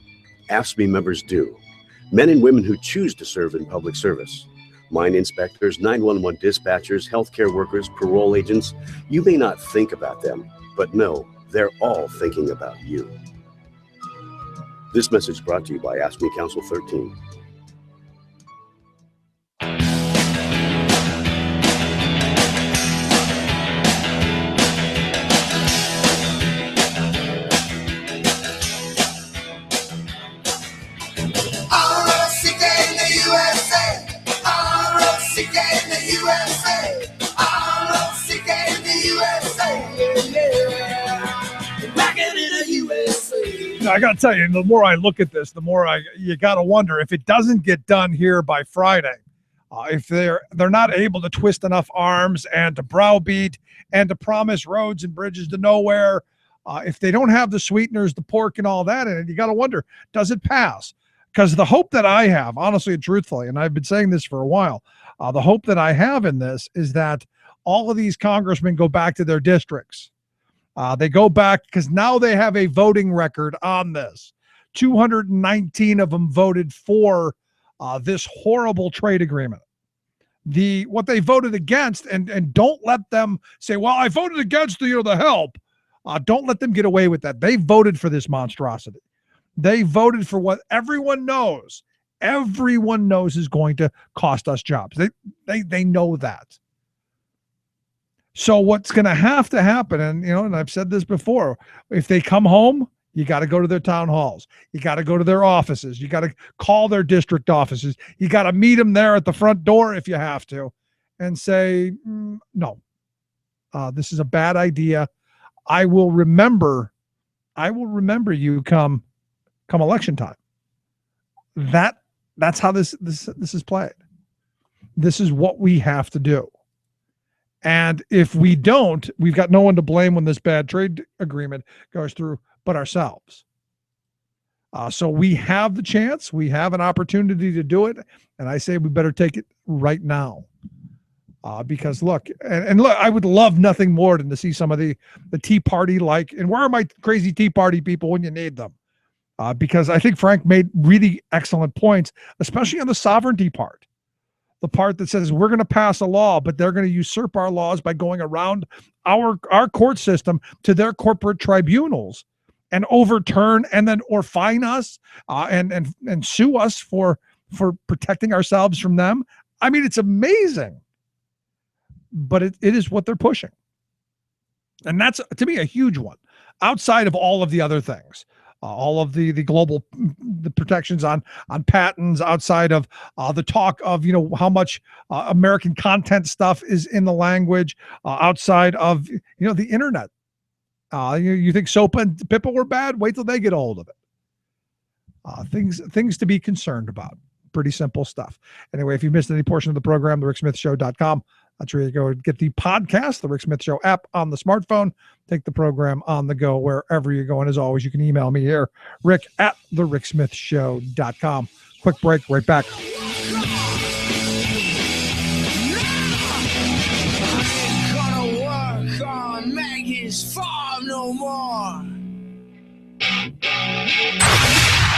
AFSCME members do. Men and women who choose to serve in public service. Mine inspectors, 911 dispatchers, healthcare workers, parole agents. You may not think about them, but no, they're all thinking about you. This message brought to you by AFSCME Council 13. I got to tell you, the more I look at this, the more you got to wonder if it doesn't get done here by Friday, if they're not able to twist enough arms and to browbeat and to promise roads and bridges to nowhere, if they don't have the sweeteners, the pork and all that in it, you got to wonder, does it pass? Because the hope that I have, honestly and truthfully, and I've been saying this for a while, the hope that I have in this is that all of these congressmen go back to their districts. They go back because now they have a voting record on this. 219 of them voted for this horrible trade agreement. What they voted against, and don't let them say, well, I voted against the help. Don't let them get away with that. They voted for this monstrosity. They voted for what everyone knows is going to cost us jobs. They know that. So what's going to happen, and I've said this before, if they come home, you got to go to their town halls. You got to go to their offices. You got to call their district offices. You got to meet them there at the front door if you have to and say, no, this is a bad idea. I will remember you come election time. That's how this is played. This is what we have to do. And if we don't, we've got no one to blame when this bad trade agreement goes through but ourselves. So we have the chance. We have an opportunity to do it. And I say we better take it right now. Because look, I would love nothing more than to see some of the Tea Party and where are my crazy Tea Party people when you need them? Because I think Frank made really excellent points, especially on the sovereignty part. the part that says we're going to pass a law, but they're going to usurp our laws by going around our court system to their corporate tribunals and overturn and then or fine us and sue us for protecting ourselves from them. I mean, it's amazing, but it is what they're pushing. And that's, to me, a huge one outside of all of the other things. All of the global the protections on patents, outside of the talk of how much American content stuff is in the language, outside of the internet. You think soap and Pippa were bad? Wait till they get a hold of it. Things to be concerned about. Pretty simple stuff. Anyway, if you missed any portion of the program, thericksmithshow.com. That's where you go and get the podcast, the Rick Smith Show app on the smartphone. Take the program on the go wherever you go. And as always, you can email me here, rick@thericksmithshow.com. Quick break, right back.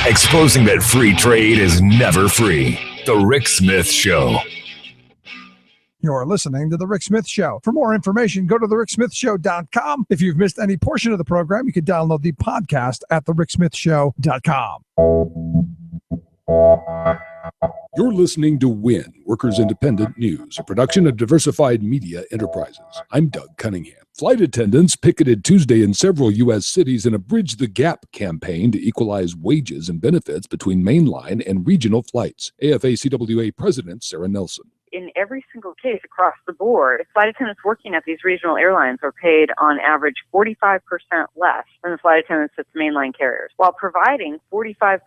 Exposing that free trade is never free. The Rick Smith Show. You're listening to The Rick Smith Show. For more information, go to thericksmithshow.com. If you've missed any portion of the program, you can download the podcast at thericksmithshow.com. You're listening to WIN, Workers Independent News, a production of Diversified Media Enterprises. I'm Doug Cunningham. Flight attendants picketed Tuesday in several U.S. cities in a Bridge the Gap campaign to equalize wages and benefits between mainline and regional flights. AFA-CWA President Sarah Nelson. In every single case across the board, flight attendants working at these regional airlines are paid on average 45% less than the flight attendants at the mainline carriers, while providing 45%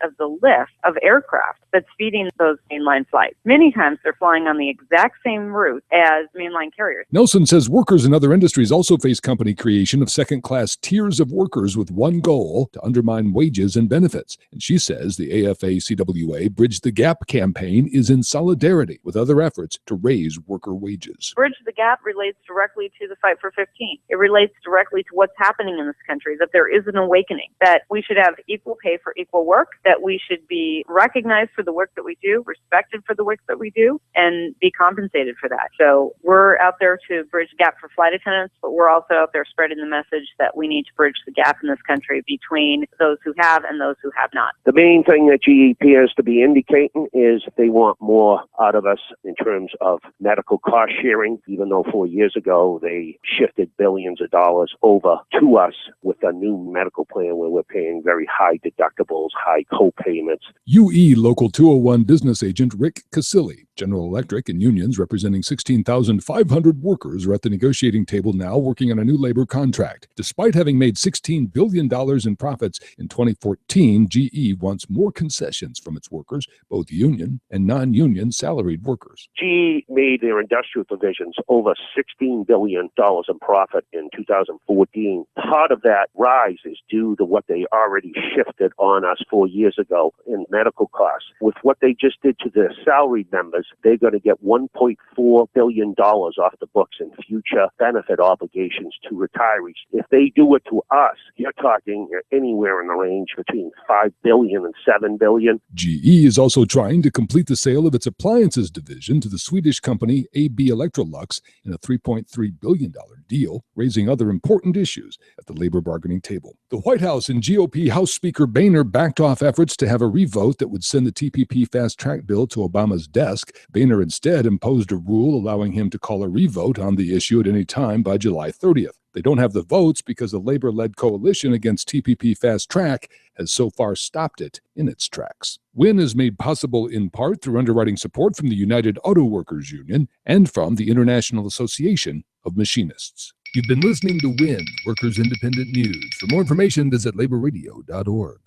of the lift of aircraft that's feeding those mainline flights. Many times they're flying on the exact same route as mainline carriers. Nelson says workers in other industries also face company creation of second-class tiers of workers with one goal: to undermine wages and benefits. And she says the AFA-CWA Bridge the Gap campaign is in solidarity with other efforts to raise worker wages. Bridge the Gap relates directly to the Fight for 15. It relates directly to what's happening in this country, that there is an awakening, that we should have equal pay for equal work, that we should be recognized for the work that we do, respected for the work that we do, and be compensated for that. So we're out there to bridge the gap for flight attendants, but we're also out there spreading the message that we need to bridge the gap in this country between those who have and those who have not. The main thing that GE appears to be indicating is they want more out of us in terms of medical cost sharing, even though 4 years ago they shifted billions of dollars over to us with a new medical plan where we're paying very high deductibles, high co-payments. UE Local 201 business agent Rick Casilli. General Electric and unions representing 16,500 workers are at the negotiating table now working on a new labor contract. Despite having made $16 billion in profits in 2014, GE wants more concessions from its workers, both union and non-union salaried workers. GE made their industrial divisions over $16 billion in profit in 2014. Part of that rise is due to what they already shifted on us 4 years ago in medical costs. With what they just did to their salaried members, they're going to get $1.4 billion off the books in future benefit obligations to retirees. If they do it to us, you're talking anywhere in the range between $5 billion and $7 billion. GE is also trying to complete the sale of its appliances division to the Swedish company AB Electrolux in a $3.3 billion deal, raising other important issues at the labor bargaining table. The White House and GOP House Speaker Boehner backed off efforts to have a revote that would send the TPP fast-track bill to Obama's desk. Boehner instead imposed a rule allowing him to call a revote on the issue at any time by July 30th. They don't have the votes because the labor-led coalition against TPP Fast Track has so far stopped it in its tracks. WIN is made possible in part through underwriting support from the United Auto Workers Union and from the International Association of Machinists. You've been listening to WIN, Workers Independent News. For more information, visit laborradio.org.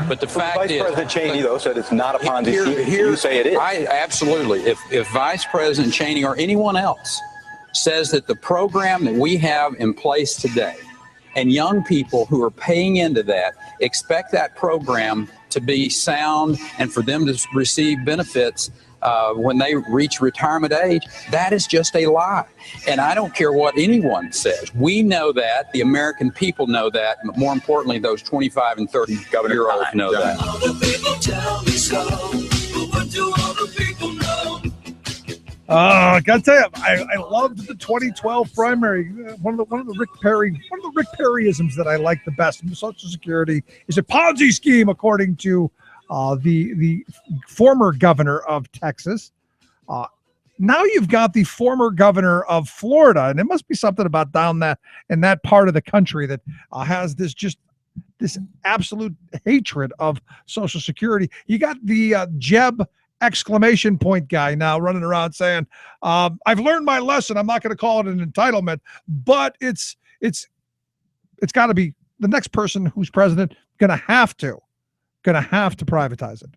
But the fact Vice is, President Cheney, though, said it's not a Ponzi scheme. You say it is. Absolutely. If Vice President Cheney or anyone else says that the program that we have in place today and young people who are paying into that expect that program to be sound and for them to receive benefits when they reach retirement age, that is just a lie. And I don't care what anyone says. We know that. The American people know that. But more importantly, those 25 and 30-year-olds know that. Gotta tell you, I loved the 2012 primary. One of the Rick Perryisms that I like the best in Social Security is a Ponzi scheme, according to the former governor of Texas. Now you've got the former governor of Florida, and it must be something about down that in that part of the country that has this absolute hatred of Social Security. You got the Jeb exclamation point guy now running around saying, I've learned my lesson. I'm not going to call it an entitlement, but it's got to be the next person who's president going to have to privatize it.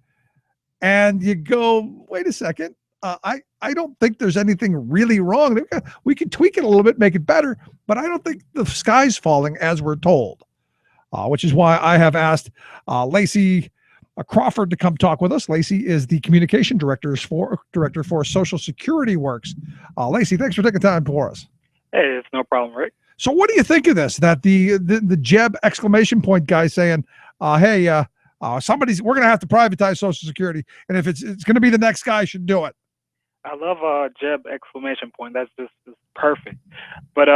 And you go, wait a second. I don't think there's anything really wrong. We can tweak it a little bit, make it better, but I don't think the sky's falling as we're told, which is why I have asked Lacy Crawford to come talk with us. Lacy is the communication director for Social Security Works. Lacy, thanks for taking time for us. Hey, it's no problem, Rick. So what do you think of this, that the Jeb exclamation point guy saying, hey, we're going to have to privatize Social Security, and if it's going to be the next guy should do it. I love Jeb exclamation point. That's just perfect. But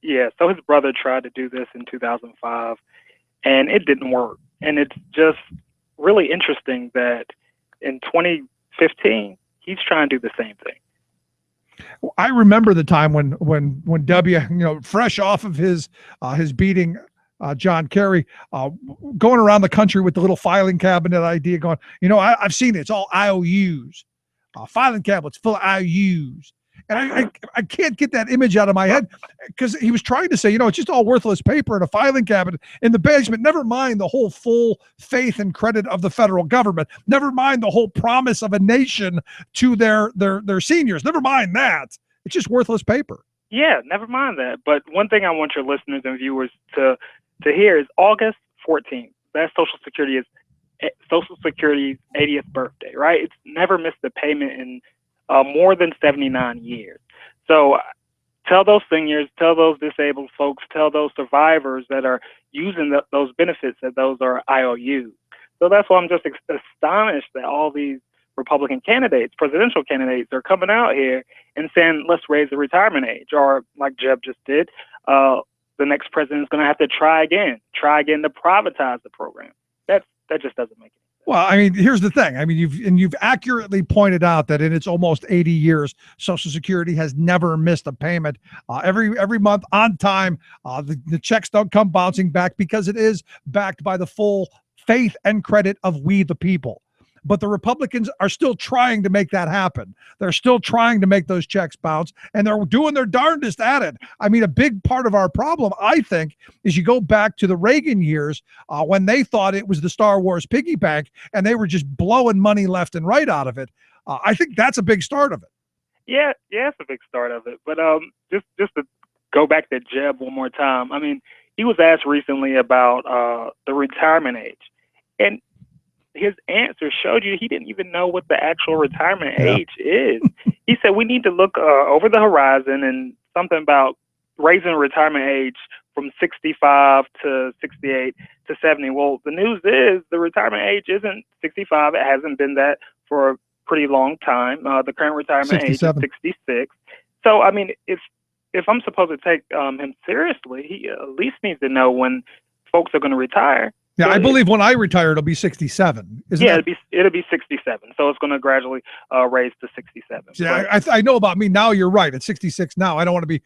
yeah, so his brother tried to do this in 2005, and it didn't work. And it's just really interesting that in 2015 he's trying to do the same thing. I remember the time when W, fresh off of his beating John Kerry, going around the country with the little filing cabinet idea, going, I've seen it. It's all IOUs, filing cabinets full of IOUs. And I can't get that image out of my head, because he was trying to say, it's just all worthless paper in a filing cabinet in the basement. Never mind the whole full faith and credit of the federal government. Never mind the whole promise of a nation to their seniors. Never mind that. It's just worthless paper. Yeah, never mind that. But one thing I want your listeners and viewers to hear is August 14th. That's Social Security's 80th birthday, right? It's never missed a payment in more than 79 years. So tell those seniors, tell those disabled folks, tell those survivors that are using those benefits that those are IOUs. So that's why I'm just astonished that all these Republican candidates, presidential candidates, are coming out here and saying, let's raise the retirement age, or like Jeb just did, the next president is going to have to try again to privatize the program. That just doesn't make it. Well, I mean, here's the thing. I mean, you've accurately pointed out that in its almost 80 years, Social Security has never missed a payment. Every month on time, the checks don't come bouncing back because it is backed by the full faith and credit of we the people. But the Republicans are still trying to make that happen. They're still trying to make those checks bounce, and they're doing their darndest at it. I mean, a big part of our problem, I think, is you go back to the Reagan years when they thought it was the Star Wars piggy bank, and they were just blowing money left and right out of it. I think that's a big start of it. Yeah, it's a big start of it. But just to go back to Jeb one more time, I mean, he was asked recently about the retirement age, and his answer showed you he didn't even know what the actual retirement age is. He said we need to look over the horizon, and something about raising retirement age from 65 to 68 to 70. Well, the news is the retirement age isn't 65. It hasn't been that for a pretty long time. The current retirement 67. age is 66. So, I mean, if I'm supposed to take him seriously, he at least needs to know when folks are going to retire. Yeah, I believe when I retire, it'll be 67. It'll be 67. So it's going to gradually raise to 67. Yeah, I know about me now. You're right. It's 66 now. I don't want to be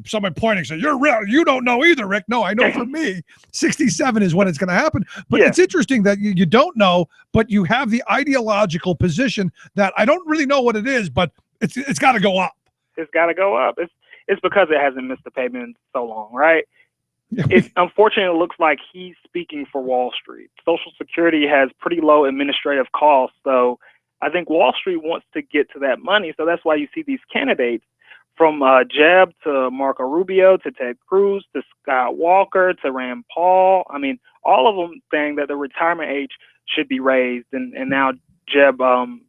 someone pointing saying you're real. You don't know either, Rick. No, I know for me, 67 is when it's going to happen. But it's interesting that you don't know, but you have the ideological position that I don't really know what it is, but it's got to go up. It's got to go up. It's because it hasn't missed a payment in so long, right? It unfortunately looks like he's speaking for Wall Street. Social Security has pretty low administrative costs, so I think Wall Street wants to get to that money. So that's why you see these candidates from Jeb to Marco Rubio to Ted Cruz to Scott Walker to Rand Paul. I mean, all of them saying that the retirement age should be raised, and now Jeb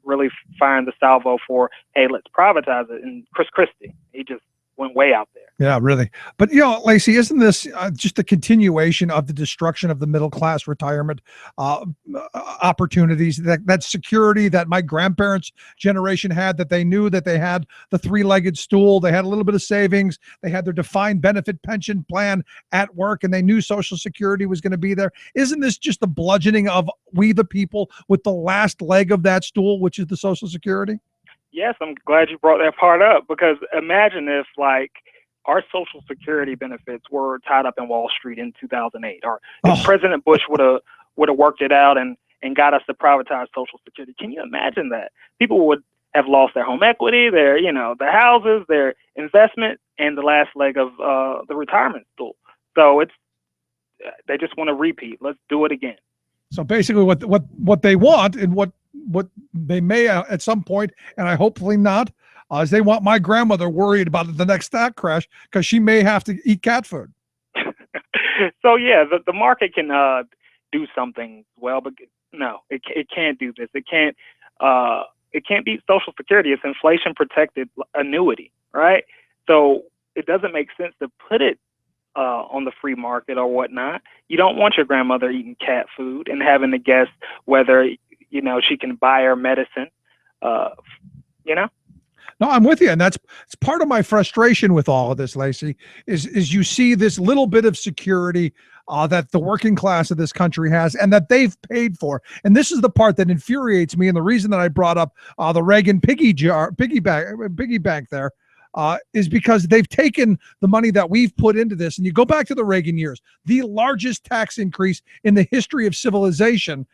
really firing the salvo for, hey, let's privatize it. And Chris Christie, he just went way out there. Yeah, really. But, Lacy, isn't this just a continuation of the destruction of the middle class retirement opportunities, that security that my grandparents' generation had, that they knew that they had the three-legged stool, they had a little bit of savings, they had their defined benefit pension plan at work, and they knew Social Security was going to be there? Isn't this just the bludgeoning of we the people with the last leg of that stool, which is the Social Security? Yes, I'm glad you brought that part up, because imagine if, like, our Social Security benefits were tied up in Wall Street in 2008, or if President Bush would have worked it out and got us to privatize Social Security. Can you imagine that? People would have lost their home equity, their their houses, their investment, and the last leg of the retirement stool. So they just want to repeat. Let's do it again. So basically, what they want, and what they may at some point, and I hopefully not, is they want my grandmother worried about the next stock crash because she may have to eat cat food. So yeah, the market can do something well, but no, it can't do this. It can't beat Social Security. It's inflation protected annuity, right? So it doesn't make sense to put it on the free market or whatnot. You don't want your grandmother eating cat food and having to guess whether she can buy her medicine. No, I'm with you, and it's part of my frustration with all of this, Lacy, is you see this little bit of security that the working class of this country has and that they've paid for. And this is the part that infuriates me, and the reason that I brought up the Reagan piggy bank there is because they've taken the money that we've put into this. And you go back to the Reagan years, the largest tax increase in the history of civilization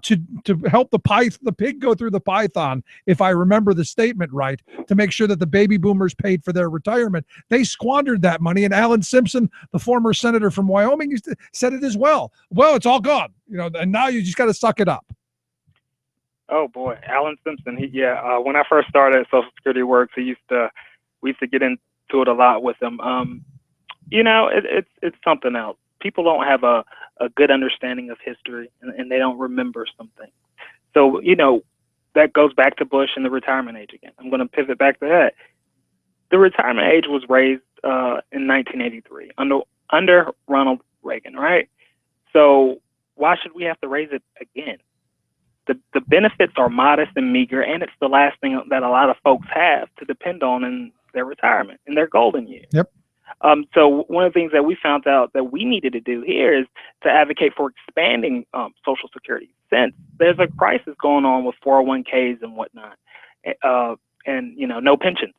to help the pig go through the python, if I remember the statement right, to make sure that the baby boomers paid for their retirement. They squandered that money. And Alan Simpson, the former senator from Wyoming, said it as well. Well, it's all gone, and now you just got to suck it up. Oh boy, Alan Simpson. When I first started at Social Security Works, we used to get into it a lot with them. It's something else. People don't have a good understanding of history, and they don't remember something. So, that goes back to Bush and the retirement age again. I'm going to pivot back to that. The retirement age was raised in 1983 under Ronald Reagan, right? So why should we have to raise it again? The benefits are modest and meager, and it's the last thing that a lot of folks have to depend on in their retirement, in their golden years. Yep. So one of the things that we found out that we needed to do here is to advocate for expanding Social Security, since there's a crisis going on with 401ks and whatnot, and no pensions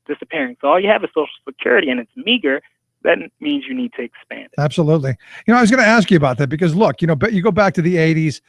disappearing. So all you have is Social Security, and it's meager. That means you need to expand it. Absolutely. I was going to ask you about that because, look, you go back to the 80s,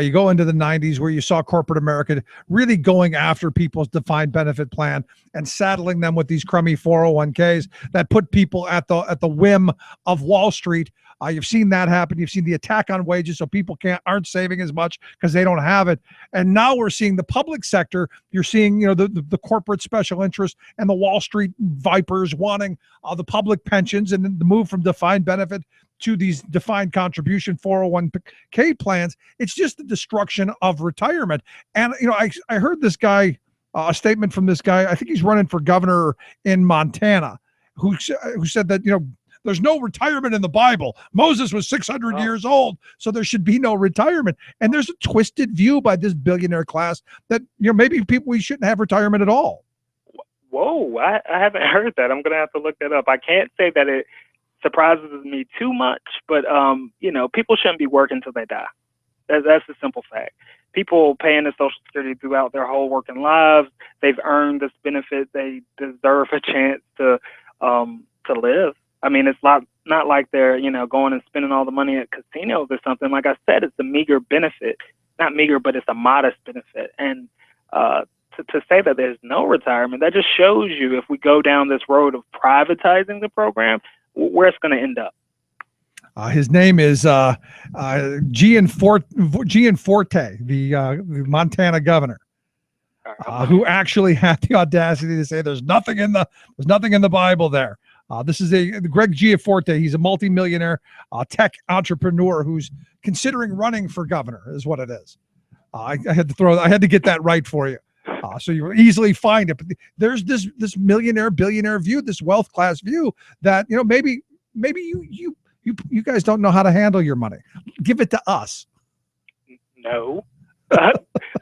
you go into the 90s where you saw corporate America really going after people's defined benefit plan and saddling them with these crummy 401ks that put people at the whim of Wall Street. You've seen that happen. You've seen the attack on wages, so people aren't saving as much because they don't have it. And now we're seeing the public sector. You're seeing, the corporate special interest and the Wall Street vipers wanting the public pensions, and then the move from defined benefit to these defined contribution 401k plans. It's just the destruction of retirement. And I heard this guy, a statement from this guy. I think he's running for governor in Montana, who said that there's no retirement in the Bible. Moses was 600 years old, so there should be no retirement. And there's a twisted view by this billionaire class that maybe we shouldn't have retirement at all. Whoa, I haven't heard that. I'm going to have to look that up. I can't say that it surprises me too much, but people shouldn't be working until they die. That's the simple fact. People pay into Social Security throughout their whole working lives. They've earned this benefit. They deserve a chance to live. I mean, it's not like they're, going and spending all the money at casinos or something. Like I said, it's a meager benefit. Not meager, but it's a modest benefit. And to say that there's no retirement, that just shows you, if we go down this road of privatizing the program, where it's going to end up. His name is Gianforte, the Montana governor. Who actually had the audacity to say there's nothing in the Bible there. This is Greg Gianforte. He's a multimillionaire tech entrepreneur who's considering running for governor, is what it is. I had to get that right for you. So you will easily find it. But there's this millionaire, billionaire view, this wealth class view that, maybe you guys don't know how to handle your money. Give it to us. No.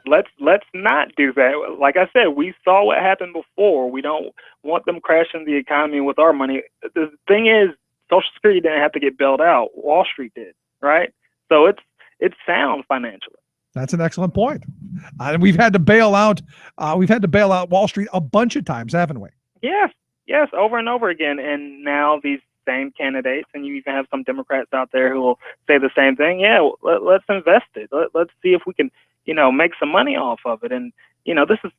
Let's not do that. Like I said, we saw what happened before. We don't want them crashing the economy with our money. The thing is, Social Security didn't have to get bailed out. Wall Street did, right? So it's sound financially. That's an excellent point. We've had to bail out Wall Street a bunch of times, haven't we? Yes, over and over again. And now these same candidates, and you even have some Democrats out there who will say the same thing. Yeah, let's invest it. Let's see if we can, make some money off of it. And, this is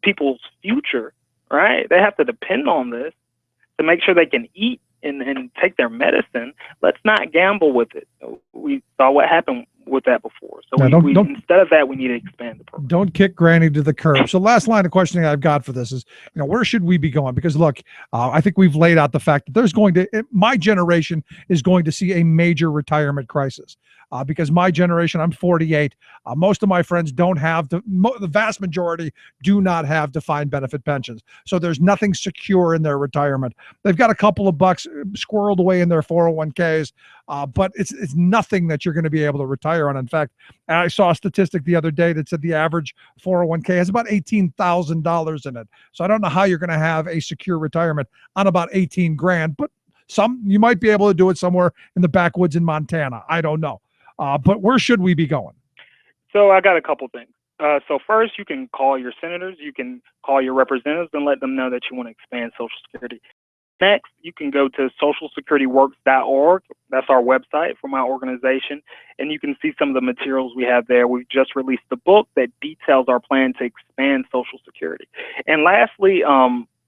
people's future, right? They have to depend on this to make sure they can eat and take their medicine. Let's not gamble with it. We saw what happened with that before. So instead of that, we need to expand the program. Don't kick Granny to the curb. So last line of questioning I've got for this is, where should we be going? Because look, I think we've laid out the fact that my generation is going to see a major retirement crisis. Because my generation, I'm 48. Most of my friends don't have the vast majority do not have defined benefit pensions. So there's nothing secure in their retirement. They've got a couple of bucks squirreled away in their 401ks, but it's nothing that you're going to be able to retire on. In fact, I saw a statistic the other day that said the average 401k has about $18,000 in it. So I don't know how you're going to have a secure retirement on about 18 grand, but you might be able to do it somewhere in the backwoods in Montana. I don't know. But where should we be going? So I got a couple things. So first, you can call your senators, you can call your representatives and let them know that you want to expand Social Security. Next, you can go to socialsecurityworks.org. That's our website from our organization, and you can see some of the materials we have there. We've just released a book that details our plan to expand Social Security. And lastly,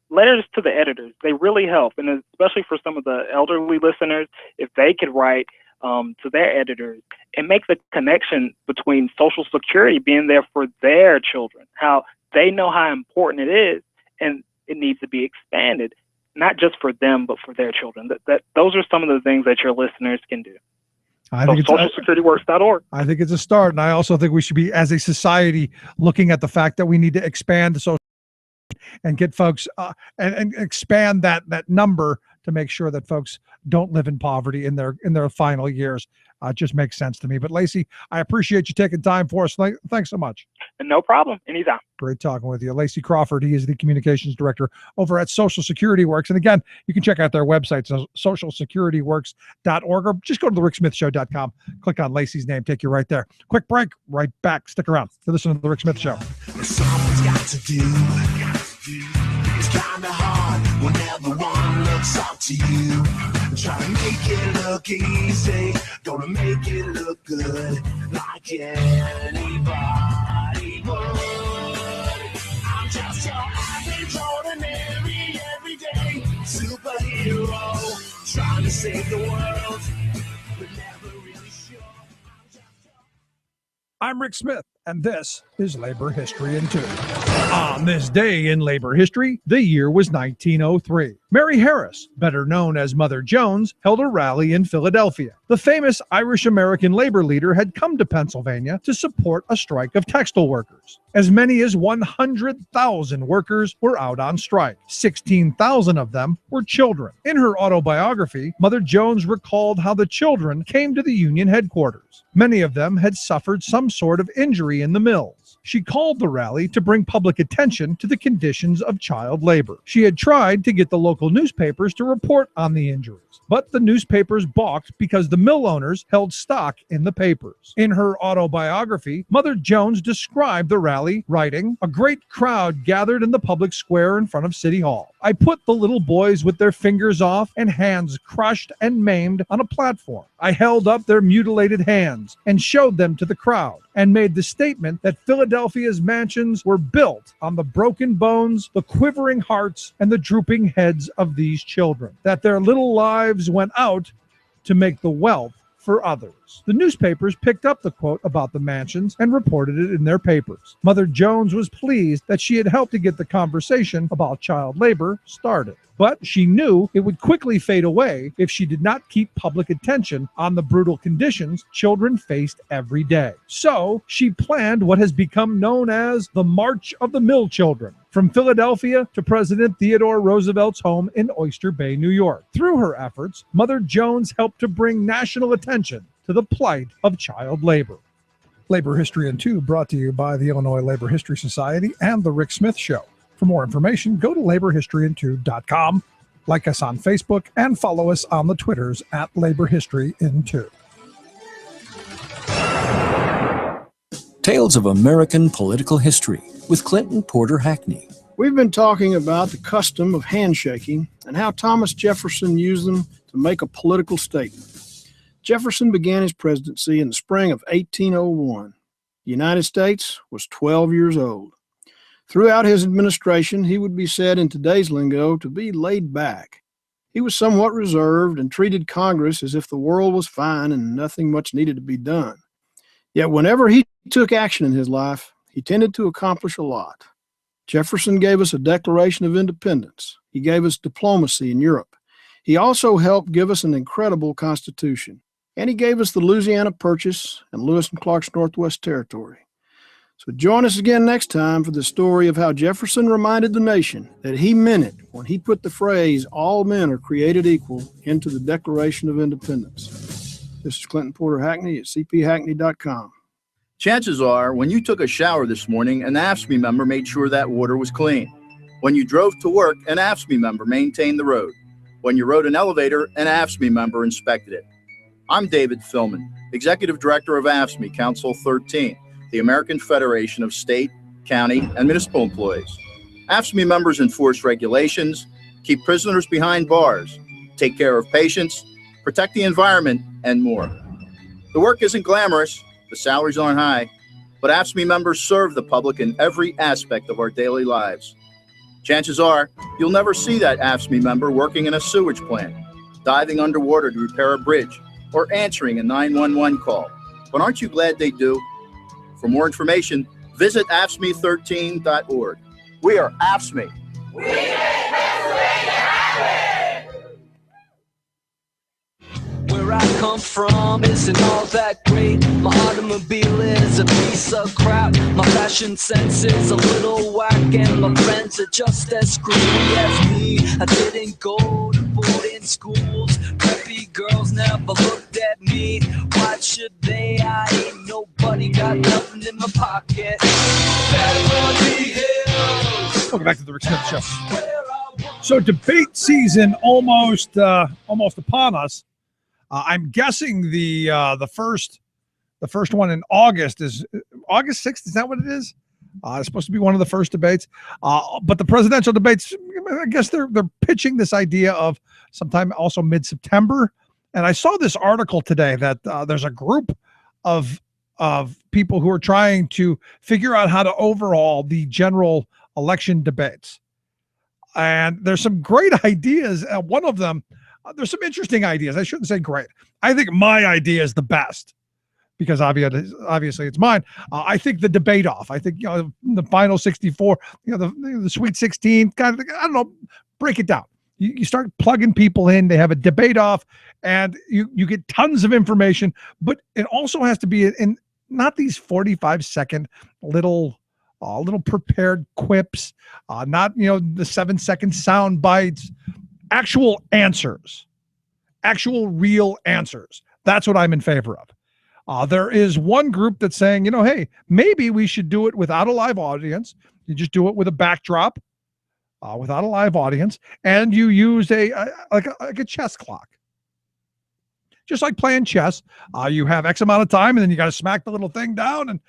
letters to the editors. They really help, and especially for some of the elderly listeners, if they could write to their editors and make the connection between Social Security being there for their children, how they know how important it is, and it needs to be expanded, not just for them, but for their children. Those are some of the things that your listeners can do. SocialSecurityWorks.org. I think it's a start, and I also think we should be, as a society, looking at the fact that we need to expand the social and get folks and expand that number to make sure that folks don't live in poverty in their final years. It just makes sense to me. But Lacy, I appreciate you taking time for us. Thanks so much. No problem. Anytime. Great talking with you. Lacy Crawford, he is the communications director over at Social Security Works. And again, you can check out their website, socialsecurityworks.org, or just go to thericksmithshow.com. Click on Lacy's name, take you right there. Quick break, right back. Stick around to listen to The Rick Smith Show. Someone's got to do. It's kind of hard when everyone looks up to you. Try to make it look easy, gonna make it look good, like anybody would. I'm just your average, ordinary, everyday superhero, trying to save the world, but never really sure. I'm Rick Smith, and this is Labor History in 2. On this day in labor history, the year was 1903. Mary Harris, better known as Mother Jones, held a rally in Philadelphia. The famous Irish-American labor leader had come to Pennsylvania to support a strike of textile workers. As many as 100,000 workers were out on strike. 16,000 of them were children. In her autobiography, Mother Jones recalled how the children came to the union headquarters. Many of them had suffered some sort of injury in the mills. She called the rally to bring public attention to the conditions of child labor. She had tried to get the local newspapers to report on the injuries, but the newspapers balked because the mill owners held stock in the papers. In her autobiography, Mother Jones described the rally, writing, "A great crowd gathered in the public square in front of City Hall. I put the little boys with their fingers off and hands crushed and maimed on a platform. I held up their mutilated hands and showed them to the crowd and made the statement that Philadelphia's mansions were built on the broken bones, the quivering hearts, and the drooping heads of these children, that their little lives went out to make the wealth for others. The newspapers picked up the quote about the mansions and reported it in their papers. Mother Jones was pleased that she had helped to get the conversation about child labor started. But she knew it would quickly fade away if she did not keep public attention on the brutal conditions children faced every day. So she planned what has become known as the March of the Mill Children, from Philadelphia to President Theodore Roosevelt's home in Oyster Bay, New York. Through her efforts, Mother Jones helped to bring national attention to the plight of child labor. Labor History in 2 brought to you by the Illinois Labor History Society and The Rick Smith Show. For more information, go to laborhistoryin2.com, like us on Facebook, and follow us on the Twitters at Labor History in 2. Tales of American Political History with Clinton Porter Hackney. We've been talking about the custom of handshaking and how Thomas Jefferson used them to make a political statement. Jefferson began his presidency in the spring of 1801. The United States was 12 years old. Throughout his administration, he would be said in today's lingo to be laid back. He was somewhat reserved and treated Congress as if the world was fine and nothing much needed to be done. Yet whenever he took action in his life, he tended to accomplish a lot. Jefferson gave us a Declaration of Independence. He gave us diplomacy in Europe. He also helped give us an incredible Constitution. And he gave us the Louisiana Purchase and Lewis and Clark's Northwest Territory. So join us again next time for the story of how Jefferson reminded the nation that he meant it when he put the phrase, "all men are created equal," into the Declaration of Independence. This is Clinton Porter Hackney at cphackney.com. Chances are, when you took a shower this morning, an AFSCME member made sure that water was clean. When you drove to work, an AFSCME member maintained the road. When you rode an elevator, an AFSCME member inspected it. I'm David Philman, Executive Director of AFSCME Council 13, the American Federation of State, County, and Municipal Employees. AFSCME members enforce regulations, keep prisoners behind bars, take care of patients, protect the environment, and more. The work isn't glamorous, the salaries aren't high, but AFSCME members serve the public in every aspect of our daily lives. Chances are, you'll never see that AFSCME member working in a sewage plant, diving underwater to repair a bridge, or answering a 911 call. But aren't you glad they do? For more information, visit AFSCME13.org. We are AFSCME. We make Pennsylvania happen! Where I come from isn't all that great. My automobile is a piece of crap. My fashion sense is a little whack, and my friends are just as screwy as me. I didn't go to boarding schools. Preppy girls never looked at me. Why should they? I ain't nobody, got nothing in my pocket. Welcome back to the Rick Smith Show. So debate season almost upon us. I'm guessing the first one in August is August 6th. Is that what it is? It's supposed to be one of the first debates. But the presidential debates, I guess they're pitching this idea of sometime also mid-September. And I saw this article today that there's a group of people who are trying to figure out how to overhaul the general election debates. And there's some great ideas. One of them, there's some interesting ideas. I shouldn't say great. I think my idea is the best because obviously it's mine. I think the debate off. I think the final 64, the Sweet 16, kind of. I don't know. Break it down. You start plugging people in. They have a debate off, and you get tons of information. But it also has to be in not these 45-second little prepared quips, not the 7-second sound bites. Actual answers, actual real answers. That's what I'm in favor of. There is one group that's saying, hey, maybe we should do it without a live audience. You just do it with a backdrop, without a live audience, and you use a chess clock. Just like playing chess, you have X amount of time, and then you got to smack the little thing down, and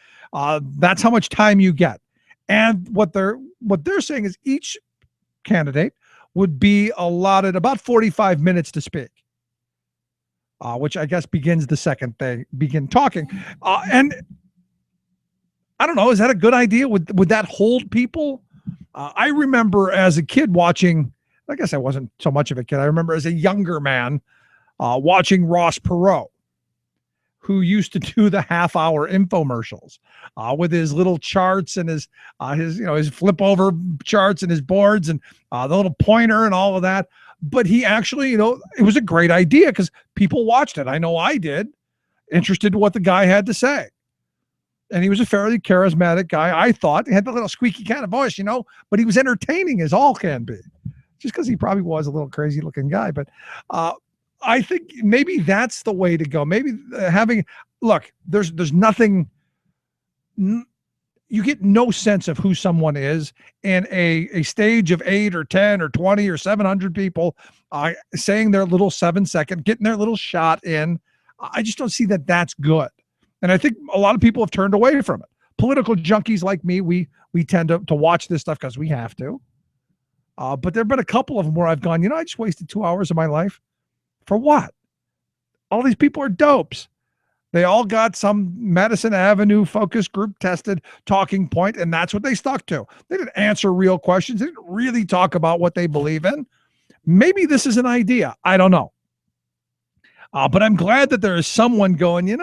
that's how much time you get. And what they're saying is each candidate would be allotted about 45 minutes to speak, which I guess begins the second they begin talking. And I don't know, is that a good idea? Would that hold people? I remember as a kid watching, I guess I wasn't so much of a kid. I remember as a younger man watching Ross Perot. who used to do the half-hour infomercials with his little charts and his his flip over charts and his boards and the little pointer and all of that. But he actually, it was a great idea because people watched it. I know I did, interested in what the guy had to say. And he was a fairly charismatic guy. I thought he had the little squeaky kind of voice, but he was entertaining as all can be, just because he probably was a little crazy looking guy. But I think maybe that's the way to go. Maybe there's nothing, you get no sense of who someone is in a stage of 8 or 10 or 20 or 700 people saying their little 7-second, getting their little shot in. I just don't see that that's good. And I think a lot of people have turned away from it. Political junkies like me, we tend to watch this stuff because we have to. But there have been a couple of them where I've gone, I just wasted 2 hours of my life. For what? All these people are dopes. They all got some Madison Avenue focus group tested talking point, and that's what they stuck to. They didn't answer real questions. They didn't really talk about what they believe in. Maybe this is an idea. I don't know. But I'm glad that there is someone going,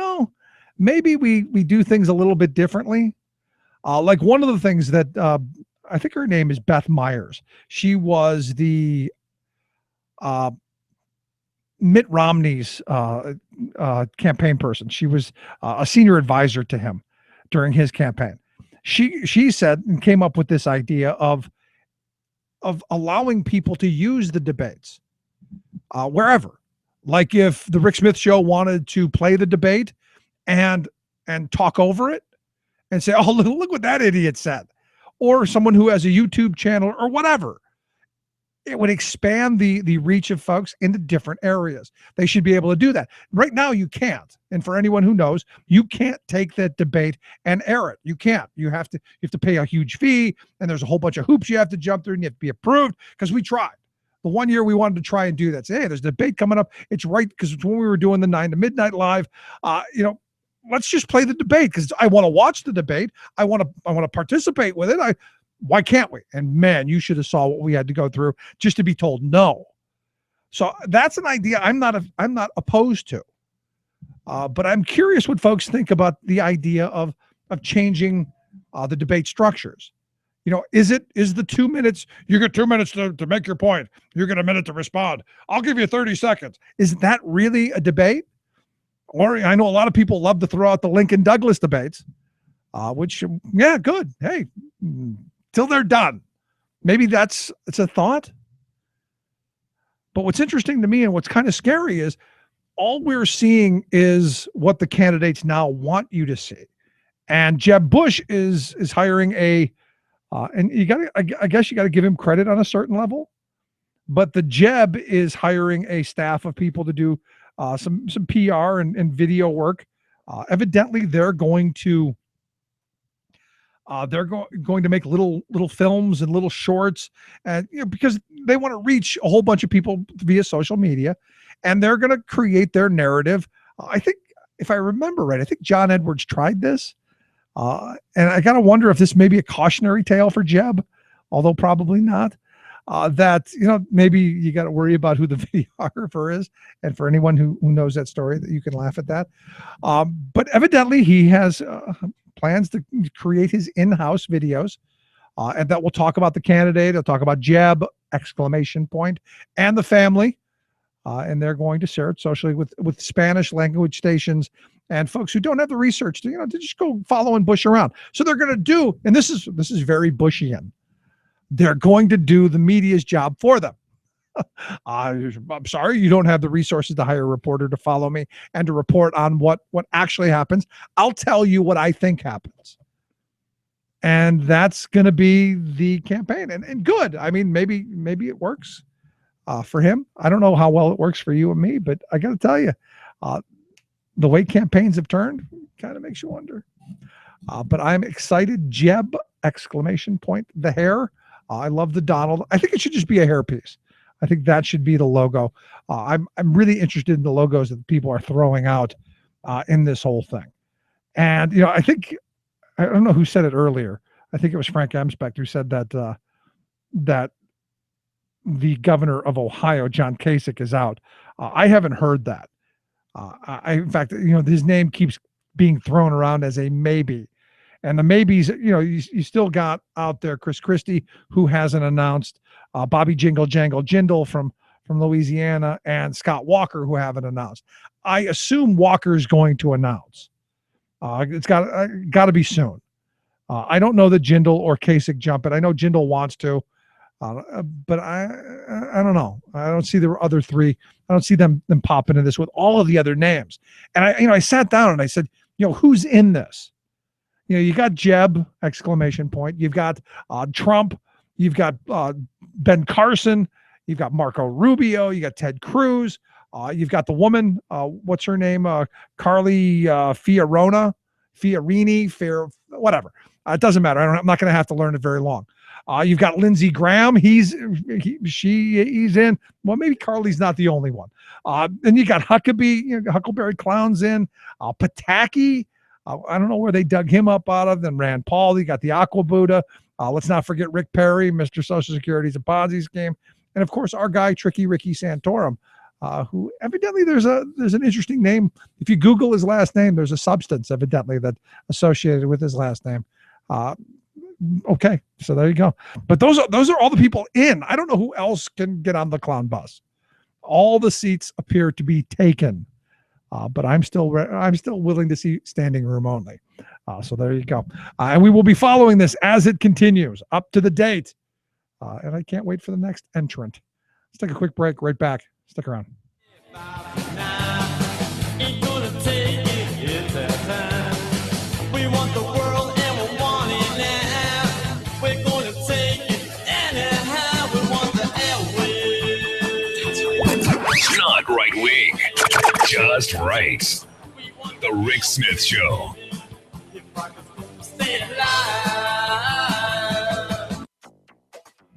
maybe we do things a little bit differently. Like one of the things that I think her name is Beth Myers. She was the Mitt Romney's campaign person. She was a senior advisor to him during his campaign. She said and came up with this idea of allowing people to use the debates wherever. Like if the Rick Smith Show wanted to play the debate and talk over it and say, oh, look what that idiot said. Or someone who has a YouTube channel or whatever. It would expand the reach of folks into different areas. They should be able to do that. Right now, you can't. And for anyone who knows, you can't take that debate and air it. You can't. You have to pay a huge fee, and there's a whole bunch of hoops you have to jump through, and you have to be approved because we tried. The one year we wanted to try and do that. Say, hey, there's a debate coming up. It's right because it's when we were doing the 9 to midnight live. Let's just play the debate because I want to watch the debate. I want to participate with it. Why can't we? And man, you should have saw what we had to go through just to be told no. So that's an idea I'm not opposed to. But I'm curious what folks think about the idea of changing the debate structures. Is the 2 minutes, you get 2 minutes to make your point. You get a minute to respond. I'll give you 30 seconds. Is that really a debate? Or I know a lot of people love to throw out the Lincoln Douglas debates, which, yeah, good. Hey, till they're done. Maybe it's a thought. But what's interesting to me and what's kind of scary is all we're seeing is what the candidates now want you to see. And Jeb Bush is hiring and I guess you got to give him credit on a certain level, but the Jeb is hiring a staff of people to do some PR and video work. Evidently they're going to make little films and little shorts, and because they want to reach a whole bunch of people via social media, and they're going to create their narrative. I think, if I remember right, I think John Edwards tried this, and I gotta wonder if this may be a cautionary tale for Jeb, although probably not. That maybe you got to worry about who the videographer is, and for anyone who knows that story, that you can laugh at that. But evidently he has plans to create his in-house videos, and that will talk about the candidate. He'll talk about Jeb ! And the family, and they're going to share it socially with Spanish language stations and folks who don't have the research to just go following Bush around. So they're going to do, and this is very Bushian. They're going to do the media's job for them. I'm sorry, you don't have the resources to hire a reporter to follow me and to report on what actually happens. I'll tell you what I think happens. And that's going to be the campaign. And good. I mean, maybe it works for him. I don't know how well it works for you and me, but I got to tell you, the way campaigns have turned kind of makes you wonder. But I'm excited. Jeb! The hair. I love the Donald. I think it should just be a hairpiece. I think that should be the logo. I'm really interested in the logos that people are throwing out in this whole thing. And I think, I don't know who said it earlier. I think it was Frank Emspak who said that that the governor of Ohio, John Kasich, is out. I haven't heard that. In fact, his name keeps being thrown around as a maybe. And the maybes, you still got out there Chris Christie, who hasn't announced, Bobby Jingle Jangle Jindal from Louisiana, and Scott Walker, who haven't announced. I assume Walker's going to announce. It's got to be soon. I don't know that Jindal or Kasich jump it. I know Jindal wants to, but I don't know. I don't see the other three. I don't see them popping in this with all of the other names. And I sat down and I said, who's in this? You got Jeb, ! You've got Trump. You've got Ben Carson. You've got Marco Rubio. You got Ted Cruz. You've got the woman. What's her name? Carly Fiorina, whatever. It doesn't matter. I'm not going to have to learn it very long. You've got Lindsey Graham. He's in. Well, maybe Carly's not the only one. Then you got Huckabee, Huckleberry Clown's in. Pataki. I don't know where they dug him up out of. Then Rand Paul. You got the Aqua Buddha. Let's not forget Rick Perry, Mr. Social Security's a Ponzi scheme. And of course, our guy, Tricky Ricky Santorum, who evidently there's an interesting name. If you Google his last name, there's a substance evidently that associated with his last name. Okay, so there you go. But those are all the people in. I don't know who else can get on the clown bus. All the seats appear to be taken, but I'm still willing to see standing room only. So there you go. And we will be following this as it continues up to the date. And I can't wait for the next entrant. Let's take a quick break. Right back. Stick around. Not right wing, just right. The Rick Smith Show.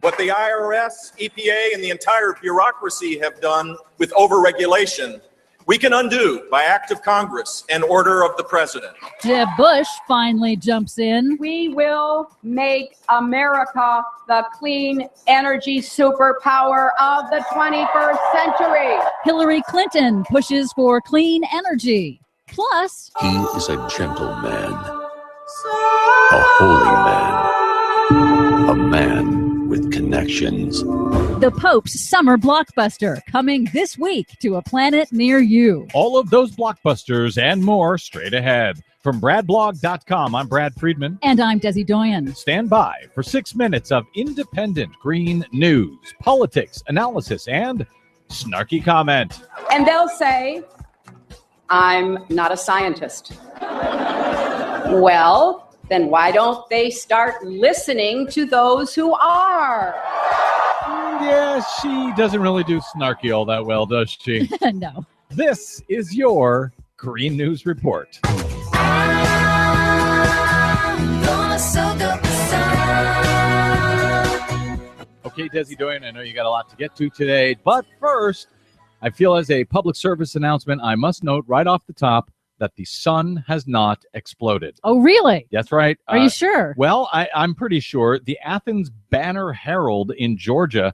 What the IRS, EPA, and the entire bureaucracy have done with overregulation, we can undo by act of Congress and order of the president. Jeb Bush finally jumps in. We will make America the clean energy superpower of the 21st century. Hillary Clinton pushes for clean energy. Plus, He is a gentleman, a holy man, a man with connections. the Pope's summer blockbuster coming this week to a planet near you. All of those blockbusters and more straight ahead. From BradBlog.com, I'm Brad Friedman. And I'm Desi Doyen. Stand by for 6 minutes of independent green news, politics, analysis, and snarky comment. And they'll say, I'm not a scientist. Well, then why don't they start listening to those who are? Yeah, she doesn't really do snarky all that well, does she? No. This is your Green News Report. Okay, Desi Doyen, I know you got a lot to get to today, but first, I feel as a public service announcement, I must note right off the top that the sun has not exploded. Oh, really? That's right. Are you sure? Well, I'm pretty sure. The Athens Banner-Herald in Georgia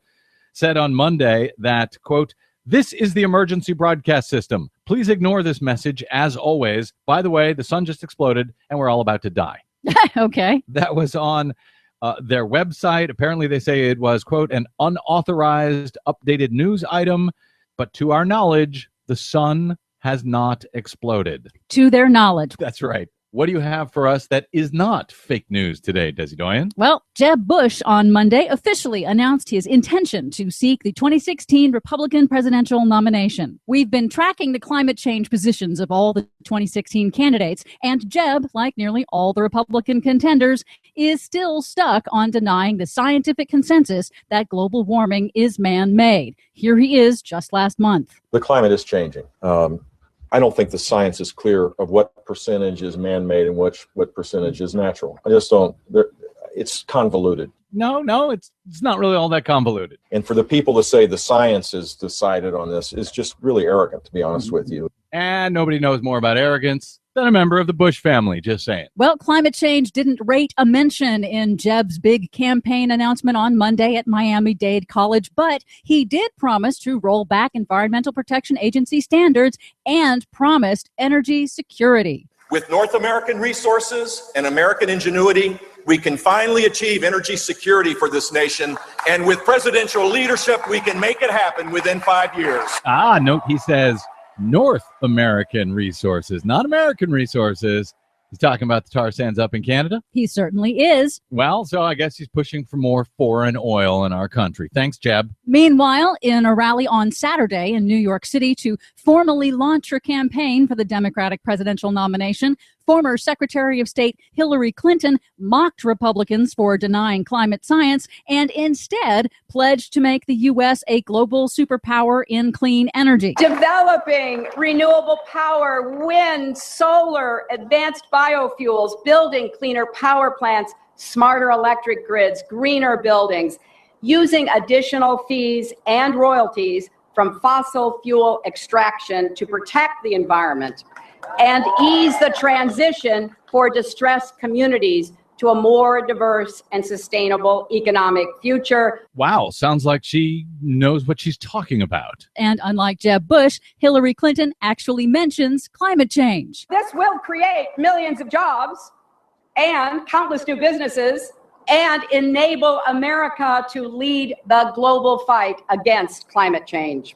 said on Monday that, quote, "This is the emergency broadcast system. Please ignore this message as always. By the way, the sun just exploded and we're all about to die." Okay. That was on their website. Apparently they say it was, quote, "an unauthorized updated news item. But to our knowledge, the sun has not exploded." To their knowledge. That's right. What do you have for us that is not fake news today, Desi Doyen? Well, Jeb Bush on Monday officially announced his intention to seek the 2016 Republican presidential nomination. We've been tracking the climate change positions of all the 2016 candidates, and Jeb, like nearly all the Republican contenders, is still stuck on denying the scientific consensus that global warming is man-made. Here he is just last month. The climate is changing. I don't think the science is clear of what percentage is man-made and what percentage is natural. I just don't. It's convoluted. No, it's not really all that convoluted. And for the people to say the science is decided on this is just really arrogant, to be honest with you. And nobody knows more about arrogance than a member of the Bush family, just saying. Well, climate change didn't rate a mention in Jeb's big campaign announcement on Monday at Miami-Dade College, but he did promise to roll back Environmental Protection Agency standards and promised energy security. With North American resources and American ingenuity, we can finally achieve energy security for this nation. And with presidential leadership, we can make it happen within 5 years. Note he says North American resources, not American resources. He's talking about the tar sands up in Canada. He certainly is. Well, so I guess he's pushing for more foreign oil in our country. Thanks, Jeb. Meanwhile, in a rally on Saturday in New York City to formally launch her campaign for the Democratic presidential nomination, former Secretary of State Hillary Clinton mocked Republicans for denying climate science and instead pledged to make the U.S. a global superpower in clean energy. Developing renewable power, wind, solar, advanced biofuels, building cleaner power plants, smarter electric grids, greener buildings, using additional fees and royalties from fossil fuel extraction to protect the environment and ease the transition for distressed communities to a more diverse and sustainable economic future. Wow, sounds like she knows what she's talking about. And unlike Jeb Bush, Hillary Clinton actually mentions climate change. This will create millions of jobs and countless new businesses and enable America to lead the global fight against climate change.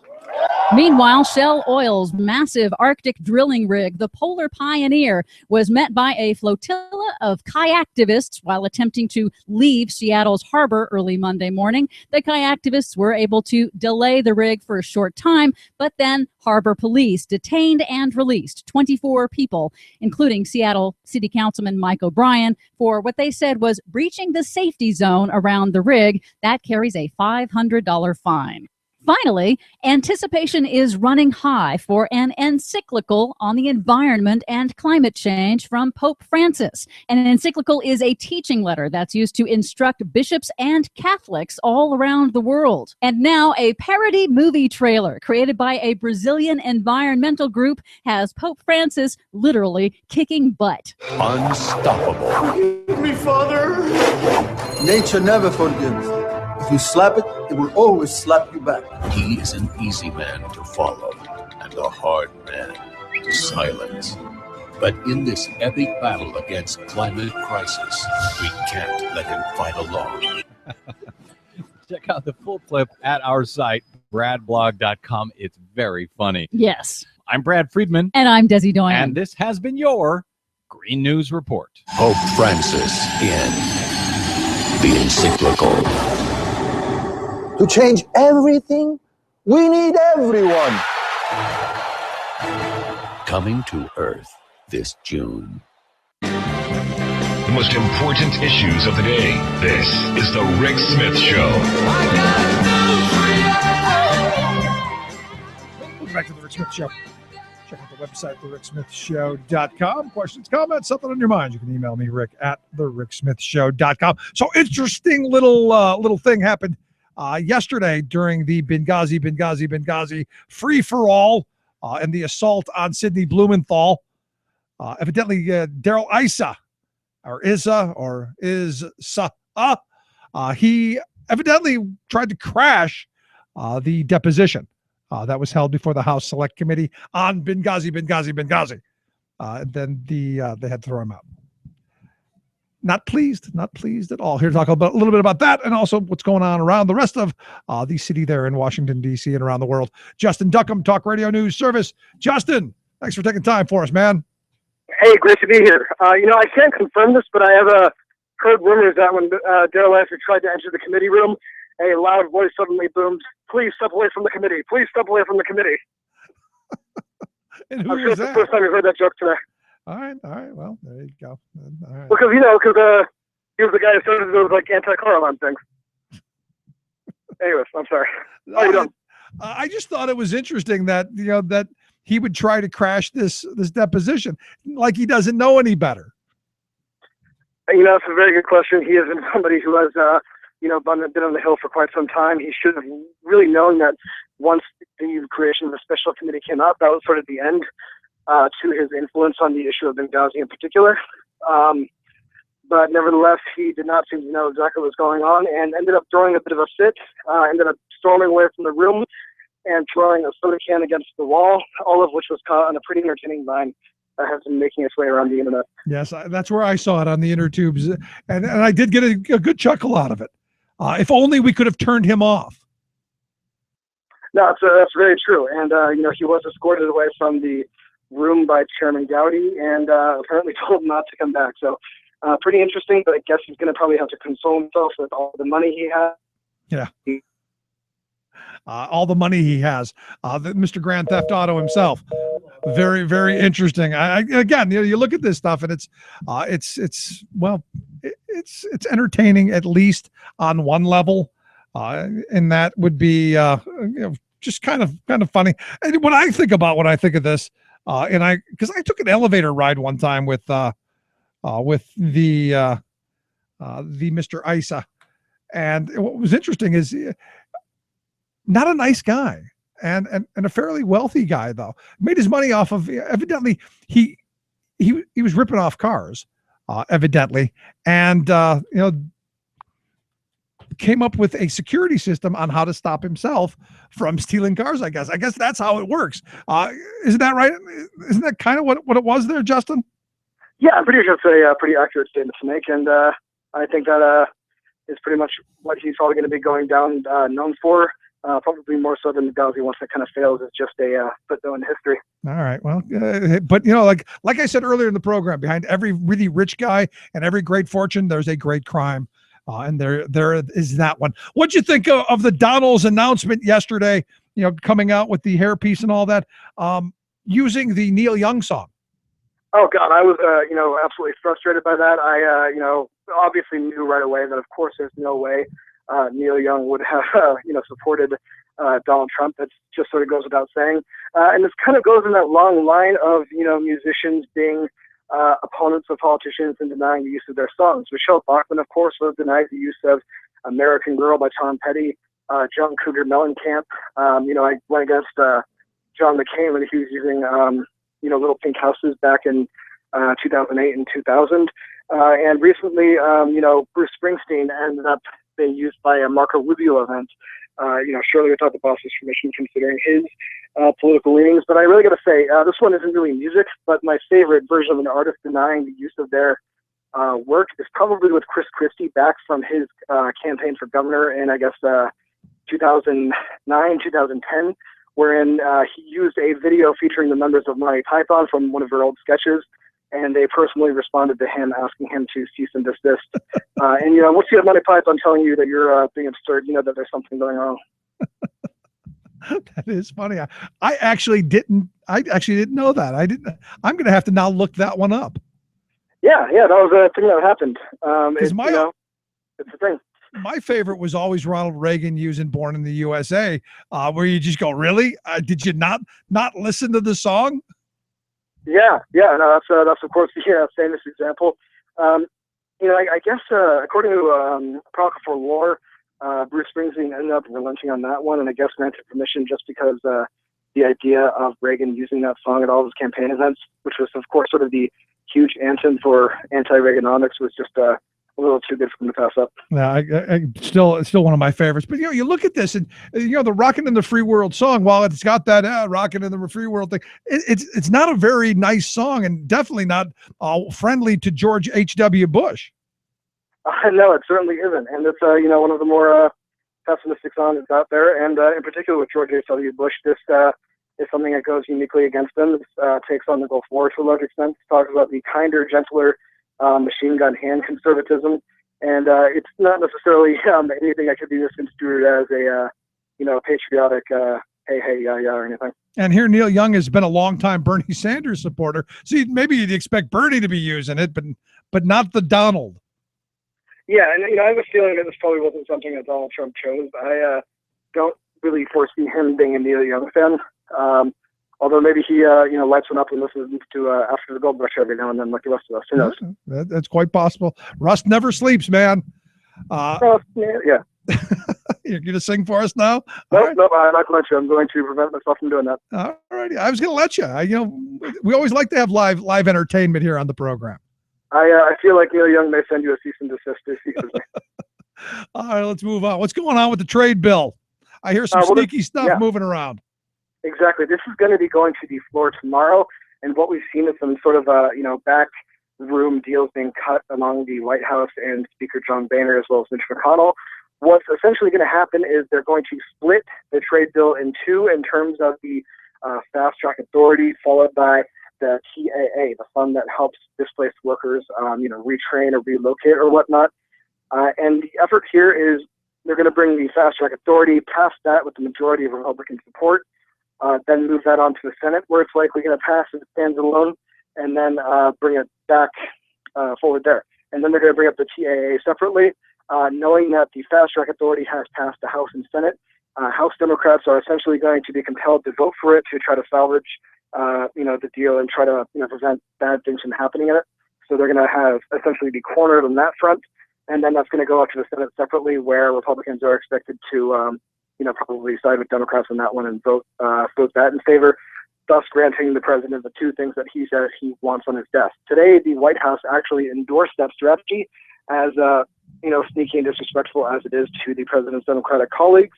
Meanwhile, Shell Oil's massive Arctic drilling rig, the Polar Pioneer, was met by a flotilla of kayaktivists while attempting to leave Seattle's harbor early Monday morning. The kayaktivists were able to delay the rig for a short time, but then harbor police detained and released 24 people, including Seattle City Councilman Mike O'Brien, for what they said was breaching the safety zone around the rig. That carries a $500 fine. Finally, anticipation is running high for an encyclical on the environment and climate change from Pope Francis. And an encyclical is a teaching letter that's used to instruct bishops and Catholics all around the world. And now a parody movie trailer created by a Brazilian environmental group has Pope Francis literally kicking butt. Unstoppable. Forgive me, Father. Nature never forgives. If you slap it, it will always slap you back. He is an easy man to follow and a hard man to silence. But in this epic battle against climate crisis, we can't let him fight alone. Check out the full clip at our site, bradblog.com. It's very funny. Yes. I'm Brad Friedman. And I'm Desi Doyen. And this has been your Green News Report. Pope Francis in the encyclical. To change everything, we need everyone. Coming to Earth this June. The most important issues of the day. This is the Rick Smith Show. Welcome back to the Rick Smith Show. Check out the website, thericksmithshow.com. Questions, comments, something on your mind, you can email me, Rick, at thericksmithshow.com. So interesting little thing happened yesterday during the Benghazi free-for-all and the assault on Sidney Blumenthal. Evidently, Daryl Issa, he evidently tried to crash the deposition that was held before the House Select Committee on Benghazi. And then they had to throw him out. Not pleased at all. Here to talk about a little bit about that and also what's going on around the rest of the city there in Washington, D.C. and around the world. Justin Duckham, Talk Radio News Service. Justin, thanks for taking time for us, man. Hey, great to be here. I can't confirm this, but I have heard rumors that when Daryl Issa tried to enter the committee room, a loud voice suddenly boomed, "Please step away from the committee. Please step away from the committee." And who I'm sure was it's that? the first time you heard that joke today. All right. Well, there you go. All right. Because, he was the guy who started those, anti-car alarm things. Anyways, I'm sorry. How you doing? I just thought it was interesting that, that he would try to crash this deposition like he doesn't know any better. It's a very good question. He has been somebody who has, been on the Hill for quite some time. He should have really known that once the creation of the special committee came out, that was sort of the end to his influence on the issue of Benghazi in particular. But nevertheless, he did not seem to know exactly what was going on and ended up throwing a bit of a fit, ended up storming away from the room and throwing a soda can against the wall, all of which was caught on a pretty entertaining vine that has been making its way around the internet. Yes, that's where I saw it, on the inner tubes. And I did get a good chuckle out of it. If only we could have turned him off. No, that's very true. And, he was escorted away from the room by Chairman Gowdy and apparently told not to come back. So pretty interesting, but I guess he's going to probably have to console himself with all the money he has. Yeah. All the money he has. Mr. Grand Theft Auto himself. Very, very interesting. Again, you look at this stuff and it's entertaining, at least on one level. And that would be, just kind of funny. And when I think of this, because I took an elevator ride one time with the Mr. Isa, and what was interesting is not a nice guy, and a fairly wealthy guy, though. Made his money off of, evidently he was ripping off cars, evidently, and came up with a security system on how to stop himself from stealing cars. I guess that's how it works. Isn't that right? Isn't that kind of what it was there, Justin? Yeah, I'm pretty sure it's a pretty accurate statement to make, and I think that is pretty much what he's probably going to be going down known for. Probably more so than Benghazi once that kind of fails. It's just a footnote in history. All right. Well, but like I said earlier in the program, behind every really rich guy and every great fortune, there's a great crime. And there is that one. What'd you think of the Donald's announcement yesterday, coming out with the hairpiece and all that, using the Neil Young song? Oh God, I was, absolutely frustrated by that. I, obviously knew right away that of course there's no way Neil Young would have, supported Donald Trump. That just sort of goes without saying. And this kind of goes in that long line of, musicians being opponents of politicians and denying the use of their songs. Michelle Bachmann, of course, was denied the use of American Girl by Tom Petty. John Cougar Mellencamp. I went against John McCain when he was using, Little Pink Houses back in 2008 and 2000. And recently, Bruce Springsteen ended up being used by a Marco Rubio event. Surely without the boss's permission, considering his political leanings. But I really got to say, this one isn't really music, but my favorite version of an artist denying the use of their work is probably with Chris Christie back from his campaign for governor in, 2009, 2010, wherein he used a video featuring the members of Monty Python from one of their old sketches. And they personally responded to him, asking him to cease and desist. And once you have Monty Python telling you that you're being absurd, that there's something going on. That is funny. I actually didn't know that. I'm going to have to now look that one up. Yeah, that was a thing that happened. It's a thing. My favorite was always Ronald Reagan using "Born in the USA," where you just go, "Really? Did you not listen to the song?" Yeah, no, that's of course the famous example. I guess according to apocryphal lore, Bruce Springsteen ended up relenting on that one, and I guess granted permission just because the idea of Reagan using that song at all of his campaign events, which was of course sort of the huge anthem for anti-Reaganomics, was just a little too good for him to pass up. Yeah, it's still one of my favorites. But you look at this, and the "Rockin' in the Free World" song, while it's got that "Rockin' in the Free World" thing, it's not a very nice song, and definitely not friendly to George H.W. Bush. No, it certainly isn't, and it's one of the more pessimistic songs that's out there, and in particular with George H.W. Bush, this is something that goes uniquely against him. This takes on the Gulf War to a large extent. It talks about the kinder, gentler machine gun hand conservatism, and it's not necessarily anything that could be misconstrued as a patriotic hey yeah or anything. And here Neil Young has been a longtime Bernie Sanders supporter. See, maybe you'd expect Bernie to be using it, but not the Donald. Yeah, and I have a feeling that this probably wasn't something that Donald Trump chose. I don't really foresee him being a Neil Young fan. Although maybe he, lights one up and listens to After the Gold Rush every now and then, like the rest of us. Who knows? That's quite possible. Rust never sleeps, man. Yeah. You're going to sing for us now? Nope, I'm not going to. I'm going to prevent myself from doing that. All righty. I was going to let you. We always like to have live entertainment here on the program. I feel like Neil Young may send you a cease and desist if he sees me. All right, let's move on. What's going on with the trade bill? I hear some sneaky stuff moving around. Exactly. This is going to be going to the floor tomorrow, and what we've seen is some sort of back room deals being cut among the White House and Speaker John Boehner as well as Mitch McConnell. What's essentially going to happen is they're going to split the trade bill in two in terms of the fast track authority, followed by the TAA, the fund that helps displaced workers, retrain or relocate or whatnot. And the effort here is they're going to bring the fast track authority past that with the majority of Republican support, then move that on to the Senate where it's likely going to pass as it stands alone, and then bring it back forward there. And then they're going to bring up the TAA separately, knowing that the fast track authority has passed the House and Senate. House Democrats are essentially going to be compelled to vote for it to try to salvage the deal and try to prevent bad things from happening in it. So they're going to have essentially be cornered on that front. And then that's going to go up to the Senate separately, where Republicans are expected to, probably side with Democrats on that one and vote that in favor, thus granting the president the two things that he says he wants on his desk. Today, the White House actually endorsed that strategy as, sneaky and disrespectful as it is to the president's Democratic colleagues,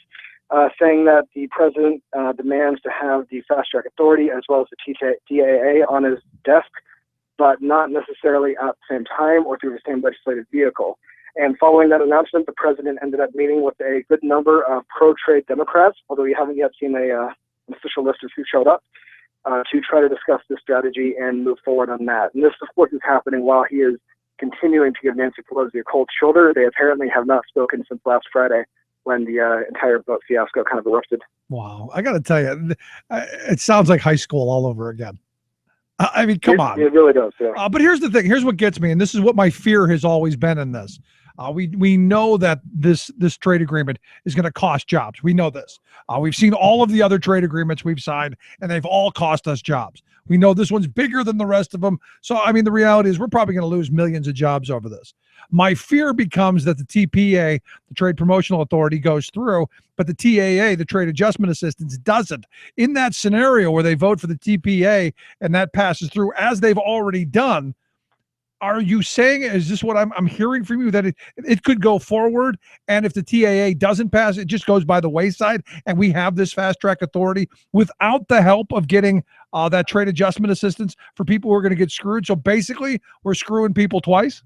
saying that the president demands to have the fast track authority as well as the TAA on his desk, but not necessarily at the same time or through the same legislative vehicle. And following that announcement, the president ended up meeting with a good number of pro-trade Democrats, although we haven't yet seen an official list of who showed up, to try to discuss this strategy and move forward on that. And this, of course, is happening while he is continuing to give Nancy Pelosi a cold shoulder. They apparently have not spoken since last Friday, when the entire vote fiasco kind of erupted. Wow. I got to tell you, it sounds like high school all over again. I mean, come on. It really does, yeah. But here's the thing. Here's what gets me, and this is what my fear has always been in this. We know that this trade agreement is going to cost jobs. We know this. We've seen all of the other trade agreements we've signed, and they've all cost us jobs. We know this one's bigger than the rest of them. So, I mean, the reality is we're probably going to lose millions of jobs over this. My fear becomes that the TPA, the Trade Promotional Authority, goes through, but the TAA, the Trade Adjustment Assistance, doesn't. In that scenario where they vote for the TPA and that passes through, as they've already done, are you saying, is this what I'm hearing from you, that it could go forward, and if the TAA doesn't pass, it just goes by the wayside, and we have this fast track authority without the help of getting that trade adjustment assistance for people who are going to get screwed? So basically, we're screwing people twice?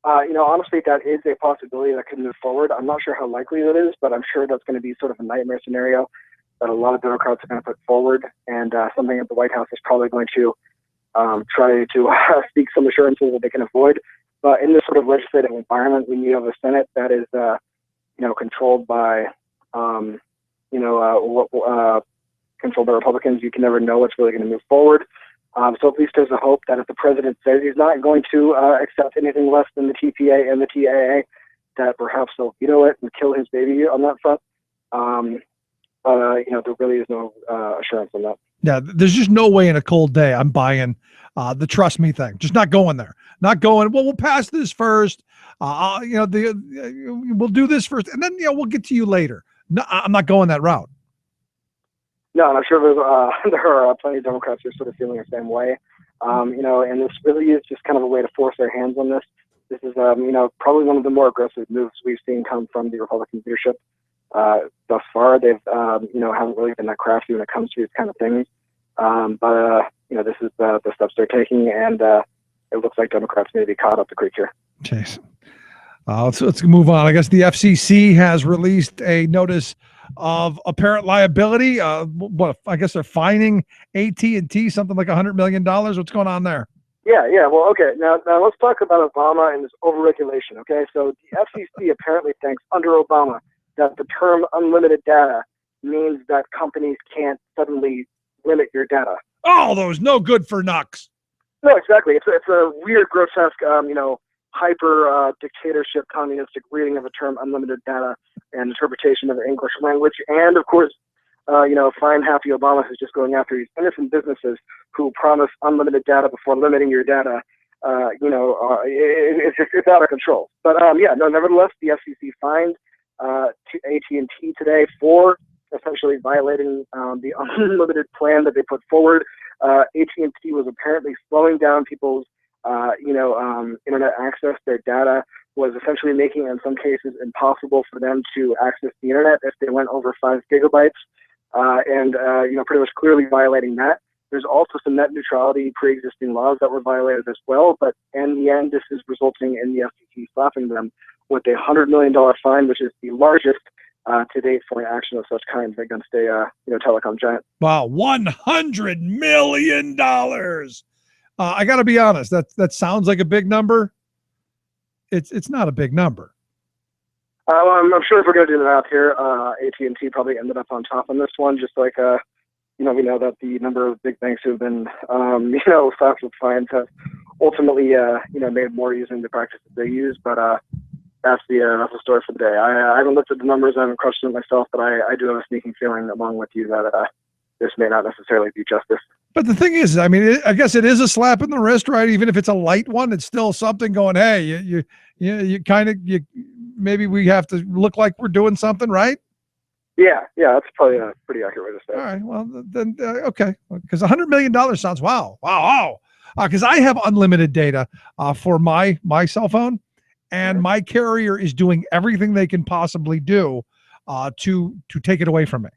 Honestly, that is a possibility that could move forward. I'm not sure how likely that is, but I'm sure that's going to be sort of a nightmare scenario that a lot of Democrats are going to put forward, and something that the White House is probably going to try to speak some assurances that they can avoid. But in this sort of legislative environment, when you have a Senate that is, controlled by, controlled by Republicans, you can never know what's really going to move forward. So at least there's a hope that if the president says he's not going to accept anything less than the TPA and the TAA, that perhaps they'll veto it and kill his baby on that front. There really is no assurance on that. Yeah, there's just no way in a cold day I'm buying the trust me thing. Just not going there. Not going, well, we'll pass this first. We'll do this first, and then we'll get to you later. No, I'm not going that route. No, and I'm sure there are plenty of Democrats who are sort of feeling the same way. And this really is just kind of a way to force their hands on this. This is, probably one of the more aggressive moves we've seen come from the Republican leadership thus far. They've, haven't really been that crafty when it comes to these kind of things. This is the steps they're taking, and it looks like Democrats may be caught up the creek here. Jeez. Let's move on. I guess the FCC has released a notice of apparent liability. I guess they're fining AT&T something like $100 million. What's going on there? Yeah. Well, okay. Now let's talk about Obama and this overregulation. Okay. So the FCC apparently thinks under Obama that the term unlimited data means that companies can't suddenly limit your data. Oh, those no good for nucks. No, exactly. It's a weird, grotesque, hyper dictatorship, communistic reading of the term unlimited data and interpretation of the English language. And of course, fine, happy Obama who's just going after these innocent businesses who promise unlimited data before limiting your data. It's out of control. But nevertheless, the FCC fined to AT&T today for essentially violating the unlimited plan that they put forward. AT&T was apparently slowing down people's, internet access. Their data was essentially making it in some cases impossible for them to access the internet if they went over 5 gigabytes, and pretty much clearly violating that. There's also some net neutrality pre-existing laws that were violated as well, but in the end, this is resulting in the FCC slapping them with a $100 million fine, which is the largest to date for an action of such kind against a telecom giant. Wow, $100 million. I got to be honest, that sounds like a big number. It's not a big number. I'm sure if we're going to do the math here, AT&T probably ended up on top on this one, just like we know that the number of big banks who have been, slapped with fines have ultimately, made more using the practices they use. But that's the story for the day. I haven't looked at the numbers, I haven't questioned it myself, but I do have a sneaking feeling along with you that this may not necessarily be justice. But the thing is, I mean, I guess it is a slap in the wrist, right? Even if it's a light one, it's still something going, hey, maybe we have to look like we're doing something, right? Yeah, that's probably a pretty accurate way to say it. All right, well, then, okay. Because $100 million sounds wow. Because I have unlimited data for my cell phone, and my carrier is doing everything they can possibly do to take it away from me.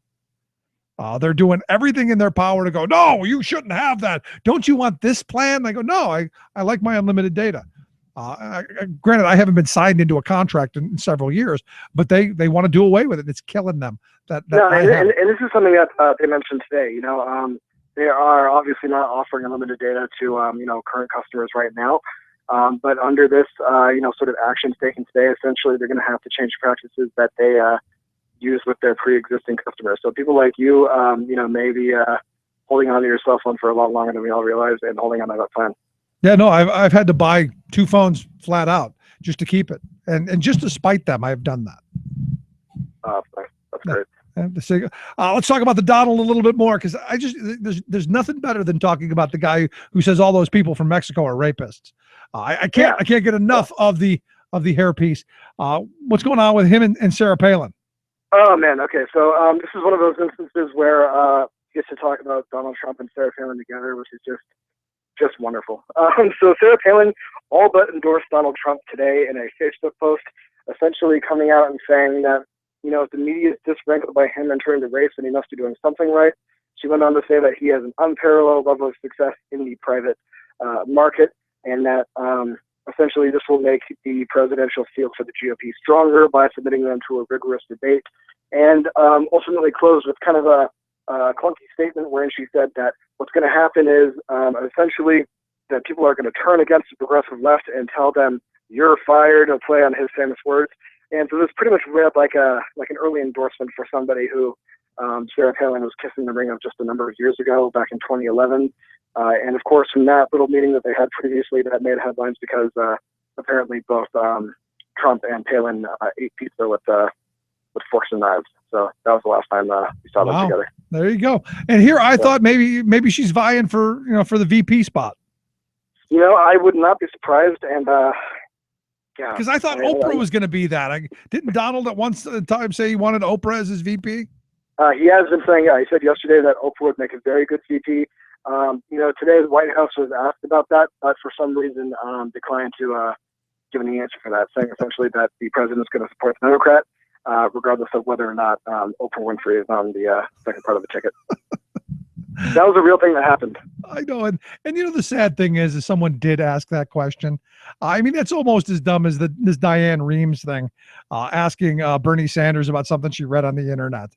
They're doing everything in their power to go, no, you shouldn't have that. Don't you want this plan? I go, no, I like my unlimited data. Granted, I haven't been signed into a contract in several years, but they want to do away with it. It's killing them. And this is something that they mentioned today. They are obviously not offering unlimited data to current customers right now. But under this sort of actions taken today, essentially they're going to have to change practices that they use with their pre-existing customers. So people like you, maybe holding on to your cell phone for a lot longer than we all realize, and holding on to that plan. Yeah, no, I've had to buy 2 phones flat out just to keep it, and just to spite them, I've done that. That's great. Let's talk about the Donald a little bit more, because there's nothing better than talking about the guy who says all those people from Mexico are rapists. I can't get enough of the hairpiece. What's going on with him and Sarah Palin? Oh man, okay. So this is one of those instances where he gets to talk about Donald Trump and Sarah Palin together, which is just wonderful. So Sarah Palin all but endorsed Donald Trump today in a Facebook post, essentially coming out and saying that, if the media is disrankled by him in terms of race, then he must be doing something right. She went on to say that he has an unparalleled level of success in the private market, and that essentially this will make the presidential field for the GOP stronger by submitting them to a rigorous debate, and ultimately closed with kind of a clunky statement wherein she said that what's going to happen is essentially that people are going to turn against the progressive left and tell them you're fired, a play on his famous words. And so this pretty much read like an early endorsement for somebody who Sarah Palin was kissing the ring of just a number of years ago, back in 2011. And of course, from that little meeting that they had previously, that made headlines because apparently both Trump and Palin ate pizza with forks and knives. So that was the last time we saw them together. There you go. And here I thought maybe she's vying for the VP spot. I would not be surprised. And because I thought Oprah was going to be that. Didn't Donald at one time say he wanted Oprah as his VP? He has been saying, he said yesterday that Oprah would make a very good VP. Today the White House was asked about that, but for some reason declined to give any answer for that, saying essentially that the president is going to support the Democrat, regardless of whether or not Oprah Winfrey is on the second part of the ticket. That was a real thing that happened. I know. And the sad thing is someone did ask that question. I mean, that's almost as dumb as this Diane Reeves thing, asking Bernie Sanders about something she read on the internet.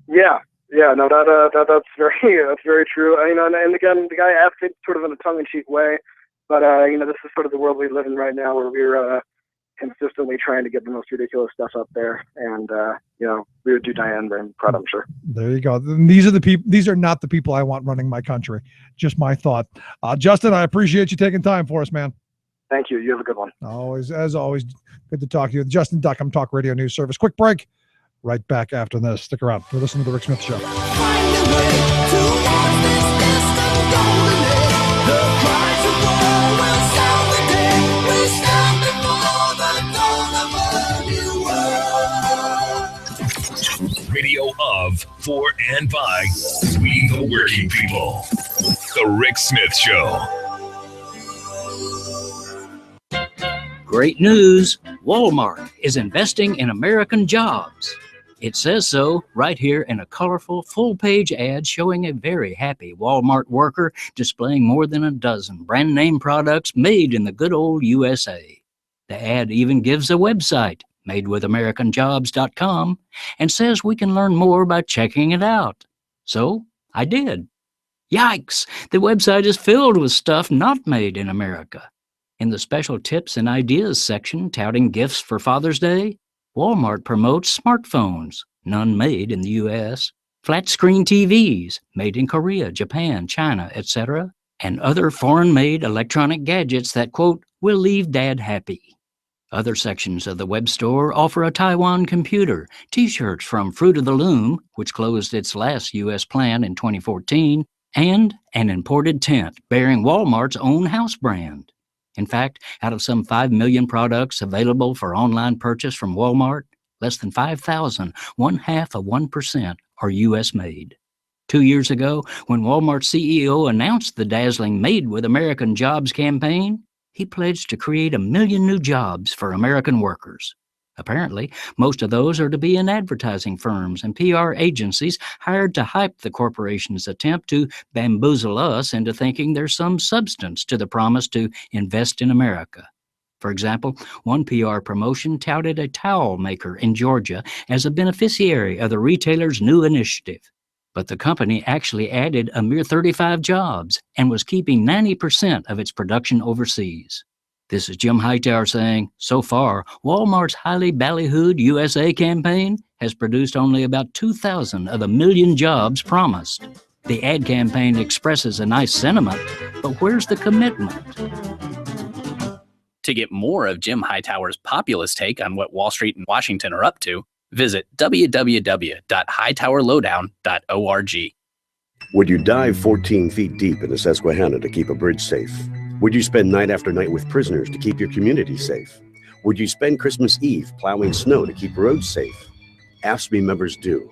Yeah, no, that's very true. And again, the guy asked it sort of in a tongue-in-cheek way, but this is sort of the world we live in right now, where we're consistently trying to get the most ridiculous stuff up there, and we would do Diane very proud, I'm sure. There you go. These are not the people I want running my country. Just my thought. Justin, I appreciate you taking time for us, man. Thank you. You have a good one. As always, good to talk to you. Justin Duckham, Talk Radio News Service. Quick break. Right back after this. Stick around. We're listening to the Rick Smith Show. for and by we the working people. The Rick Smith Show. Great news! Walmart is investing in American jobs. It says so right here in a colorful full-page ad showing a very happy Walmart worker displaying more than a dozen brand-name products made in the good old USA. The ad even gives a website, madewithamericanjobs.com, and says we can learn more by checking it out. So I did. Yikes! The website is filled with stuff not made in America. In the special tips and ideas section touting gifts for Father's Day, Walmart promotes smartphones, none made in the U.S., flat-screen TVs made in Korea, Japan, China, etc., and other foreign-made electronic gadgets that, quote, will leave Dad happy. Other sections of the web store offer a Taiwan computer, T-shirts from Fruit of the Loom, which closed its last U.S. plant in 2014, and an imported tent bearing Walmart's own house brand. In fact, out of some 5 million products available for online purchase from Walmart, less than 5,000, 0.5%, are U.S. made. 2 years ago, when Walmart's CEO announced the dazzling Made with American Jobs campaign, he pledged to create 1 million new jobs for American workers. Apparently, most of those are to be in advertising firms and PR agencies hired to hype the corporation's attempt to bamboozle us into thinking there's some substance to the promise to invest in America. For example, one PR promotion touted a towel maker in Georgia as a beneficiary of the retailer's new initiative. But the company actually added a mere 35 jobs and was keeping 90% of its production overseas. This is Jim Hightower saying, so far, Walmart's highly ballyhooed USA campaign has produced only about 2,000 of the 1 million jobs promised. The ad campaign expresses a nice sentiment, but where's the commitment? To get more of Jim Hightower's populist take on what Wall Street and Washington are up to, visit www.hightowerlowdown.org. Would you dive 14 feet deep in the Susquehanna to keep a bridge safe? Would you spend night after night with prisoners to keep your community safe? Would you spend Christmas Eve plowing snow to keep roads safe? AFSCME members do.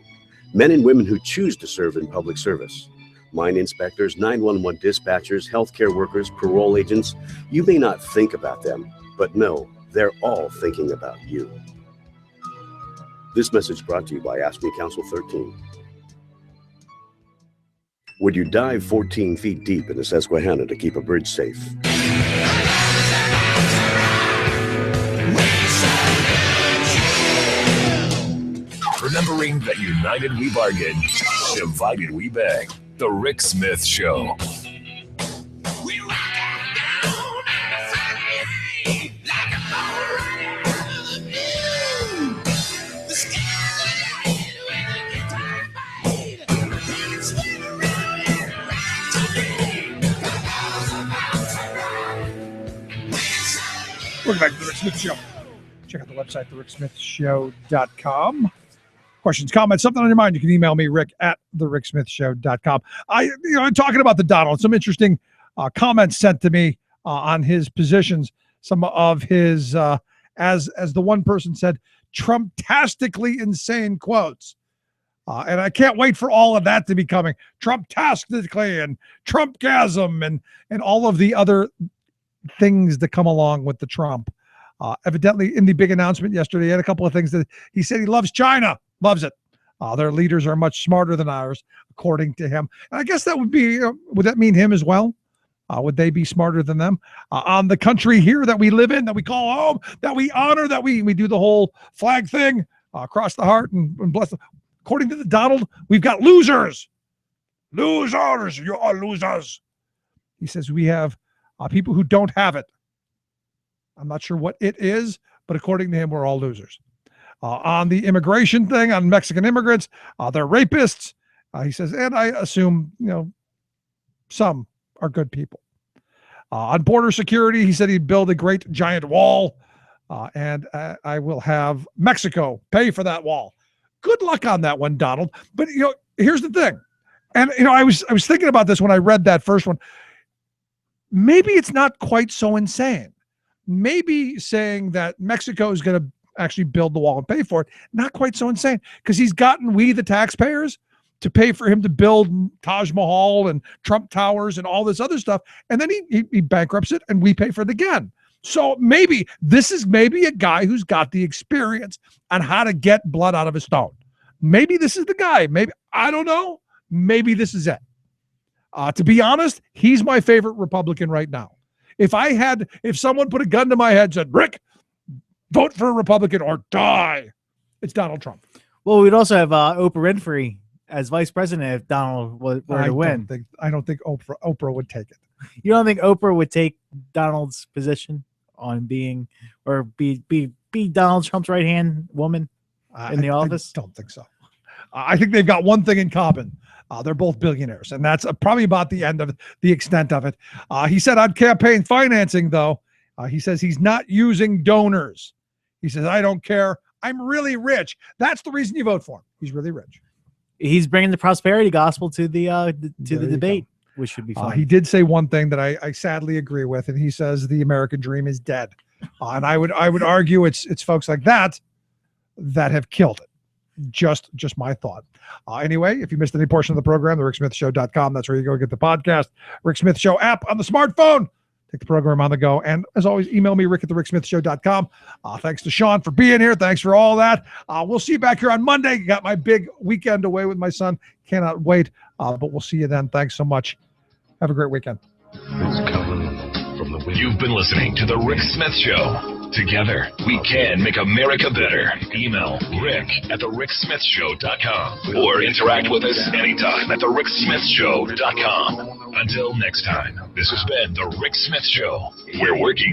Men and women who choose to serve in public service. Mine inspectors, 911 dispatchers, healthcare workers, parole agents. You may not think about them, but no, they're all thinking about you. This message brought to you by AFSCME Council 13. Would you dive 14 feet deep in the Susquehanna to keep a bridge safe? Remembering that united we bargain, divided we beg. The Rick Smith Show. Welcome back to the Rick Smith Show. Check out the website, thericksmithshow.com. Questions, comments, something on your mind, you can email me, rick@thericksmithshow.com. I'm talking about the Donald, some interesting comments sent to me on his positions, some of his, as the one person said, Trump-tastically insane quotes. And I can't wait for all of that to be coming. Trump-tastically and Trump-gasm and all of the other things that come along with the Trump. Evidently, in the big announcement yesterday, he had a couple of things that he said he loves China, loves it. Their leaders are much smarter than ours, according to him. And I guess that would be, would that mean him as well? Would they be smarter than them? On the country here that we live in, that we call home, that we honor, that we do the whole flag thing, across the heart and bless them. According to the Donald, we've got losers. Losers, you are losers. He says we have people who don't have it. I'm not sure what it is, but according to him, we're all losers. On the immigration thing, on Mexican immigrants, they're rapists. He says, and I assume, some are good people. On border security, he said he'd build a great giant wall, and I will have Mexico pay for that wall. Good luck on that one, Donald. But, here's the thing. And, I was thinking about this when I read that first one. Maybe it's not quite so insane. Maybe saying that Mexico is going to actually build the wall and pay for it, not quite so insane, because he's gotten we, the taxpayers, to pay for him to build Taj Mahal and Trump Towers and all this other stuff. And then he bankrupts it and we pay for it again. So maybe this is maybe a guy who's got the experience on how to get blood out of a stone. Maybe this is the guy. Maybe, I don't know. Maybe this is it. To be honest, he's my favorite Republican right now. If someone put a gun to my head and said, Rick, vote for a Republican or die, it's Donald Trump. Well, we'd also have Oprah Winfrey as vice president if Donald were to win. I don't think Oprah would take it. You don't think Oprah would take Donald's position on being or be Donald Trump's right-hand woman in the office? I don't think so. I think they've got one thing in common. They're both billionaires, and that's probably about the extent of it. He said on campaign financing, though, he says he's not using donors. He says, I don't care. I'm really rich. That's the reason you vote for him. He's really rich. He's bringing the prosperity gospel to the debate, which should be fun. He did say one thing that I sadly agree with, and he says the American dream is dead. And I would argue it's folks like that have killed it. Just my thought. Anyway, if you missed any portion of the program, thericksmithshow.com. That's where you go get the podcast. Rick Smith Show app on the smartphone. Take the program on the go. And as always, email me, rick@thericksmithshow.com. Thanks to Sean for being here. Thanks for all that. We'll see you back here on Monday. Got my big weekend away with my son. Cannot wait. But we'll see you then. Thanks so much. Have a great weekend. You've been listening to The Rick Smith Show. Together, we can make America better. Email rick@thericksmithshow.com or interact with us anytime at thericksmithshow.com. Until next time, this has been The Rick Smith Show. We're working